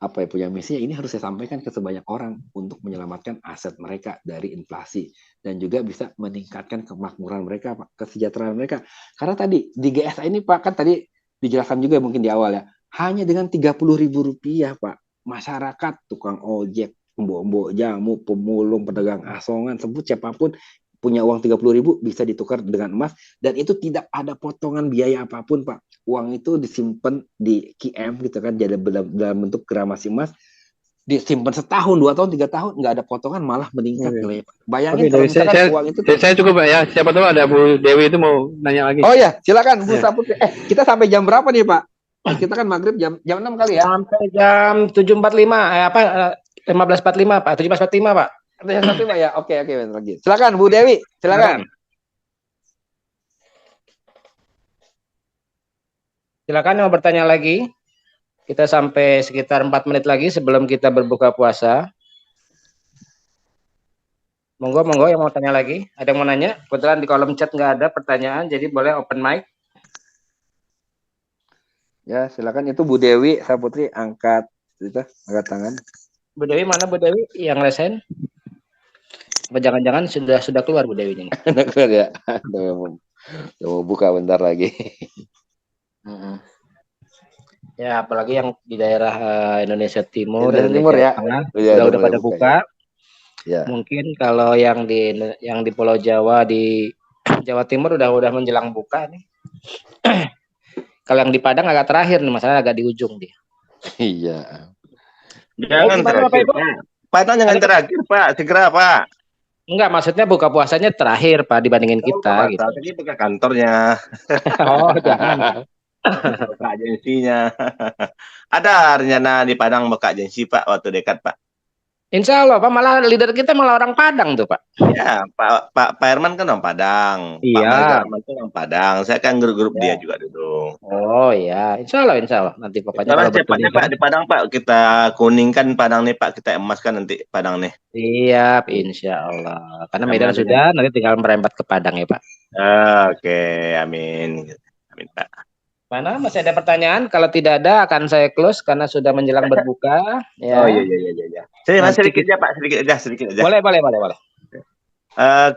punya misi ini harus saya sampaikan ke sebanyak orang untuk menyelamatkan aset mereka dari inflasi dan juga bisa meningkatkan kemakmuran mereka Pak, kesejahteraan mereka. Karena tadi di GSA ini Pak kan tadi dijelaskan juga mungkin di awal ya, hanya dengan 30.000 rupiah Pak, masyarakat, tukang ojek, mbok-mbok jamu, pemulung, pedagang asongan, sebut siapapun punya uang 30.000 bisa ditukar dengan emas dan itu tidak ada potongan biaya apapun Pak. Uang itu disimpan di QM gitu kan, jadi dalam bentuk gramasi emas, disimpan setahun, 2 tahun, 3 tahun, nggak ada potongan, malah meningkat nilainya. Bayangin kalau misalkan uang itu. Saya cukup Pak ya. Siapa tahu ada Bu Dewi itu mau nanya lagi. Oh ya, silakan Bu Saputri. Kita sampai jam berapa nih Pak? Kita kan maghrib jam 6 kali ya. Sampai jam 7.45, 15.45 Pak, 17.45 Pak. Yang satu Pak ya. Oke, lagi. Silakan Bu Dewi, silakan. Silakan yang mau bertanya lagi. Kita sampai sekitar 4 menit lagi sebelum kita berbuka puasa. Monggo yang mau tanya lagi. Ada yang mau nanya? Kebetulan di kolom chat nggak ada pertanyaan, jadi boleh open mic. Ya, silakan. Itu Bu Dewi Saputri angkat tangan. Bu Dewi mana Bu Dewi yang resen? Jangan-jangan sudah keluar Bu Dewi ini. Keluar ya. Mau buka bentar lagi. Ya, apalagi yang di daerah Indonesia Timur dan Timur ya. Tengah, udah pada buka. Ya. Mungkin kalau yang di Pulau Jawa, di Jawa Timur udah menjelang buka nih. Kalau yang di Padang agak terakhir nih, masalah agak di ujung dia. Iya. Jangan terakhir Pak. Padang jangan terakhir Pak, segera Pak. Enggak, maksudnya buka puasanya terakhir Pak dibandingin kita gitu. Tadi buka kantornya, Oh, jangan. buka agensinya. Ada rencana di Padang buka agensi Pak waktu dekat Pak. Insya Allah Pak, malah leader kita malah orang Padang tuh Pak. Ya, Pak Herman kan orang Padang, Pak Iya. Magarman kan orang Padang. Saya kan grup dia Ya. juga dulu. Oh ya, insya Allah nanti pokoknya Kalau kalau cepatnya berkunjung. Pak di Padang Pak, kita kuningkan Padang nih Pak, kita emaskan nanti Padang nih. Siap, insya Allah. Karena Medan Sama sudah, nanti tinggal merempat ke Padang ya Pak. Oke, amin. Amin Pak. Mana masih ada pertanyaan? Kalau tidak ada akan saya close karena sudah menjelang berbuka. Ya. Oh iya. Sedikit aja Pak, sedikit aja. Boleh.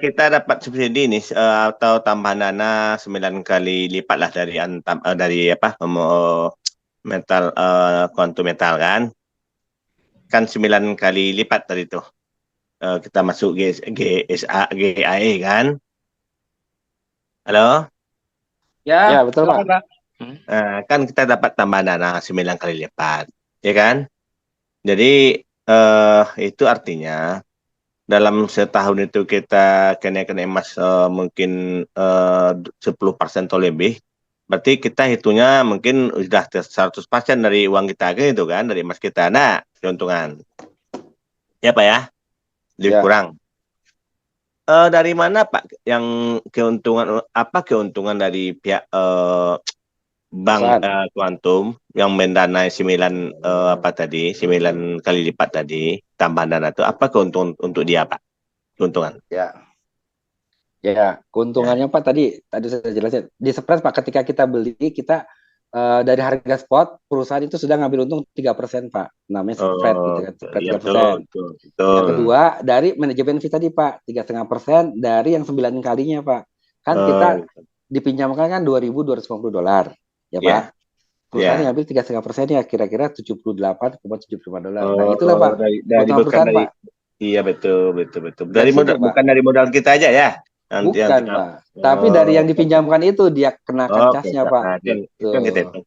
Kita dapat subsidi nih atau tambahan dana 9 kali lipat lah dari metal kuantum metal kan 9 kali lipat tadi tuh. Kita masuk GAE kan. Halo? Ya, betul Pak. Kan kita dapat tambahan dana 9 kali lipat, ya kan? Jadi itu artinya dalam setahun itu kita kenaikan emas mungkin 10% atau lebih, berarti kita hitungnya mungkin sudah 100% dari uang kita gitu kan, dari emas kita. Nah, keuntungan. Ya Pak ya? Lebih kurang. Dari mana Pak yang keuntungan dari pihak Bank Kuantum yang mendanai 9 kali lipat tadi tambahan dana itu, apa keuntungan untuk dia Pak? Keuntungan. Ya, keuntungannya Pak tadi saya jelasin. Di spread Pak, ketika kita beli kita dari harga spot perusahaan itu sudah ngambil untung 3% Pak. Namanya spread gitu kan, spread 3%. Betul. Yang kedua dari manajemen fee tadi Pak, 3,5% dari yang 9 kalinya Pak. Kan kita dipinjamkan kan $2.250 ya Pak. Perusahaan ngambil 3,5% ya kira-kira $78,75. Nah itulah Pak. Dari perusahaan Pak. Iya betul. Bukan dari modal kita aja ya. Bukan Pak. Tapi dari yang dipinjamkan itu dia kenakan casnya Pak. Gitu.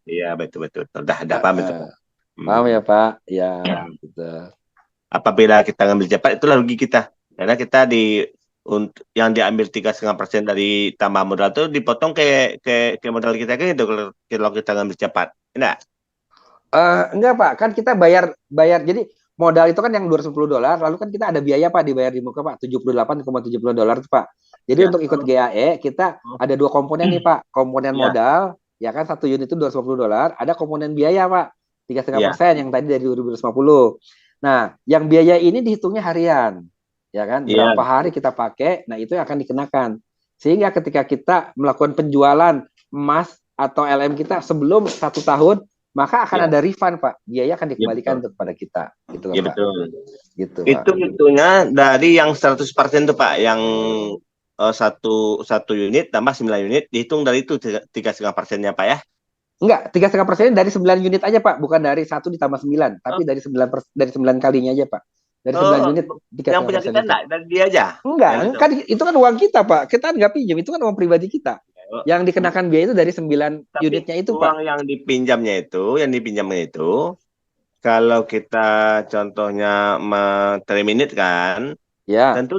Iya betul. Udah paham itu Pak. Paham ya Pak? Ya gitu. Apabila kita ngambil cepat itulah rugi kita. Karena kita yang diambil 3,5% dari tambah modal itu dipotong ke modal kita kan itu kalau kita ngambil cepat. Enggak Pak, kan kita bayar jadi modal itu kan yang $250, lalu kan kita ada biaya Pak dibayar di muka Pak, $78,70 Pak. Jadi untuk ikut GAE kita ada 2 komponen nih Pak, komponen modal ya kan 1 unit itu $250, ada komponen biaya Pak 3,5% yang tadi dari 2050. Nah, yang biaya ini dihitungnya harian. Ya kan, berapa hari kita pakai, nah itu yang akan dikenakan. Sehingga ketika kita melakukan penjualan emas atau LM kita sebelum 1 tahun, maka akan ada refund Pak, biaya akan dikembalikan kepada kita. Gitu, Iya Pak. betul. Gitu, itu hitungnya dari yang 100% tuh Pak, yang satu unit tambah 9 unit dihitung dari itu 3,5%-nya Pak ya? Enggak, 3,5% dari 9 unit aja Pak, bukan dari 1 ditambah 9, tapi dari 9 kalinya aja Pak. Dari 9 unit yang punya kita enggak, dari dia aja. Enggak, kan itu kan uang kita Pak. Kita nggak pinjam, itu kan uang pribadi kita. Yang dikenakan biaya itu dari 9 unitnya itu Pak. Uang yang dipinjamnya itu, kalau kita contohnya terminate kan, tentu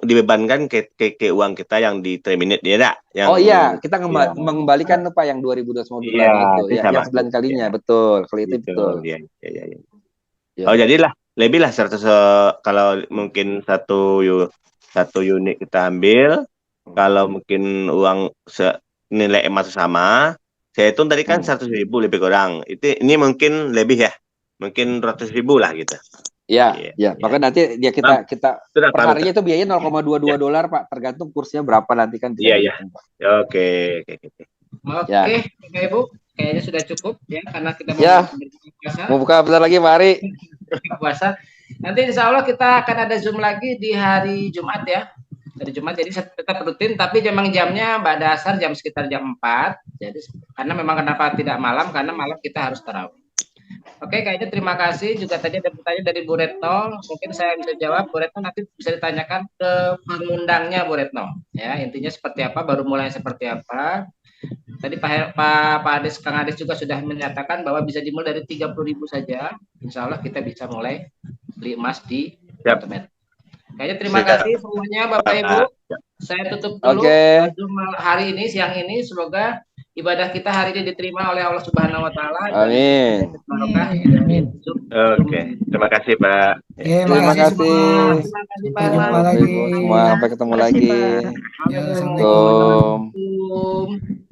dibebankan ke uang kita yang di terminate dia enggak? Kita mengembalikan Pak yang $2.250 itu, yang 9 kalinya, betul. Kalau itu betul. Oh jadilah lebih lah 100 kalau mungkin satu unit kita ambil, kalau mungkin uang nilai emas sama, saya hitung tadi kan 100.000 lebih kurang. Ini mungkin lebih ya, mungkin 100.000 lah gitu. Ya. Maka nanti kita perharinya itu biayanya $0,22 Pak, tergantung kursnya berapa nanti kan. Iya. Oke. Oke, Ibu, kayaknya sudah cukup ya karena kita mau buka bentar lagi Pak Ari. Puasa. Nanti insya Allah kita akan ada Zoom lagi di hari Jumat ya. Hari Jumat jadi tetap rutin tapi memang jamnya Mbak Dasar sekitar jam 4. Jadi karena memang kenapa tidak malam, karena malam kita harus tarawih. Oke, kayaknya terima kasih. Juga tadi ada pertanyaan dari Bu Retno. Mungkin saya bisa jawab. Bu Retno nanti bisa ditanyakan ke pengundangnya Bu Retno. Ya, intinya seperti apa, baru mulai seperti apa. Tadi Pak Ades, Kang Ades juga sudah menyatakan bahwa bisa dimulai dari 30.000 saja. Insya Allah kita bisa mulai beli emas di internet. Kayaknya terima Siap. kasih semuanya Bapak Ibu. Saya tutup dulu Oke. Zoom hari ini, siang ini. Semoga ibadah kita hari ini diterima oleh Allah Subhanahu wa taala. Amin. Barokah. Amin. Oke, terima kasih Pak. Oke, Terima makasih kasih. semua. Terima kasih Sampai Pak. jumpa Bapak lagi. Ibu semua, sampai ketemu Terima kasih, lagi. Pak. Ya, assalamualaikum. Assalamualaikum. Assalamualaikum.